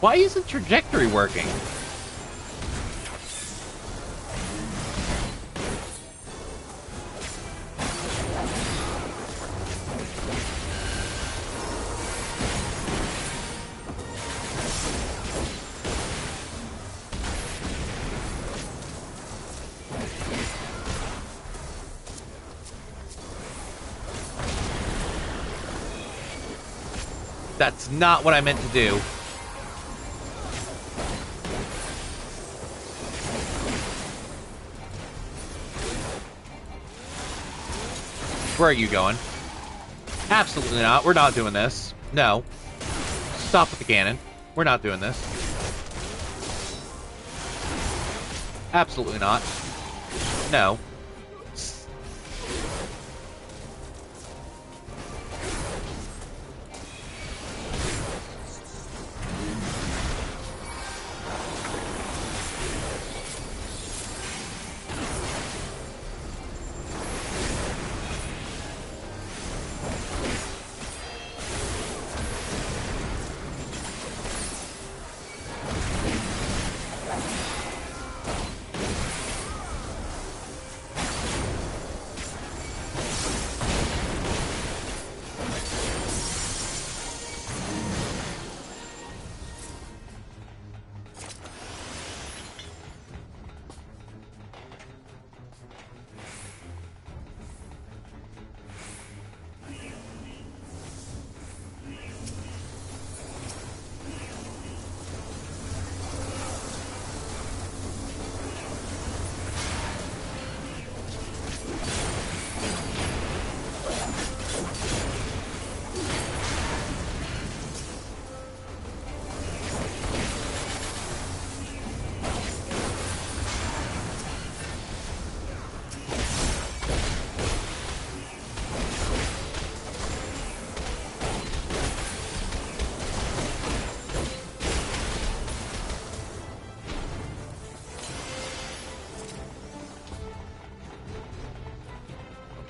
Why isn't trajectory working? That's not what I meant to do. Where are you going? Absolutely not. We're not doing this. No. Stop with the cannon. We're not doing this. Absolutely not. No.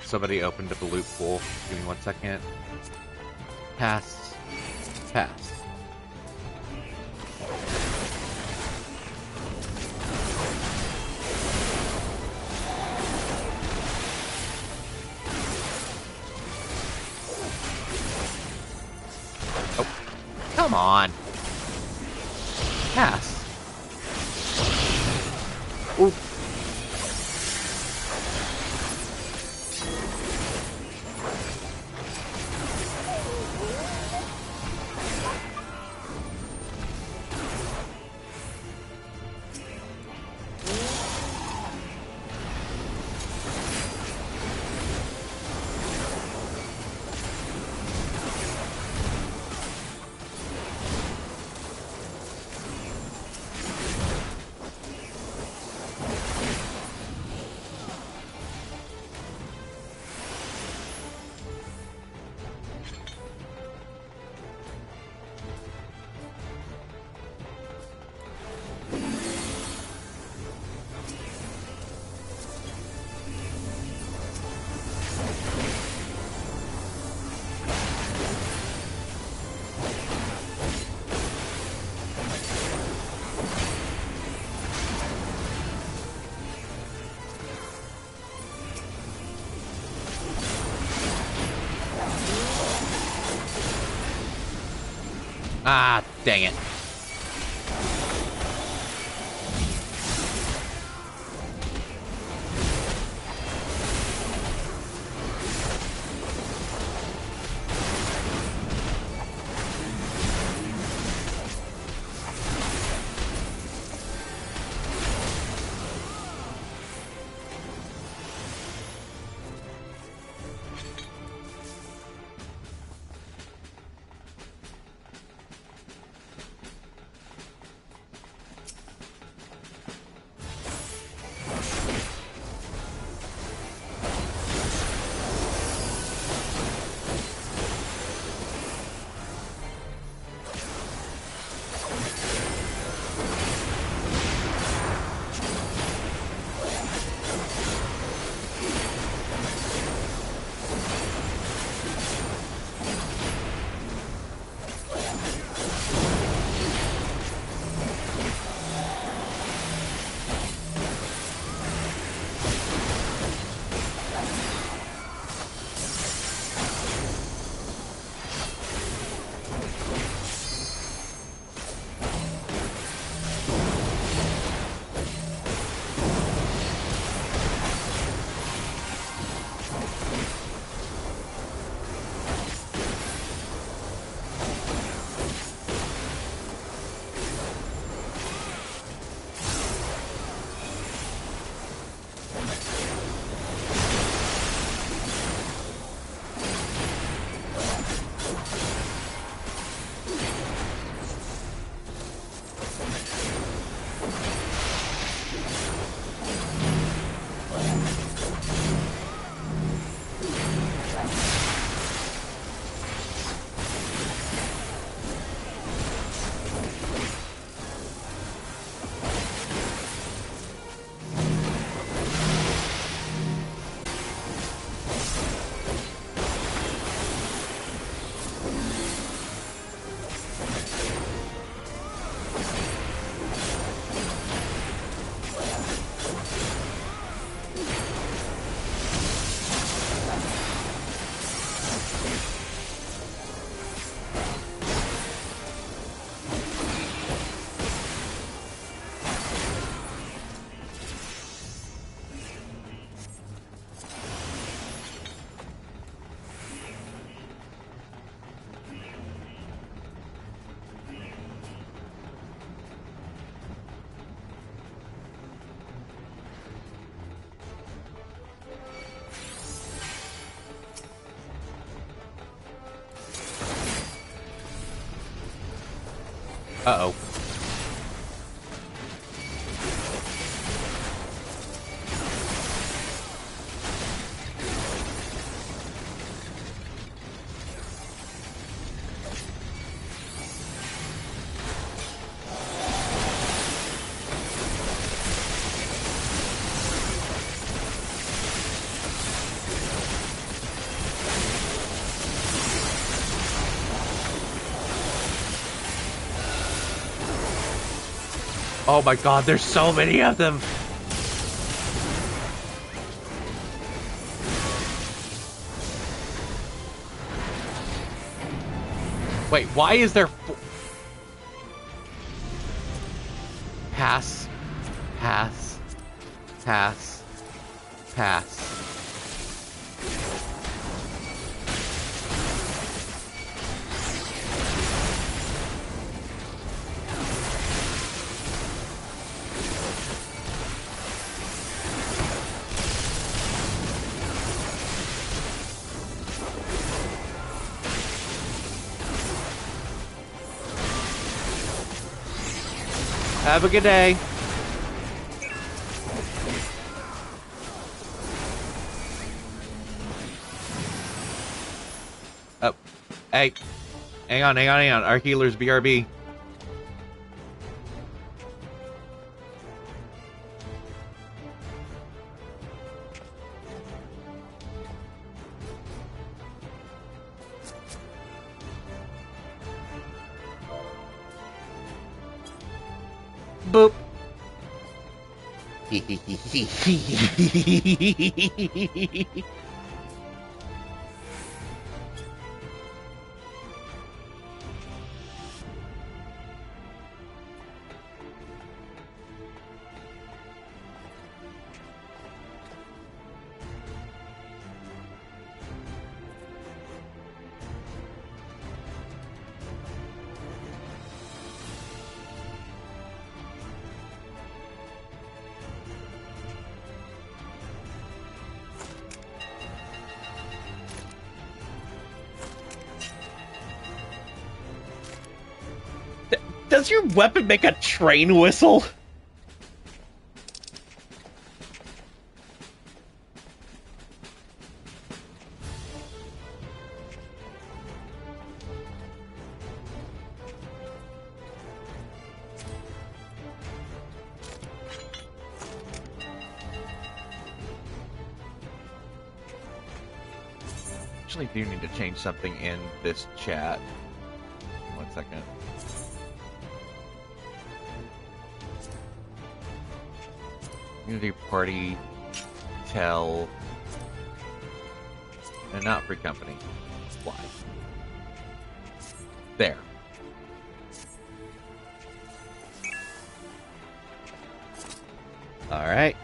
Somebody opened up a loot pool. Give me 1 second. Pass. Pass. Oh, come on. Pass. Ooh. Ah, dang it. Uh-oh. Oh my god, there's so many of them! Wait, why is there... Pass. Pass. Pass. Pass. Have a good day. Oh, hey. Hang on. Our healer's BRB. Boop. Does your weapon make a train whistle? Actually do need to change something in this chat. 1 second. Unity party, tell, and not free company. Why? There. All right.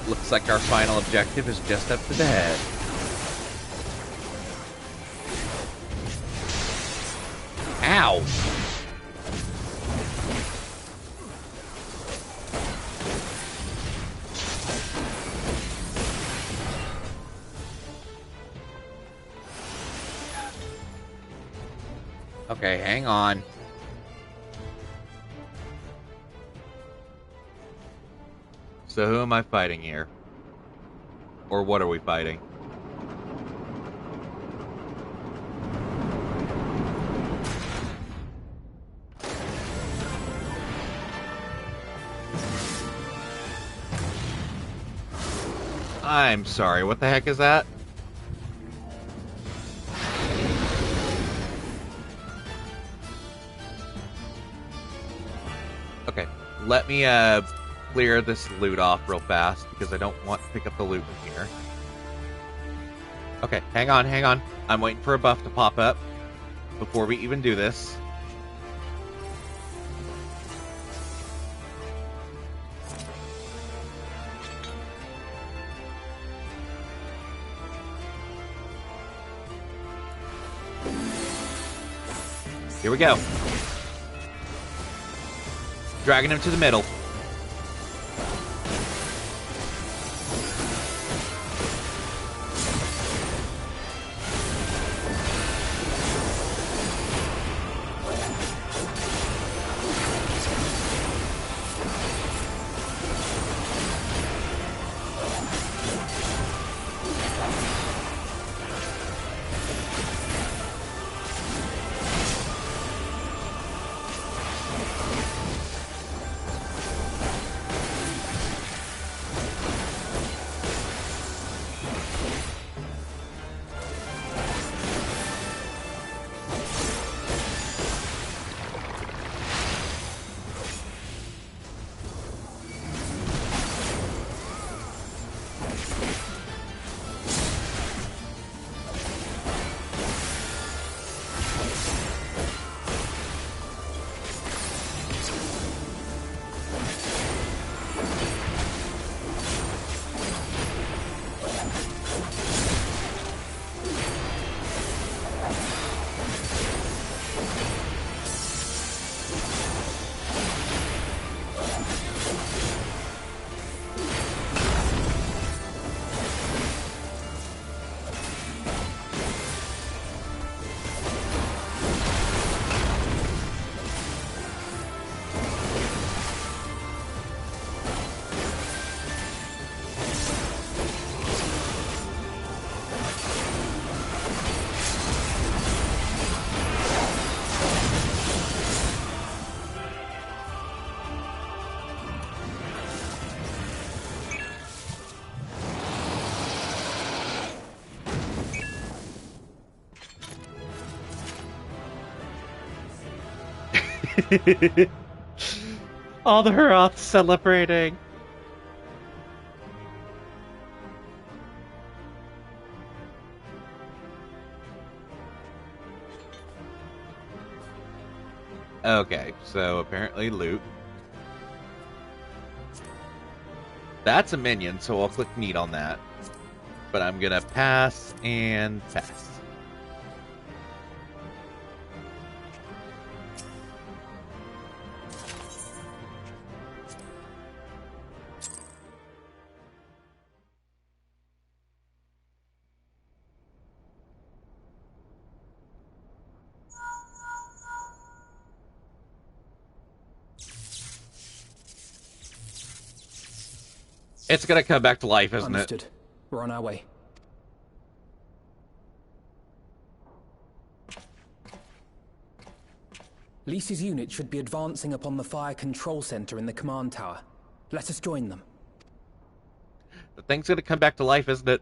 Looks like our final objective is just up to the head. Ow! Okay, hang on. So who am I fighting here? Or what are we fighting? I'm sorry, what the heck is that? Okay, let me clear this loot off real fast because I don't want to pick up the loot in here. Okay, hang on, hang on. I'm waiting for a buff to pop up before we even do this. Here we go. Dragging him to the middle. All the Heroths celebrating. Okay, so apparently loot. That's a minion, so I'll click meat on that. But I'm gonna pass and pass. It's gonna come back to life, isn't Understood. it? We're on our way. Lys's unit should be advancing upon the fire control center in the command tower. Let us join them. The thing's gonna come back to life, isn't it?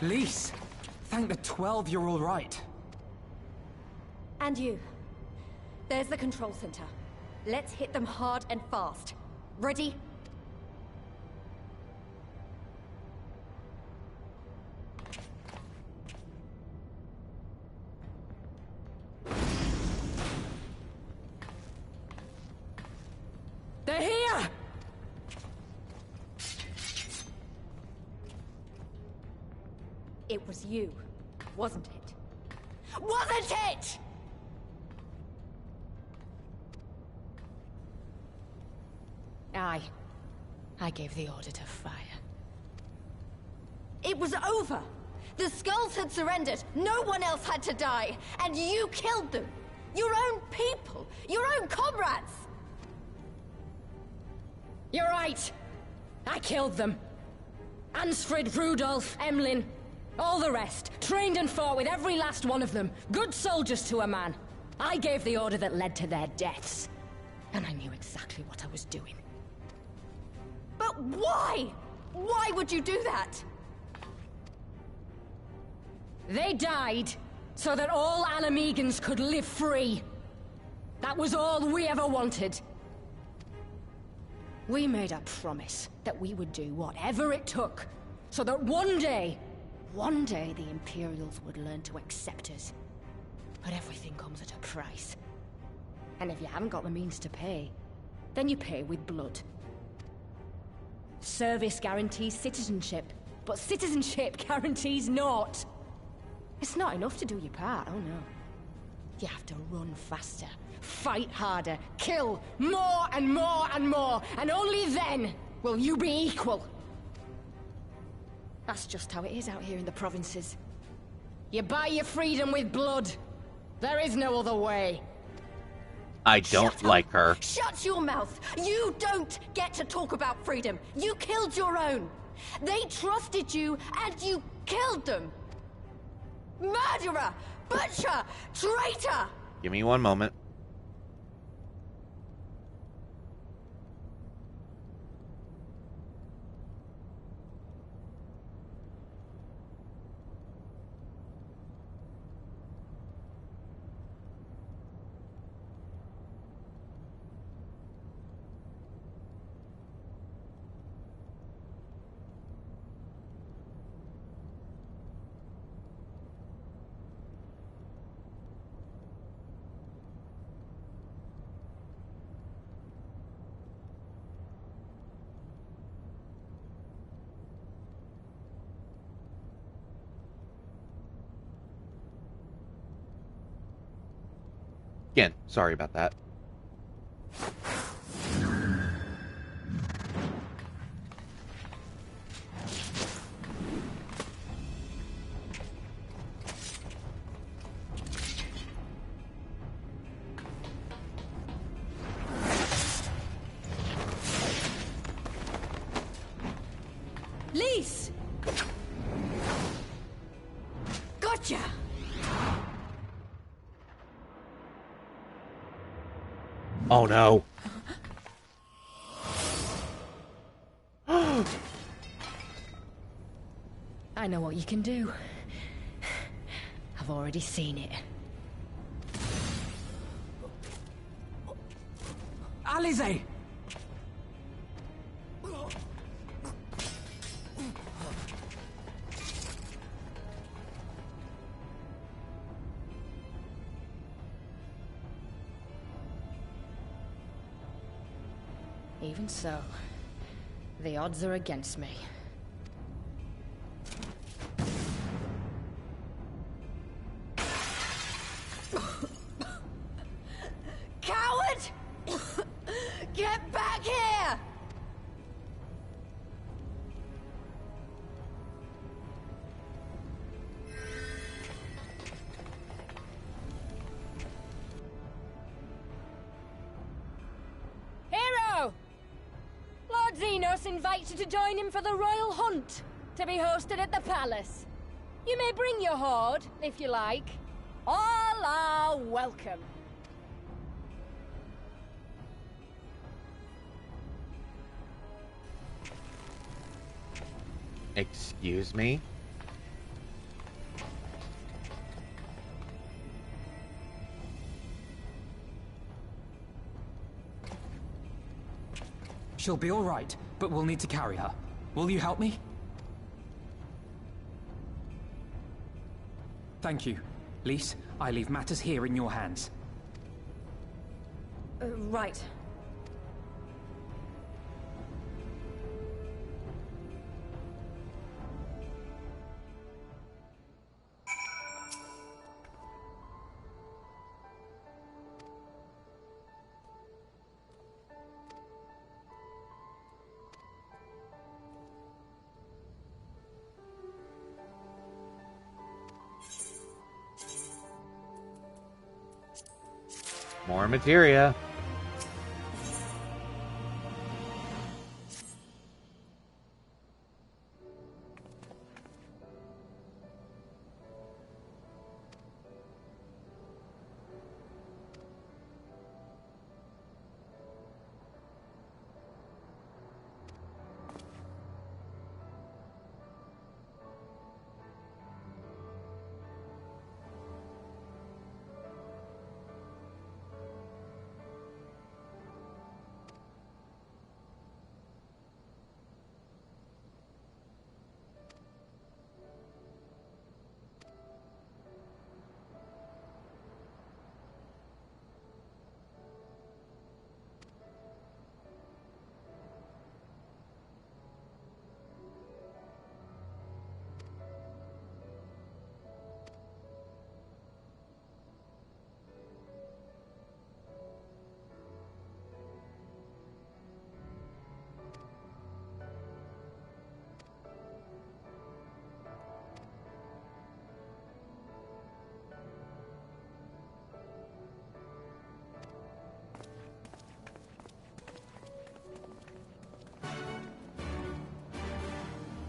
Lys! Thank the 12 you're all right. And you. There's the control center. Let's hit them hard and fast. Ready? They're here! It was you, wasn't it? Wasn't it?! I gave the order to fire. It was over! The Skulls had surrendered, no one else had to die, and you killed them! Your own people! Your own comrades! You're right! I killed them. Ansfrid, Rudolf, Emlyn, all the rest. Trained and fought with every last one of them. Good soldiers to a man. I gave the order that led to their deaths. And I knew exactly what I was doing. But why? Why would you do that? They died so that all Alamegans could live free. That was all we ever wanted. We made a promise that we would do whatever it took, so that one day the Imperials would learn to accept us. But everything comes at a price. And if you haven't got the means to pay, then you pay with blood. Service guarantees citizenship, but citizenship guarantees naught. It's not enough to do your part, oh no. You have to run faster, fight harder, kill more and more and more, and only then will you be equal. That's just how it is out here in the provinces. You buy your freedom with blood. There is no other way. I don't like her. Shut your mouth! You don't get to talk about freedom! You killed your own! They trusted you, and you killed them! Murderer! Butcher! Traitor! Give me one moment. Again, sorry about that. Lys! Gotcha! Oh no. I know what you can do. I've already seen it. Alize! Even so, the odds are against me. Coward! Minos invites you to join him for the royal hunt, to be hosted at the palace. You may bring your horde, if you like. All are welcome. Excuse me? She'll be all right, but we'll need to carry her. Will you help me? Thank you. Lise, I leave matters here in your hands. Right. More materia.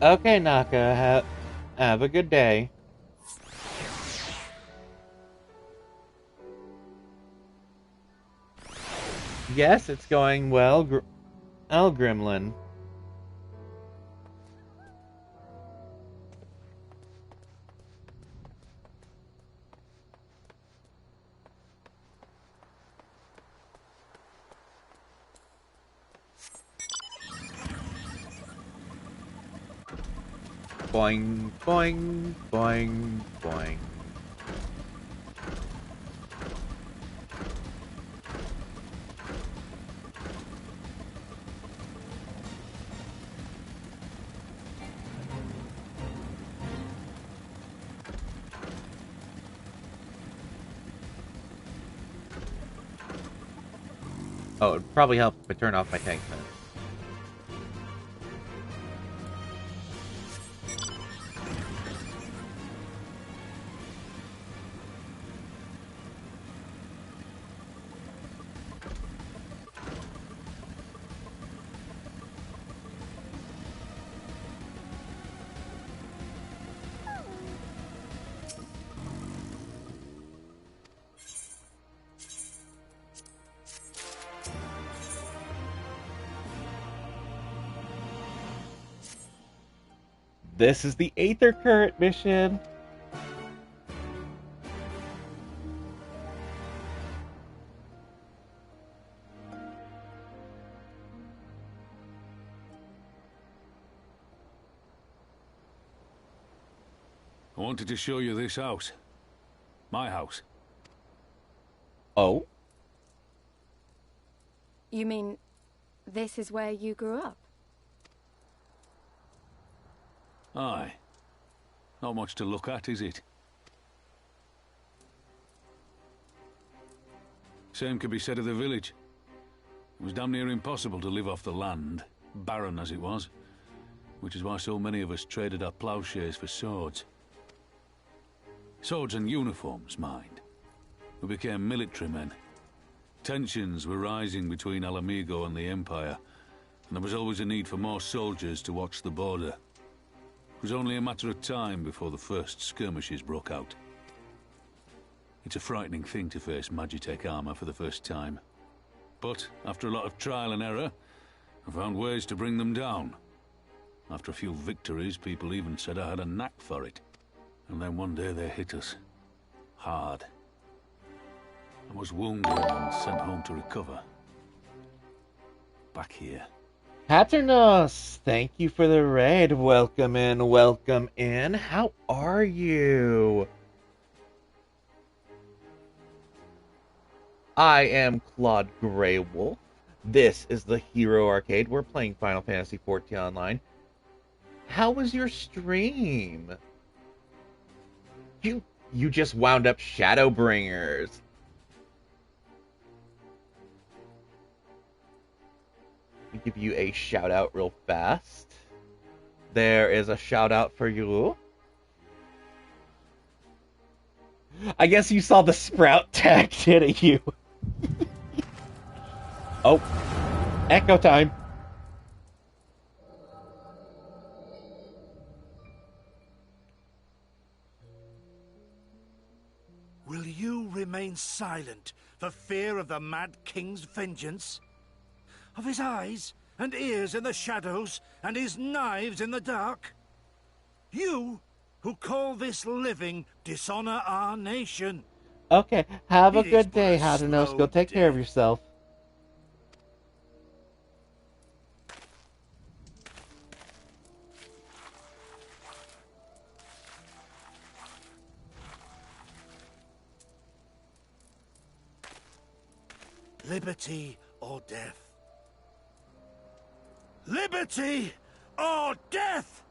Okay, Naka, have a good day. Yes, it's going well, Gremlin. Boing, boing, boing, boing. Oh, it'd probably help if I turn off my tank then. This is the Aether Current mission. I wanted to show you this house. My house. Oh? You mean, this is where you grew up? Aye. Not much to look at, is it? Same could be said of the village. It was damn near impossible to live off the land, barren as it was, which is why so many of us traded our plowshares for swords. Swords and uniforms, mind. We became military men. Tensions were rising between Alamigo and the Empire, and there was always a need for more soldiers to watch the border. It was only a matter of time before the first skirmishes broke out. It's a frightening thing to face Magitech armor for the first time. But after a lot of trial and error, I found ways to bring them down. After a few victories, people even said I had a knack for it. And then one day they hit us. Hard. I was wounded and sent home to recover. Back here. Paternos, thank you for the raid. Welcome in, welcome in. How are you? I am Claude Greywolf. This is the Hero Arcade. We're playing Final Fantasy XIV Online. How was your stream? You just wound up Shadowbringers. Let me give you a shout out real fast. There is a shout out for you. I guess you saw the Sprout tag, didn't you? Oh, echo time. Will you remain silent for fear of the Mad King's vengeance? Of his eyes and ears in the shadows and his knives in the dark? You who call this living dishonor our nation. Okay, have a good day, Hadanos. Go take care of yourself. Liberty or death? Liberty or death?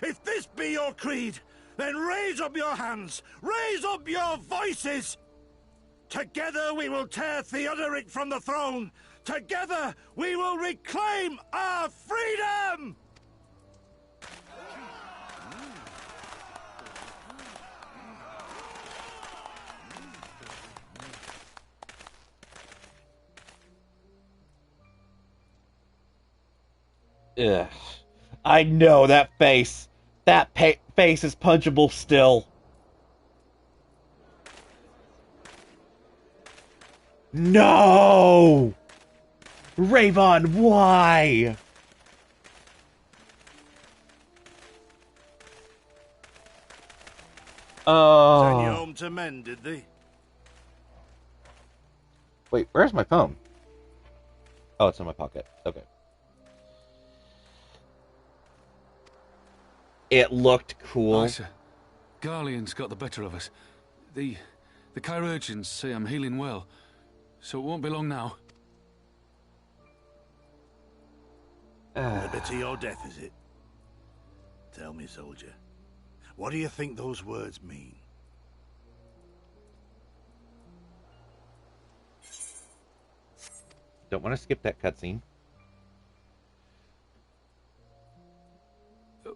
If this be your creed, then raise up your hands, raise up your voices! Together we will tear Theodoric from the throne! Together we will reclaim our freedom! Ugh. I know that face. That face is punchable still. No! Ravon, why? Oh. Send you home to men, did they? Wait, where's my phone? Oh, it's in my pocket. Okay. It looked cool. Isa, Garleon's got the better of us. The chirurgeons say I'm healing well, so it won't be long now. Liberty or death, is it? Tell me, soldier, what do you think those words mean? Don't want to skip that cutscene.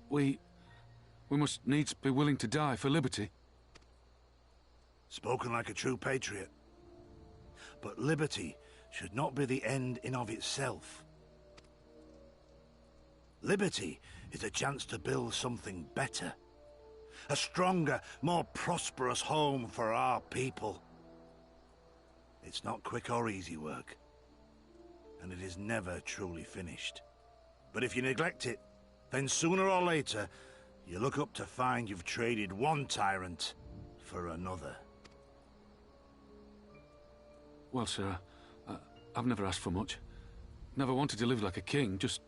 We must needs be willing to die for liberty. Spoken like a true patriot. But liberty should not be the end in of itself. Liberty is a chance to build something better. A stronger, more prosperous home for our people. It's not quick or easy work. And it is never truly finished. But if you neglect it, then sooner or later, you look up to find you've traded one tyrant for another. Well, sir, I've never asked for much. Never wanted to live like a king, just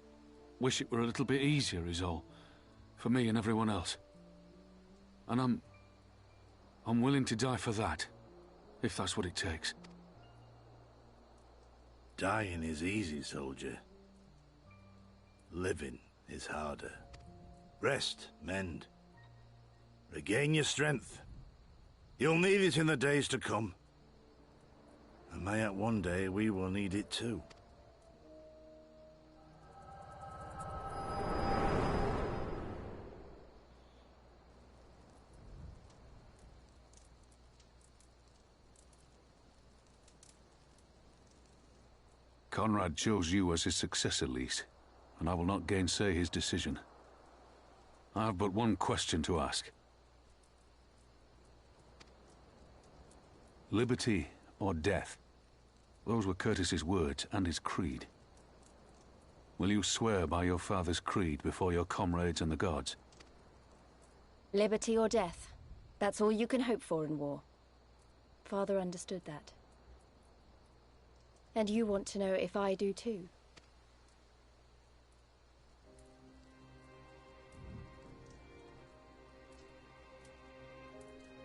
wish it were a little bit easier is all. For me and everyone else. And I'm willing to die for that, if that's what it takes. Dying is easy, soldier. Living is harder. Rest, mend. Regain your strength. You'll need it in the days to come. And mayhap one day we will need it too. Conrad chose you as his successor, Lise, and I will not gainsay his decision. I have but one question to ask. Liberty or death? Those were Curtis's words and his creed. Will you swear by your father's creed before your comrades and the gods? Liberty or death. That's all you can hope for in war. Father understood that. And you want to know if I do too.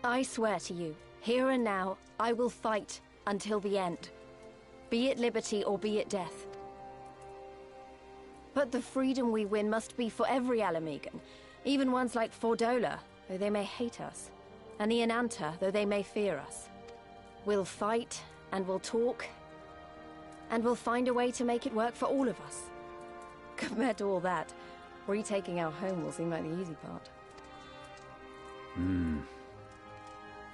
I swear to you, here and now, I will fight until the end. Be it liberty or be it death. But the freedom we win must be for every Alamegan, even ones like Fordola, though they may hate us, and the Ananta, though they may fear us. We'll fight, and we'll talk, and we'll find a way to make it work for all of us. Compared to all that, retaking our home will seem like the easy part.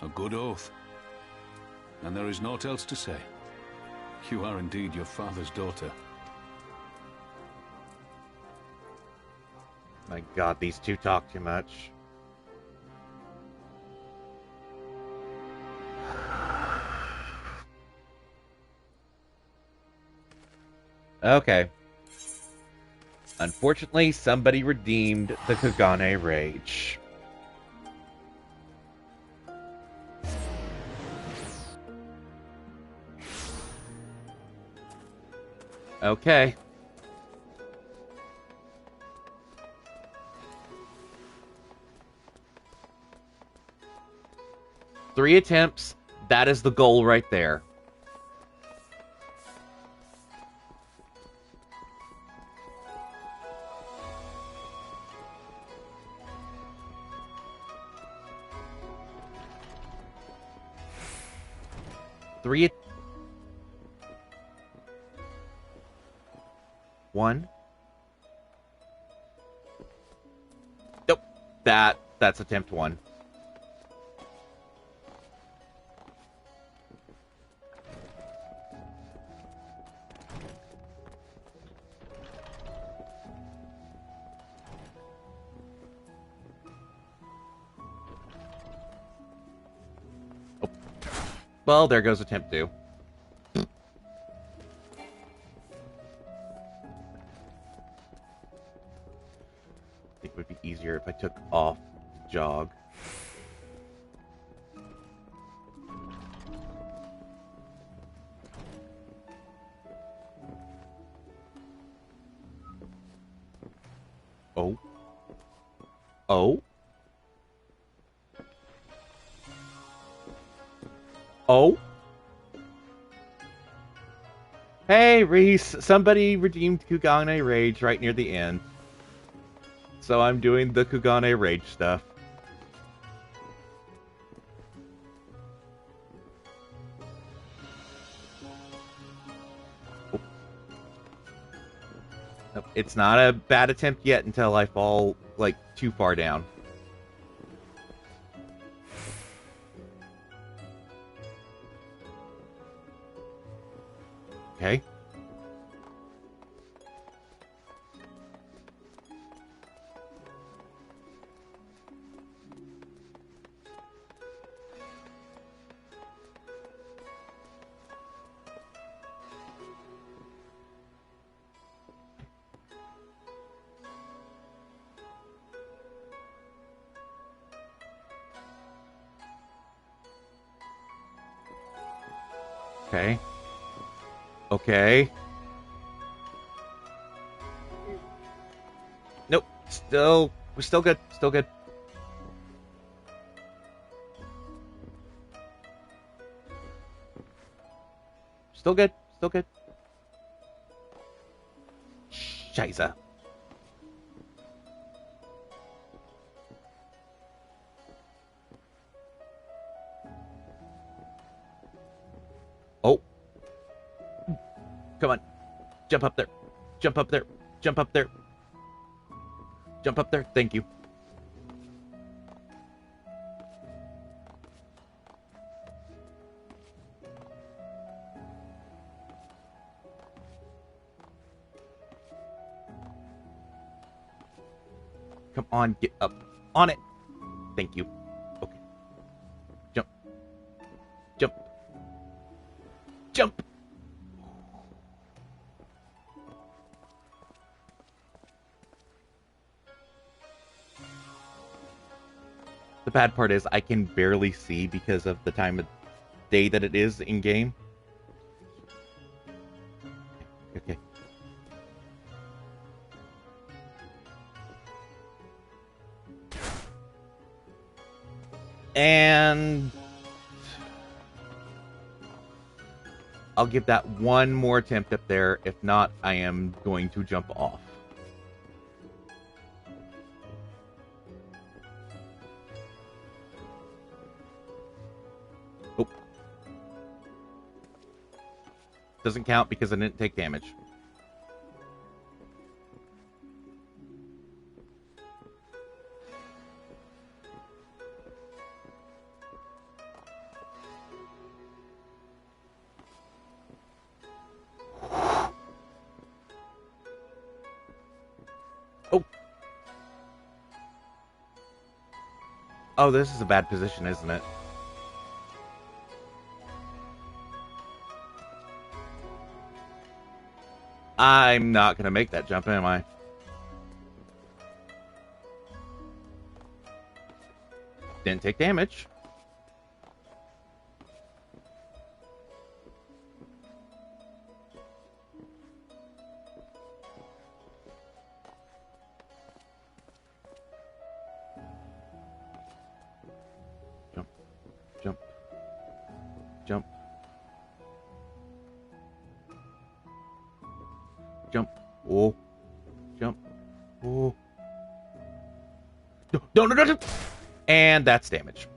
A good oath. And there is naught else to say. You are indeed your father's daughter. My god, these two talk too much. Okay. Unfortunately, somebody redeemed the Kugane Rage. Okay. Three attempts. That is the goal right there. Three. One. Nope. That's attempt one. Oh. Well, there goes attempt two. It would be easier if I took off the jog. Oh. Oh. Oh. Hey, Reese. Somebody redeemed Kugane Rage right near the end. So I'm doing the Kugane Rage stuff. Oh. Nope, it's not a bad attempt yet until I fall, like, too far down. Okay. Okay. Okay. Nope. We're still good. Still good. Still good. Still good. Scheiße. Oh. Come on. Jump up there. Jump up there. Jump up there. Jump up there. Thank you. Come on, get up on it. Thank you. Okay. Jump. Jump. Jump. The bad part is I can barely see because of the time of day that it is in game. Okay. And I'll give that one more attempt up there. If not, I am going to jump off. Oh. Doesn't count because I didn't take damage. Oh, this is a bad position, isn't it? I'm not going to make that jump, am I? Didn't take damage. Jump. Jump. Oh. Jump. Oh. No. And that's damage.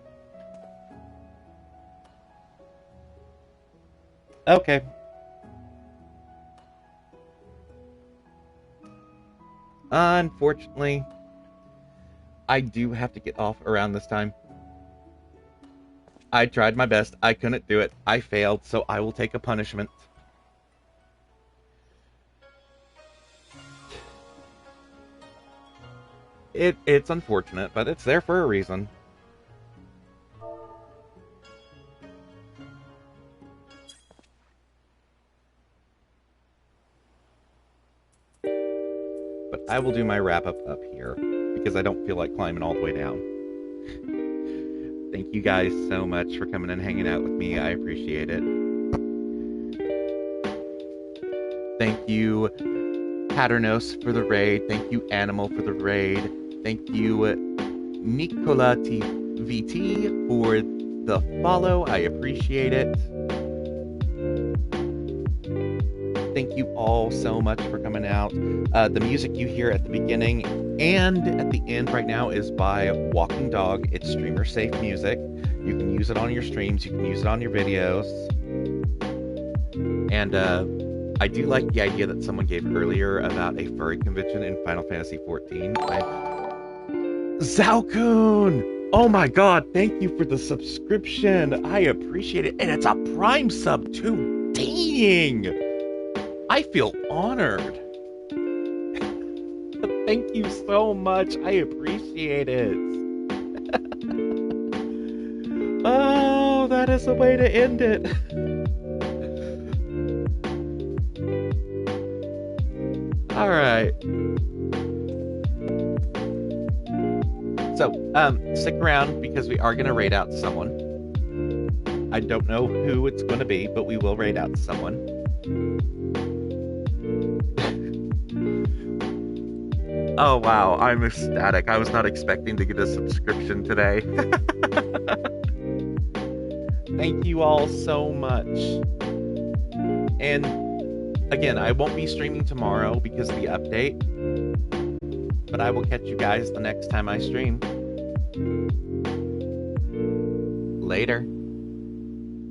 Okay. Unfortunately, I do have to get off around this time. I tried my best. I couldn't do it. I failed, so I will take a punishment. It's unfortunate, but it's there for a reason. But I will do my wrap-up up here, because I don't feel like climbing all the way down. Thank you guys so much for coming and hanging out with me. I appreciate it. Thank you, Paternos, for the raid. Thank you, Animal, for the raid. Thank you, Nicola TVT, for the follow. I appreciate it. Thank you all so much for coming out. The music you hear at the beginning and at the end right now is by Walking Dog. It's streamer safe music. You can use it on your streams. You can use it on your videos. And I do like the idea that someone gave earlier about a furry convention in Final Fantasy XIV. Zalcoon! Oh my god, thank you for the subscription. I appreciate it. And it's a Prime sub too. Dang! I feel honored. Thank you so much. I appreciate it. Oh, that is a way to end it. All right. So, stick around because we are going to raid out someone. I don't know who it's going to be, but we will raid out someone. Oh wow, I'm ecstatic. I was not expecting to get a subscription today. Thank you all so much. And again, I won't be streaming tomorrow because of the update. But I will catch you guys the next time I stream. Later.